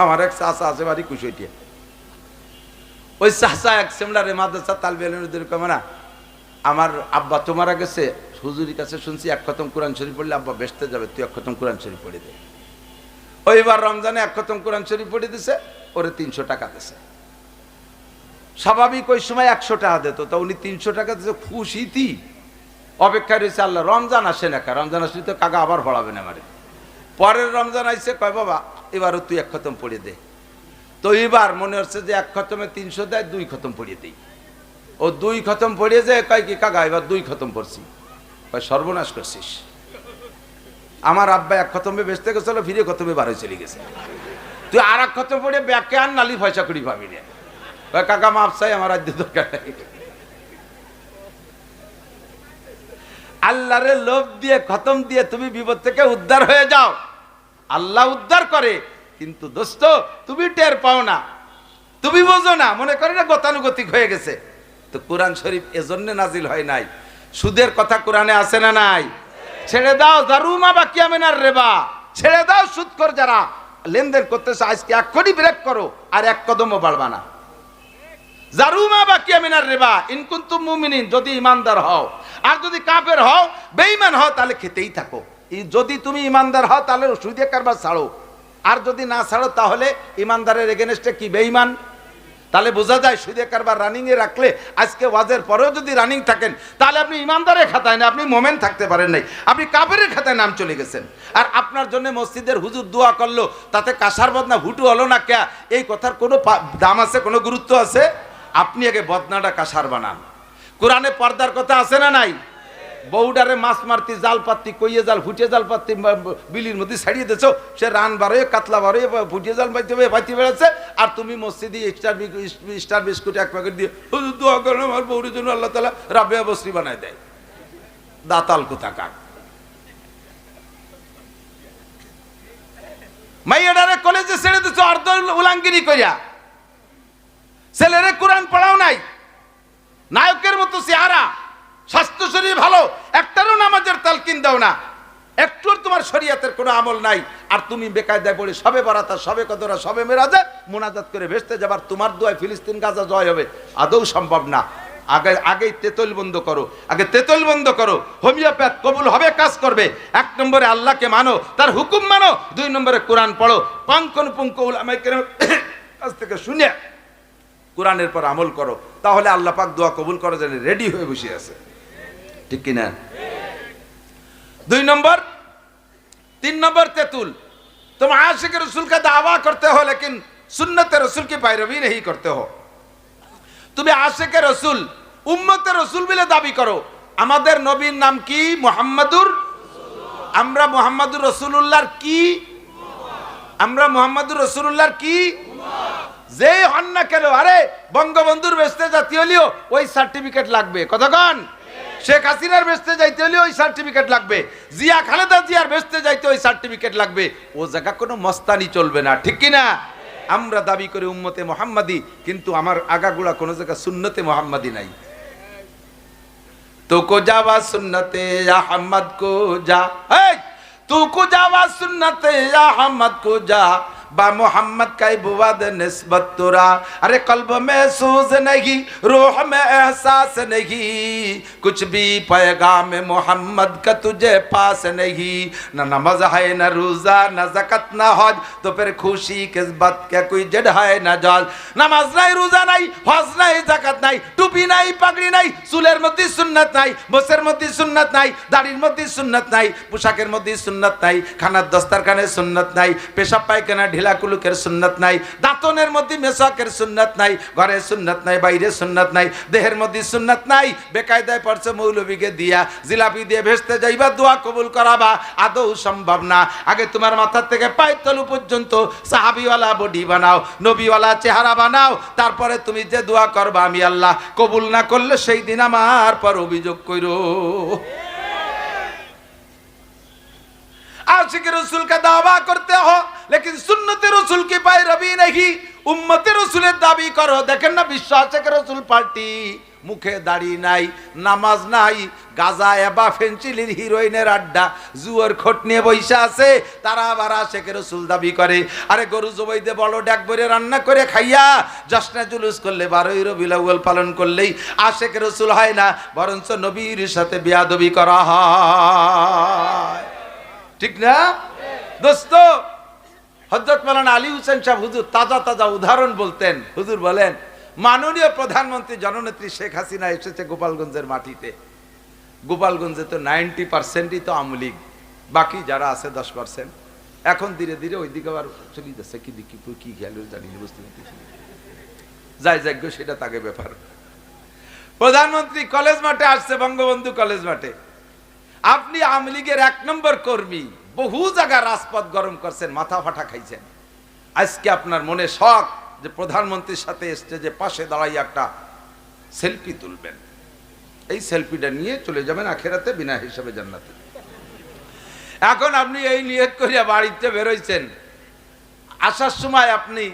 আমার এক চাচা আছে বাড়ি কুশইটিয়া, ওই চাচা এক সেমলারে মাদ্রাসা তাল বেলিদের কমনা, আমার আব্বা তো মারা গেছে, হুজুরের কাছে শুনছি এক খতম কোরআন শরীফ পড়লে আব্বা বেহেশতে যাবে, তুই এক খতম কোরআন শরীফ পড়ে দে। ওইবার রমজানে এক খতম কোরআন শরীফ পড়ে দিছে, ওরে 300 টাকা দিছে। স্বাভাবিক ওই সময় 100 টাকা দিত, তা উনি 300 টাকা দিছে, খুশিতি অপেক্ষা রয়েছে আল্লাহ রমজান আসে না, রমজান আসলে তো কাকা আবার পড়াবেন আমারে। পরের রমজান আইসে, কয় বাবা এবারও তুই এক খতম পড়ে দে। তো এবার মনে হচ্ছে যে এক খতমে 300 দেয়, 2 খতম পড়িয়ে দিই। ও 2 খতম পড়িয়ে যায়, কয় কি কাকা এবার 2 খতম পড়ছি। কয় সর্বনাশ করছিস, আমার আব্বা এক খতমে বেচতে গেছিল, ফিরে খতমে 12 চলে গেছে, তুই আর এক খতম পড়ে ব্যাকে আর নালি পয়সা করি পাবি না। কয় কাকা মাপ চাই, আমার রাজ্য দরকার নাই। আল্লাহরে লোভ দিয়ে খতম দিয়ে তুমি বিপদ থেকে উদ্ধার হয়ে যাও, আল্লাহ উদ্ধার করে। কিন্তু দোস্ত তুমি টের পাও না, তুমি বোঝো না, মনে করে না গতানুগতিক হয়ে গেছে। তো কোরআন শরীফ এজন্য নাজিল হয় নাই। সুদের কথা কোরআনে আছে না নাই? ছেড়ে দাও জারুমা বাকিয়া মিনার রিবা, ছেড়ে দাও সুদখোর যারা লেনদেন করতেছে, আজকে এক্ষুনি ব্রেক করো, আর এক কদমও বাড়বা না। জারুমা বাকিয়া মিনার রিবা ইন কুনতুম মুমিনিন, যদি ইমানদার হও। আর যদি কাফের হও, বেঈমান হও, তাহলে খেতেই থাকো। যদি তুমি ইমানদার হও তাহলে সুদে কারবার ছাড়ো, আর যদি না ছাড়ো তাহলে ইমানদারের এগেনস্টে কি বেঈমান। তাহলে বোঝা যায় সুদে কারবার রানিং এ রাখলে, আজকে ওয়াজের পরেও যদি রানিং থাকেন, তাহলে আপনি ইমানদারের খাতায় না, আপনি মোমেন থাকতে পারেন নাই, আপনি কাফেরের খাতায় নাম চলে গেছেন। আর আপনার জন্য মসজিদের হুজুর দোয়া করলো, তাতে কাসার বদনা হুটু হলো না কে, এই কথার কোনো দাম আছে, কোনো গুরুত্ব আছে? আপনি আগে বদনাটা কাসার বানান। কোরআনে পর্দার কথা আছে না নাই? বউডারে মাছ মারতি, জাল পাতি, কইয়ে জাল, ফুটিয়ে জাল পাতি বিলির মধ্যে ছাড়িয়ে দিছো, সে রান বারোয়, কাতলা বারোয়, ফুটিয়ে জাল পাইতে বেড়াচ্ছে, আর তুমি মসজিদে স্টার বিস্কুট এক প্যাকেট দিয়ে হুজুর দোয়া করেন আমার বউরের জন্য, আল্লাহ তাআলা রাবেয়া বসরি বানায় দেয়। দাতাল কোথাকার। মাইয়াডারে কলেজে ছেড়ে দিছো অর্ধ উলাঙ্গিরি কইয়া, ছেলেরে কোরআন পড়াও নাই, নায়কের মতো চেহারা, স্বাস্থ্য শরীর ভালো, একটারও নামাজের তালকিন দাও না, একটুর তোমার শরীয়তের কোনো আমল নাই, আর তুমি বেকায়দায় পড়ে সবে বারাতা, সবে কদরা, সবে মেরাজে মোনাজাত করে ভেস্তে যাবার, তোমার দোয়ায় ফিলিস্তিন গাজা জয় হবে, আদৌ সম্ভব না। আগেই তেতল বন্ধ করো, আগে তেতল বন্ধ করো। হোমিওপ্যাথ কবুল হবে, কাজ করবে। 1 নম্বরে আল্লাহকে মানো, তার হুকুম মানো। 2 নম্বরে কোরআন পড়ো, পুঙ্খানুপুঙ্খ উলামায়ে কেরামের কাছ থেকে শুনে কোরআনের পর আমল করো, তাহলে আল্লাহ পাক দোয়া কবুল করার জন্য রেডি হয়ে বসে আছে, ঠিক কি না? 2 নম্বর, 3 নম্বর तेतुल, तुम आशिक रसूल का दावा करते हो लेकिन सुन्नत रसूल की पैरवी नहीं करते हो। তুমি আশিক রসুল, উম্মতে রসুল বলে দাবি করো। আমাদের নবীর নাম কি? মুহাম্মাদুর। আমরা মুহাম্মাদুর রাসূলুল্লাহর কি? আমরা মুহাম্মাদুর রাসূলুল্লাহর কি? যে হন না কেন, আরে বঙ্গবন্ধুর বেস্তে জাতি হলেও ওই সার্টিফিকেট লাগবে, কতক্ষণ? শেখ হাসিনার বেস্তে যাইতে হলে ওই সার্টিফিকেট লাগবে, জিয়া খালেদা জিয়ার বেস্তে যাইতে ওই সার্টিফিকেট লাগবে। ও জায়গা কোনো মস্তানি চলবে না, ঠিক কি না? আমরা দাবি করি উম্মতে মুহাম্মাদি, কিন্তু আমার আগাগুলা কোনো জায়গা সুন্নতে মুহাম্মাদি নাই। তো কো যাওয়া সুন্নতে আহমদ কো যা, তু কো যাওয়া সুন্নতে আহমদ কো যা, बा मोहम्मद का बुवाद निस्बत तुरा। अरे कल्ब में सूज नहीं, रूह में एहसास नहीं, कुछ भी पैगाम मोहम्मद का तुझे पास नहीं। न नमाज है न रोजा न ज़कात न हज, तो फिर खुशी किस बात का कोई जड़ है न जाल। नमाज नहीं, रोजा नहीं, हज नहीं, ज़कात नहीं, टुपी नहीं, पगड़ी नहीं, चुलेर मধ্যে সুন্নাত নাই, বসের মধ্যে সুন্নাত নাই, দাড়ির মধ্যে সুন্নাত নাই, পোশাকের মধ্যে সুন্নাত নাই, খানার দস্তারখানে সুন্নাত নাই, পেশাব পায়খানা ঢিলা কুলুকের সুন্নাত নাই, দাঁতনের মধ্যে মেশাকের সুন্নাত নাই, ঘরে সুন্নাত নাই, বাইরে সুন্নাত নাই, দেহের মধ্যে সুন্নাত নাই। বেকায়দায় পড়ছে মৌলবীকে দিয়া জিলাপি দিয়ে ভেস্তে যাইবা, দোয়া কবুল করাবা, আদৌ সম্ভব না। আগে তোমার মাথা থেকে পায়ের তলু পর্যন্ত সাহাবিওয়ালা বডি বানাও, নবীওয়ালা চেহারা বানাও, তারপরে তুমি যে দোয়া করবা আমি আল্লাহ কবুল না করলে সেই দিন আমার पर অভিযোগ কইরো। आशिक रसूल का दावा करते हो लेकिन सुन्नत रसूल की पैरवी नहीं, उम्मत रसूल दाबी करो। देखें ना विश्वास के रसूल पार्टी, मुखे दाढ़ी নাই, নামাজ নাই, গাজা এবা ফেন্সিলির হিরোইনের আড্ডা, জুয়ার খোট নিয়ে বইসা আছে, তারা আবার আশেক রসুল দাবি করে। আরে গরু জবাই দিয়ে বড় ডাক ভরে রান্না করে খাইয়া জশ্নে জুলুস করলে 12ই রবিউল আউয়াল পালন করলেই আশেক রসুল হয় না, বরঞ্চ নবীর সাথে বিয়াদবি করা হয়। ঠিক না দোস্ত? হযরত মাওলানা আলী হোসেন সাহেব হুজুর তাজা তাজা উদাহরণ বলতেন। হুজুর বলেন মাননীয় প্রধানমন্ত্রী জননেত্রী শেখ হাসিনা এসেছে গোপালগঞ্জের মাটিতে। গোপালগঞ্জে তো 90%ই তো আওয়ামী লীগ, বাকি যারা আছে 10%। এখন ধীরে ধীরে ওই দিকে আবার চলে যাচ্ছে, কি দিকে কি খেয়াল জানি না, বুঝতে পারতেছি যাই যাজ্ঞ সেটা তাকে ব্যাপার। প্রধানমন্ত্রী কলেজ মাঠে আসছে, বঙ্গবন্ধু কলেজ মাঠে। আপনি আওয়ামী লীগের 1 নম্বর কর্মী, বহু জায়গা রাজপথ গরম করছেন, মাথা ফাটা খাইছেন। আজকে আপনার মনে শখ যে প্রধানমন্ত্রীর সাথে স্টেজে পাশে দাঁড়াই একটা সেলফি তুলবেন, এই সেলফিটা নিয়ে চলে যাবেন আখিরাতে বিনা হিসাবে জান্নাতে। এখন আপনি এই নিয়ত করিয়া বাড়িতে বেরোইছেন, আসার সময় আপনি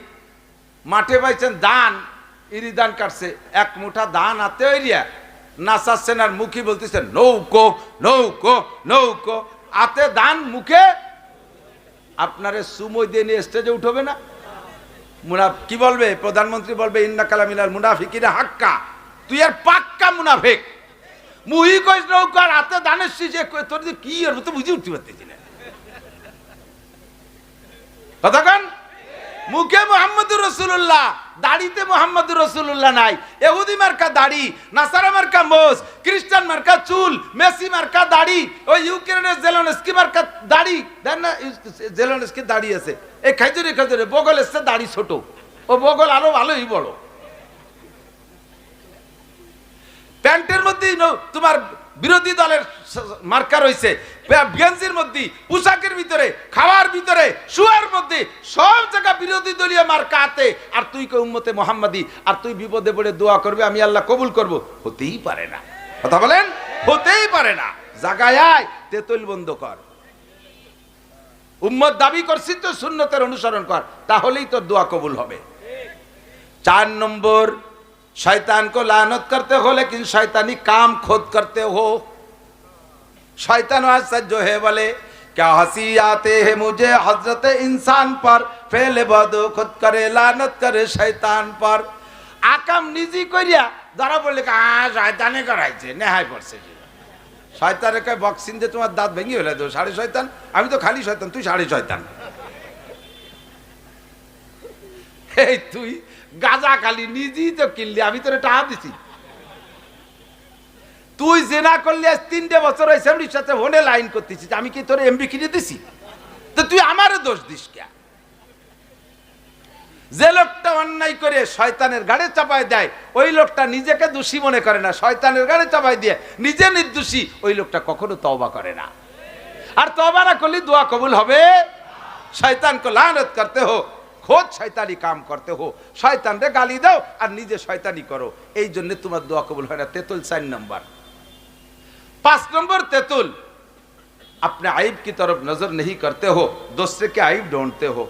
মাঠে পাইছেন ধান, ইরি ধান কাটছে, 1 মুঠা ধান হাতে হইয়া নাচাচ্ছেন আর মুখে বলতেছেন নৌকো নৌকো নৌকো, হাতে ধান মুখে। আপনারে সুময় দিয়ে নিয়ে স্টেজে উঠবে না? কি বলবে প্রধানমন্ত্রী? বলবে ইন্না কালামিনাল মুনাফিকিনা হাক্কা, তুই আর পাক্কা মুনাফিক। মুহি কইস নৌকার হাতে ধানের শীষে, তোর কি আর তো বুঝে উঠতে পারতেছি না। কতক্ষণ মুখে মুহাম্মদুর রাসূলুল্লাহ, দাড়িতে মুহাম্মদুর রাসূলুল্লাহ নাই। ইহুদি মার্কা দাড়ি, নাসারা মার্কা মোস, খ্রিস্টান মার্কা চুল, মেসি মার্কা দাড়ি, ওই ইউক্রেনের জেলেনস্কি মার্কা দাড়ি। দেন না জেলেনস্কি দাড়ি আছে, এই খাইজুরে খাইজুরে বগল এসছে দাড়ি ছোট, ও বগল আরো ভালোই বড়। প্যান্টের মধ্যে তোমার বিরোধী দলের মার্কা রয়েছে, গেঞ্জির মধ্যে, পোশাকের ভিতরে, খাওয়ার ভিতরে, শুয়ার মধ্যে, সব জায়গা বিরোধী দলীয় মার্কা হাতে। আর তুই কে উম্মতে মুহাম্মাদি, আর তুই বিপদে পড়ে দোয়া করবে আমি আল্লাহ কবুল করব, হতেই পারে না। কথা বলেন, হতেই পারে না। জায়গায় আয়, তেতুল বন্ধ কর। উম্মত দাবি করছিস তো সুন্নতের অনুসরণ কর, তাহলেই তোর দোয়া কবুল হবে। 4 নম্বর, शैतान को लानत करते हो लेकिन शैतानी काम खुद करते हो। शैतान वासद जो है बोले क्या हंसी आते हैं मुझे हजरत इंसान पर, फेले बदो खुद करे लानत करे शैतान पर। आकाम निजी करिया যারা বললে শয়তানে করাইছে, নেহাই পড়ছে। শয়তানে কয় বক্সিং দিয়ে তোমার দাঁত ভেঙে ফেলে দেবো, সাড়ে শয়তান। আমি তো খালি শয়তান, তুই সাড়ে শয়তান। এই তুই গাজা খালি নিজেই তো কিনলি, আমি তোর টাকা দিছি। তুই জেনা করলি, আজ 3টে বছর অ্যাসেম্বলির সাথে ফোনে লাইন করতেছিস, আমি কি তোর এমবি কিনে দিছি? তো তুই আমারও দোষ দিস কে? যে লোকটা অন্যায় করে শয়তানের গাড়ে চাপায় দেয়, ওই লোকটা নিজেকে দোষী মনে করে না, শয়তানের গাড়ে চাপায় দিয়ে নিজে নির্দোষী, ওই লোকটা কখনো তওবা করে না। আর তওবা না করলে দোয়া কবুল হবে। শয়তান কো লানত করতে হো, খোদ শয়তানি কাম করতে হো, শয়তান রে গালি দাও আর নিজে শয়তানি করো, এই জন্য তোমার দোয়া কবুল হয় না। তেতুল 4 নম্বর। 5 নম্বর তেতুল, अपने आइब की तरफ नजर नहीं करते हो, दूसरे के आइब ढूंढते हो।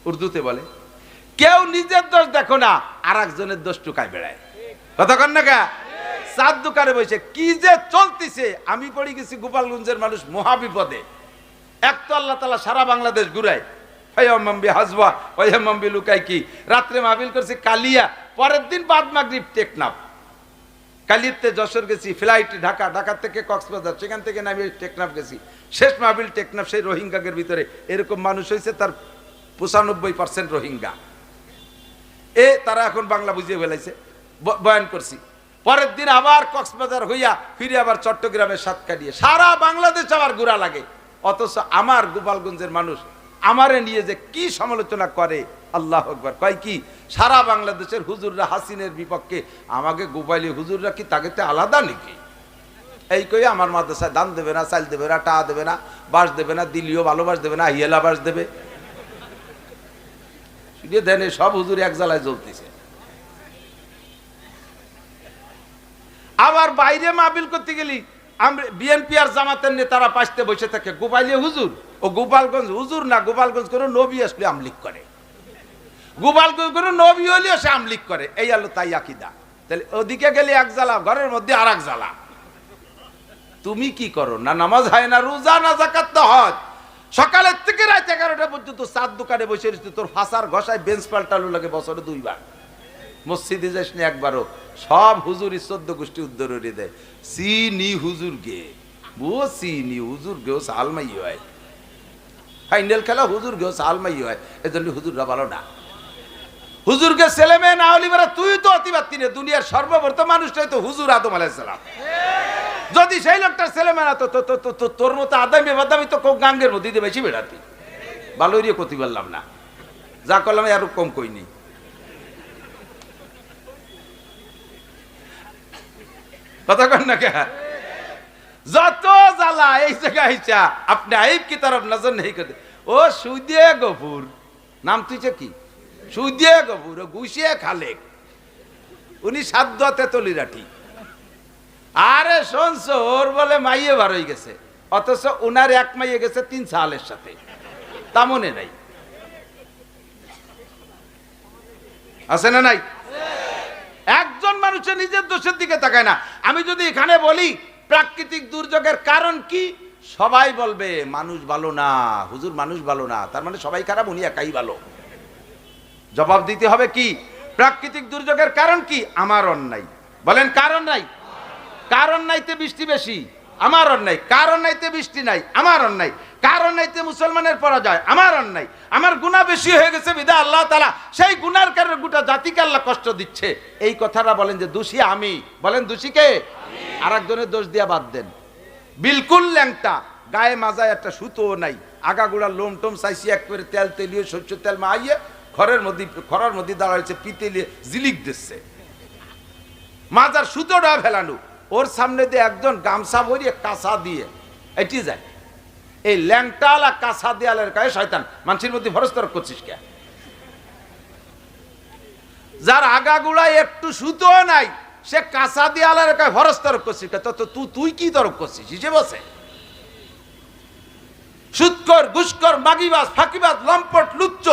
উর্দুতে বলে কেউ নিজের দোষ দেখো না, আর একজনের দোষ টুকায় বেড়ায়। কতক্ষণ না কা সাত দোকানে বসে কি যে চলতেছে। আমি পড়ে গেছি গোপালগঞ্জের মানুষ মহাবিপদে। এক তো আল্লাহ তাআলা সারা বাংলাদেশ ঘুরায়, ফায়াম্মাম বিহাজওয়া ওয়ায়াম্মাম বিলুকাইকি। রাত্রে মাহফিল করছি কালিয়া, পরের দিন বাদ মাগরিব টেকনাফ। কালিয়াতে যশোর গেছি, ফ্লাইট ঢাকা, ঢাকা থেকে কক্সবাজার, সেখান থেকে নামিয়ে টেকনাফ গেছি। শেষ মাহফিল টেকনাফ। সেই রোহিঙ্গাদের ভিতরে এরকম মানুষ হয়েছে তার 95% রোহিঙ্গা। তারা এখন বাংলা বুঝিয়ে ফেলাইছে। বয়ান করছি, পরের দিন আবার কক্সবাজার হইয়া ফিরে আবার চট্টগ্রামের সাতকানিয়া, সারা বাংলাদেশ আবার ঘোরা লাগে। অথচ আমার গোপালগঞ্জের মানুষ আমারে নিয়ে যে কি সমালোচনা করে, আল্লাহ আকবার। কয় কি, সারা বাংলাদেশের হুজুররা হাসিনের বিপক্ষে, আমাকে গোপালী হুজুররা কি তাকে আলাদা নাকি? এই কই আমার মাদ্রাসায় দান দেবে না, চাল দেবে না, টা দেবে না, বাস দেবে না, দিল্লিও ভালোবাস দেবে না, হিয়েলা বাস দেবে। দেন সব হুজুর এক জ্বালায় জ্বলতেছে। আবার বাইরে মাহফিল করতে গেলি আমরা বিএনপি আর জামাতের নেতারা পাশতে বসে থাকে, গোপালী হুজুর ও গোপালগঞ্জ হুজুর না, গোপালগঞ্জ করে নবী আসলে আমলিক করে, গোপালগঞ্জ করে নবী হলেও সে আমলিক করে। এই আলো তাই আকিদা। তাহলে ওদিকে গেলে এক জ্বালা, ঘরের মধ্যে আর এক জ্বালা। তুমি কি করো না? নামাজ হয় না, রোজা না, যাকাত না, হজ। সকালের থেকে রাত 11টা পর্যন্ত চার দোকানে বসে রয়েছে, তোর ফাঁসার ঘষায় বেঞ্চ পাল্টালো লাগে বছরে 2 বার। মসজিদে যাস না একবারও। সব হুজুর 14 গোষ্ঠী উদ্ধারে দেয়। চিনি হুজুর গে, ও চিনি হুজুর গেও সালমাই হয়, ফাইনাল খেলা হুজুর গেও সালমাই হয়। এজন্য হুজুররা ভালো না। হুজুরকে ছেলে মেয়ে না হলি বেড়া, তুই তো অতিবাত্তি নে। দুনিয়ার সর্বপ্রথম মানুষটাই তো হুজুর আদম আলাইহিস সালাম। যদি সেই লোকটার ছেলে মেয়ে না তো তোর মতো আদামি বাদামি তো গাঙ্গের মধ্যে দিয়ে বেশি বেড়াতি। ভালোই রে কতি বললাম না, যা করলাম আর কম কইনি। কথা কন না কে? যত জ্বালা এই জায়গায় আইছা, আপনি আইব কি তরফ নজর নেই করতে। ও সুদিয়ে গফুর নাম, তুইছে কি সুদিয়ে গফুর, গুছিয়ে খালেক, উনি সাধ্য তেতলি রাঠি। আরে শুনছো, ওর বলে মাইয়ে বার হয়ে গেছে, অথচ উনার এক মাইয়ে গেছে 3 সালের সাথে, তা মনে নাই। আছে না নাই? একজন মানুষের নিজের দোষের দিকে তাকায় না। আমি যদি এখানে বলি প্রাকৃতিক দুর্যোগের কারণ কি, সবাই বলবে মানুষ ভালো না, হুজুর মানুষ ভালো না, তার মানে সবাই খারাপ, উনি একাই ভালো। জবাব দিতে হবে কি, প্রাকৃতিক দুর্যোগের কারণ কি? আমার অন্যায়। বলেন কারণ নাই? কারণ নাইতে বৃষ্টি বেশি, আমার অন্যায়। কারণ নাইতে বৃষ্টি নাই, আমার অন্যায়। কারণ নাইতে মুসলমানের পরাজয়, আমার অন্যায়। আমার গুনাহ বেশি হয়ে গেছে বিধায় আল্লাহ তাআলা সেই গুনার কারণে গোটা জাতিকে আল্লাহ কষ্ট দিচ্ছে। এই কথাটা বলেন যে দোষী আমি, বলেন দোষী কে? আর একজনের দোষ দিয়া বাদ দেন। বিলকুল ল্যাংটা, গায়ে মাজায় একটা সুতোও নাই, আগাগোড়া লোম টোম চাইছি এক করে তেল তেলিয়ে শস্য তেল মাইয়ে খরার মধ্যে দাঁড়াইছে, পিতেলিয়ে জিলিক দিচ্ছে, মাজার সুতোটা ফেলানো। ওর সামনে দিয়ে একজন গামছা ভরিয়ে কাঁচা দিয়ে এটি যায়। এই ল্যাংটালা কাঁচা দেয়ালের গায়ে শয়তান, মানুষের মধ্যে ভরস্তর করছিস কে? যার আগাগুড়ায় একটু সুতো নাই, সে কাঁচা দেয়ালের গায়ে ভরস্তর করছিস কে? তুই কি তরক করছিস হিসেবে বসে? সুৎকর, ঘুষকর, মাগিবাজ, ফাঁকিবাজ, লম্পট, লুচ্চ,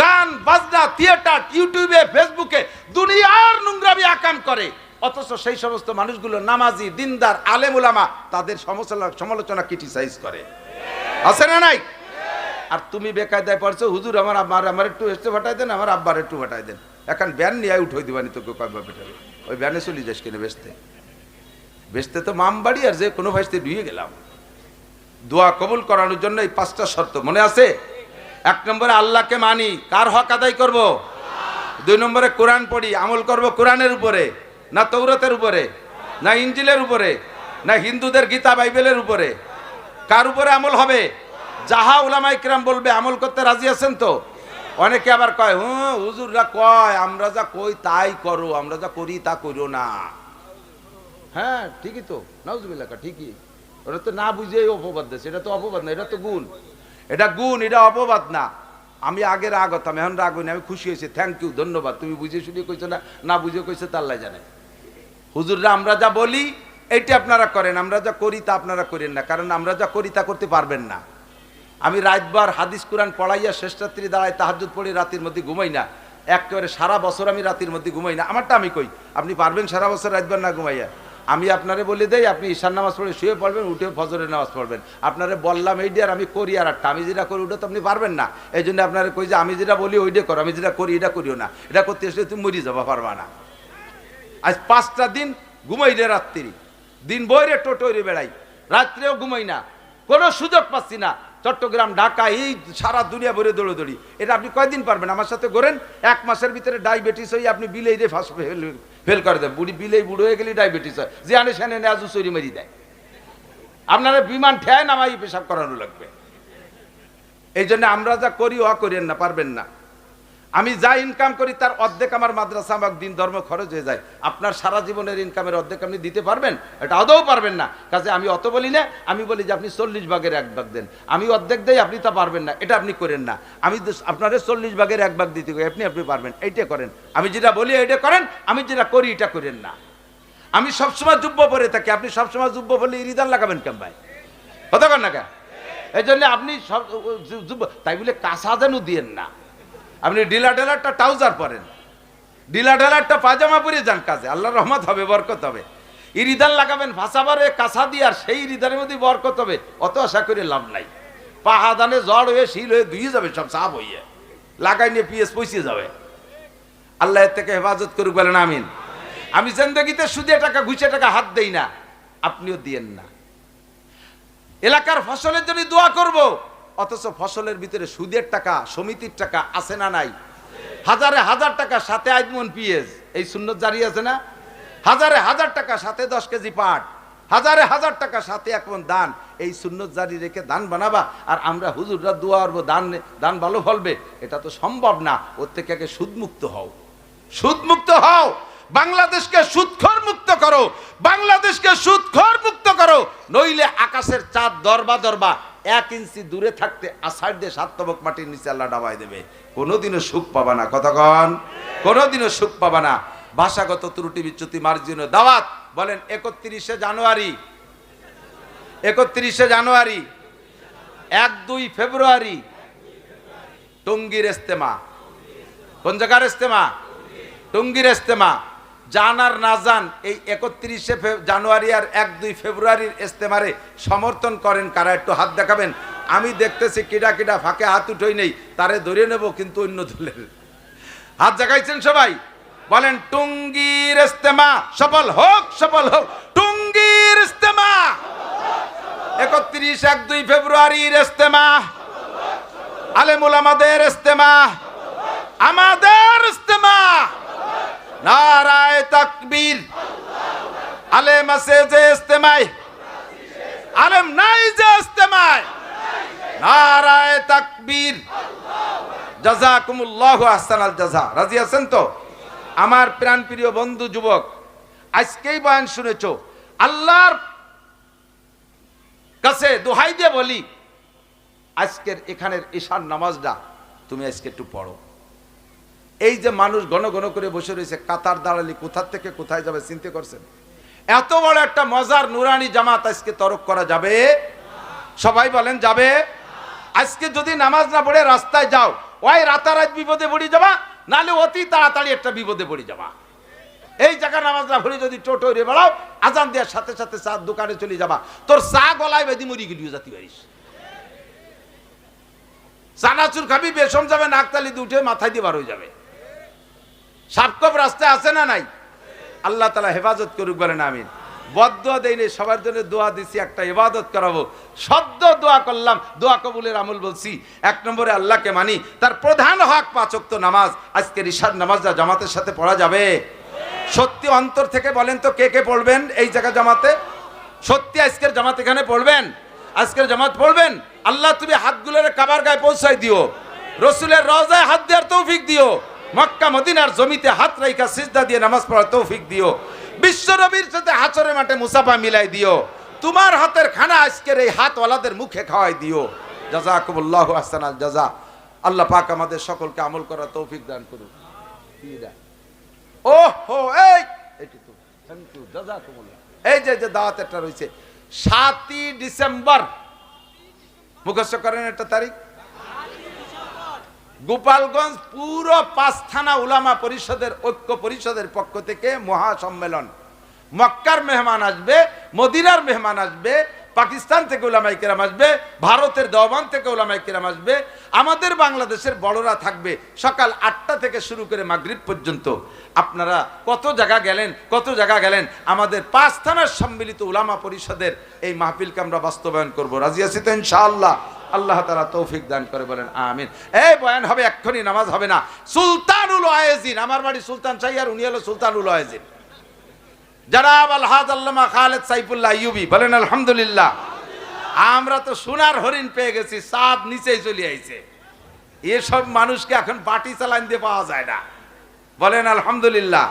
গান বাজনা, থিয়েটার, ইউটিউবে, ফেসবুকে দুনিয়ার নোংরামি আকাম করে। অথচ সেই সমস্ত মানুষগুলো নামাজি, দিনদার, আলেম উলামা, তাদের সমালোচনা ক্রিটিসাইজ করে। আছে না নাই? আর তুমি বেকায়দায় পড়ছো, হুজুর আমার একটু এসে ফাটাই দেন, আমার আব্বার একটু ফাটাই দেন। এখন ব্যান নিয়ে উঠে দিবানি তোকে কয়বার বেটারে, ওই ব্যানে চলে যাস কিনে বেচতে তো মাম বাড়ি, আর যে কোনো ভাইসতে ডুয়ে গেলাম। দোয়া কবুল করানোর জন্য এই 5টা শর্ত মনে আছে। 1 নম্বরে আল্লাহকে মানি, কার হক আদায় করব? 2 নম্বরে কোরআন পড়ি, আমল করব কোরআনের উপরে, না তৌরাতের উপরে, না ইনজিলের উপরে, না হিন্দুদের গীতা বাইবেলের উপরে। কার উপরে আমল হবে? যাহা উলামায়ে কিরাম বলবে আমল করতে রাজি আছেন তো? অনেকে আবার কয় হুজুররা কয় আমরা যা কই তাই করো, আমরা যা করি তা করো না। হ্যাঁ ঠিকই তো, নাউজুবিল্লাহ, ঠিকই। ওরা তো না বুঝেই অপবাদ দেয়, এটা তো অপবাদ না, এটা তো গুণ। এটা গুণ, এটা অপবাদ না। আমি আগে রাগ হতাম, এখন রাগ হইনি, আমি খুশি হয়েছি। থ্যাংক ইউ, ধন্যবাদ। তুমি বুঝে শুনে কইছো না, না বুঝে কইছো তা আল্লাহ জানে। হুজুররা আমরা যা বলি এইটা আপনারা করেন, আমরা যা করি তা আপনারা করেন না, কারণ আমরা যা করি তা করতে পারবেন না। আমি রাতবার হাদিস কোরআন পড়াইয়া শেষ রাত্রি দাঁড়ায় তাহাজ্জুদ পড়ি, রাতের মধ্যে ঘুমাই না। একেবারে সারা বছর আমি রাতের মধ্যে ঘুমাই না। আমারটা আমি কই, আপনি পারবেন সারা বছর রাতবার না ঘুমাইয়া? আমি আপনারে বলে দেই, আপনি ঈশার নামাজ পড়ে শুয়ে পড়বেন, উঠে ফজরের নামাজ পড়বেন। আপনারে বললাম এইটা, আর আমি করি আর একটা, আমি যেটা করি ওটা তো আপনি পারবেন না। এই জন্য আপনারে কই যে আমি যেটা বলি ওইটা করো, আমি যেটা করি এটা করিও না। এটা করতে এসে তুমি মরি যাবা, পারবা না। আজ 5টা দিন ঘুমাই রে, রাত্রি দিন বইরে টোটোরে বেড়াই, রাত্রেও ঘুমাই না, কোনো সুযোগ পাচ্ছি না। চট্টগ্রাম, ঢাকা, এই সারা দুনিয়া ভরে দৌড়ি। এটা আপনি কয়দিন পারবেন? আমার সাথে করেন, 1 মাসের ভিতরে ডায়াবেটিস হয়ে আপনি বিলেই রে ফার্স্ট ফেল করে দেন। বুড়ি বিলেই বুড়ো হয়ে গেলে ডায়াবেটিস হয়, যে আনে সেনে নেজু চুরি মেরি দেয়। আপনারা বিমান ঠেয় নামাই পেশাব করানো লাগবে। এই জন্য আমরা যা করি ও করেন না, পারবেন না। আমি যা ইনকাম করি তার অর্ধেক আমার মাদ্রাসা বা দিন ধর্ম খরচ হয়ে যায়। আপনার সারা জীবনের ইনকামের অর্ধেক আপনি দিতে পারবেন? এটা আদৌ পারবেন না। কাজে আমি অত বলি না, আমি বলি যে আপনি 40 ভাগের 1 ভাগ দেন। আমি অর্ধেক দেই, আপনি তা পারবেন না, এটা আপনি করেন না। আমি আপনার 40 ভাগের 1 ভাগ দিতে আপনি পারবেন, এইটা করেন। আমি যেটা বলি এটা করেন, আমি যেটা করি এটা করেন না। আমি সবসময় জুব্ব পরে থাকি, আপনি সবসময় জুব্ব পরলে ইরিদান লাগাবেন কেন ভাই? হতে পার না কেন? এই জন্য আপনি সব জুব্ব, তাই বলে কাঁচা যেন দিয়েন না। আপনি ঢিলা ঢালারটা ট্রাউজার পরেন, ঢিলা ঢালারটা পাজামা পরে যান কাজে, আল্লাহর রহমত হবে, বরকত হবে। ইরিদান লাগাবেন ফাঁসাবারে কাঁচা দিয়ে, আর সেই ইরিদানের মধ্যে বরকত হবে, অত আশা করে লাভ নাই। পাহাদানে জ্বর হয়ে শিল হয়ে ধুয়ে যাবে, সব সাফ হইয়ে লাগাই নিয়ে পিএস পৌঁছে যাবে। আল্লাহ এর থেকে হেফাজত করুক, বলেন আমিন। আমি জিন্দেগিতে সুদে টাকা ঘুষে টাকা হাত দেই না, আপনিও দিয়েন না। এলাকার ফসলের জন্য দোয়া করব, অথচ ফসলের ভিতরে সুদের টাকা, সমিতির টাকা আছে না নাই? হাজারে হাজার টাকা সাথে আজমন পিএস, এই সুন্নত জারি আছে না? হাজারে হাজার টাকা সাথে 10 কেজি পাট, হাজারে হাজার টাকা সাথে 1 মণ দান, এই সুন্নত জারি রেখে দান বানাবা। আর আমরা হুজুররা দোয়া করবো দান ভালো ফলবে, এটা তো সম্ভব না। ওর থেকে আগে সুদমুক্ত হও, সুদমুক্ত হও। বাংলাদেশকে সুদখোর মুক্ত করো, বাংলাদেশকে সুদখোর মুক্ত করো, নইলে আকাশের চাঁদ দরবা 1 ইঞ্চি দূরে থাকতে আষাঢ় দিয়ে 7 তবক মাটির নিচে আল্লাহ ডাবাই দেবে। কোনোদিনও সুখ পাবা না, কতক্ষণ? কোনোদিনও সুখ পাবা না। ভাষাগত ত্রুটি বিচ্যুতি মার্জনীয় দাওয়াত বলেন 31শে জানুয়ারি, 31শে জানুয়ারি, 1-2 ফেব্রুয়ারি টঙ্গীর ইস্তেমা। কোন জায়গার ইস্তেমা? টঙ্গীর ইস্তেমা। জান আর না জান, এই 31শে জানুয়ারি আর 1-2 ফেব্রুয়ারির ইস্তেমারে সমর্থন করেন কারা? একটু হাত দেখাবেন। আমি দেখতেছি কিডা কিডা ফাঁকে হাত উঠোই নেই, তারে ধরে নেব, কিন্তু অন্য দলের হাত জাগাইছেন সবাই। বলেন টঙ্গীর ইস্তেমা সফল হোক, সফল হোক। টঙ্গীর ইস্তেমা 31-1-2 ফেব্রুয়ারির ইস্তেমা, আলেম ওলামাদের ইস্তেমা, আমাদের ইস্তেমা। নারায়ে তাকবীর। আলেম আছে যে ইস্তেমায়, আলেম নাই যে ইস্তেমায়। নারায়ে তাকবীর। জাযাকুমুল্লাহু আহসানাল জাযা। রাজি আছেন তো? আমার প্রাণ প্রিয় বন্ধু যুবক, আজকেই বয়ান শুনেছো, আল্লাহর কাছে দোহাই দিয়ে বলি, আজকের এখানের ঈশার নামাজটা তুমি আজকে একটু পড়ো। এই যে মানুষ ঘন ঘন করে বসে রয়েছে, কাতার দাঁড়ালি কোথা থেকে কোথায় যাবে চিন্তা করছেন? এত বড় একটা মজার নুরানি জামাত আজকে তরক করা যাবে? সবাই বলেন যাবে? আজকে যদি নামাজ না পড়ে রাস্তায় যাও, ওই রাতারাত বিপদে পড়ে যাবা, নালে অতি তাড়াতাড়ি একটা বিপদে পড়ে যাবা। এই জায়গা নামাজ না পড়ে যদি টোটো রে বেড়াও, আজান দেওয়ার সাথে সাথে চার দোকানে চলে যাবা, তোর চা গলায় বেঁধে মরি গেলিও জাতি পারিস। চানাচুর খাবি, বেসম যাবে, নাকতালি দিয়ে উঠে মাথায় দিয়ে বার হয়ে যাবে। সাপকপ রাস্তায় আছে না নাই? আল্লাহ তাআলা হেফাজত করুক, বলেন আমিন। বদদোয়া দেইনি, সবার জন্য দোয়া দিছি, একটা ইবাদত করাবো। সদ্য দোয়া করলাম, দোয়া কবুলের আমল বলছি। 1 নম্বরে আল্লাহকে মানি, তার প্রধান হক 5 ওয়াক্ত নামাজ। আজকের ঈশার নামাজটা জামাতের সাথে পড়া যাবে? সত্যি অন্তর থেকে বলেন তো, কে কে পড়বেন এই জায়গা জামাতে? সত্যি আজকের জামাত এখানে পড়বেন? আজকের জামাত পড়বেন? আল্লাহ তুমি হাতগুলোর কাবার গায়ে পৌঁছাই দিও, রসুলের রওজায় হাত দেওয়ার তৌফিক দিও, মক্কা মদিনার জমিতে হাত রাইখা সিজদা দিয়ে নামাজ পড়ার তৌফিক দিও, বিশ্ব নবীর সাথে হাসরের মাঠে মুসাফা মিলাই দিও, তোমার হাতের খানা আজকের এই হাতওয়ালাদের মুখে খাওয়াই দিও। জাযাকুমুল্লাহু আহসানাল জাযা। আল্লাহ পাক আমাদের সকলকে আমল করার তৌফিক দান করুন। ওহো, এইটুকু থ্যাংক ইউ, জাযাকুমুল্লাহ। এই যে দাওয়াত একটা রয়েছে 7ই ডিসেম্বর, মুখস্থ করেন একটা তারিখ। গোপালগঞ্জ পুরো 5 থানা উলামা পরিষদের ঐক্য পরিষদের পক্ষ থেকে মহাসম্মেলন, মক্কার মেহমান আসবে, মদিনার মেহমান আসবে, পাকিস্তান থেকে উলামায়ে কেরাম আসবে, ভারতের দেওবান থেকে উলামায়ে কেরাম আসবে, আমাদের বাংলাদেশের বড়রা থাকবে সকাল 8টা থেকে শুরু করে মাগরিব পর্যন্ত। আপনারা কত জায়গা গেলেন, আমাদের 5 থানার সম্মিলিত উলামা পরিষদের এই মাহফিলকে আমরা বাস্তবায়ন করব। রাজি আছি তো ইনশাআল্লাহ? আল্লাহ তাআলা তৌফিক দান করে, বলেন আমিন। এই বয়ান হবে, এক্ষুনি নামাজ হবে না। সুলতানুল ওয়াইজিন, আমার বাড়ি সুলতান শাহী, আর উনি হলো সুলতানুল ওয়াইজিন জনাব আলহাজ আল্লামা খালেদ সাইফুল্লাহ আইয়ুবী, বলেন আলহামদুলিল্লাহ। আমরা তো সোনার হরিণ পেয়ে গেছি, চাঁদ নিচেই চলে আইছে। এসব মানুষকে এখন বাটি চালান দিয়ে পাওয়া যায় না, বলেন আলহামদুলিল্লাহ।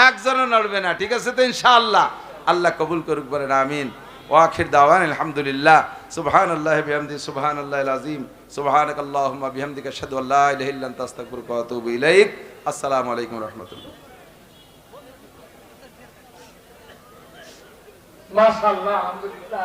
একজনও নড়বে না, ঠিক আছে তো ইনশাআল্লাহ? আল্লাহ কবুল করুক, বলেন আমিন। ওয়া আখির দাওয়ান আলহামদুলিল্লাহ। সুবহানাল্লাহি বিহামদিহি, সুবহানাল্লাহিল আযীম, সুবহানাকাল্লাহুম্মা বিহামদিকা আশহাদু আল্লা ইলাহা ইল্লা আনতা আস্তাগফিরুকা ওয়া আতুবু ইলাইক। আসসালামু আলাইকুম ওয়া রাহমাতুল্লাহ। মাশাআল্লাহ, আলহামদুলিল্লাহ।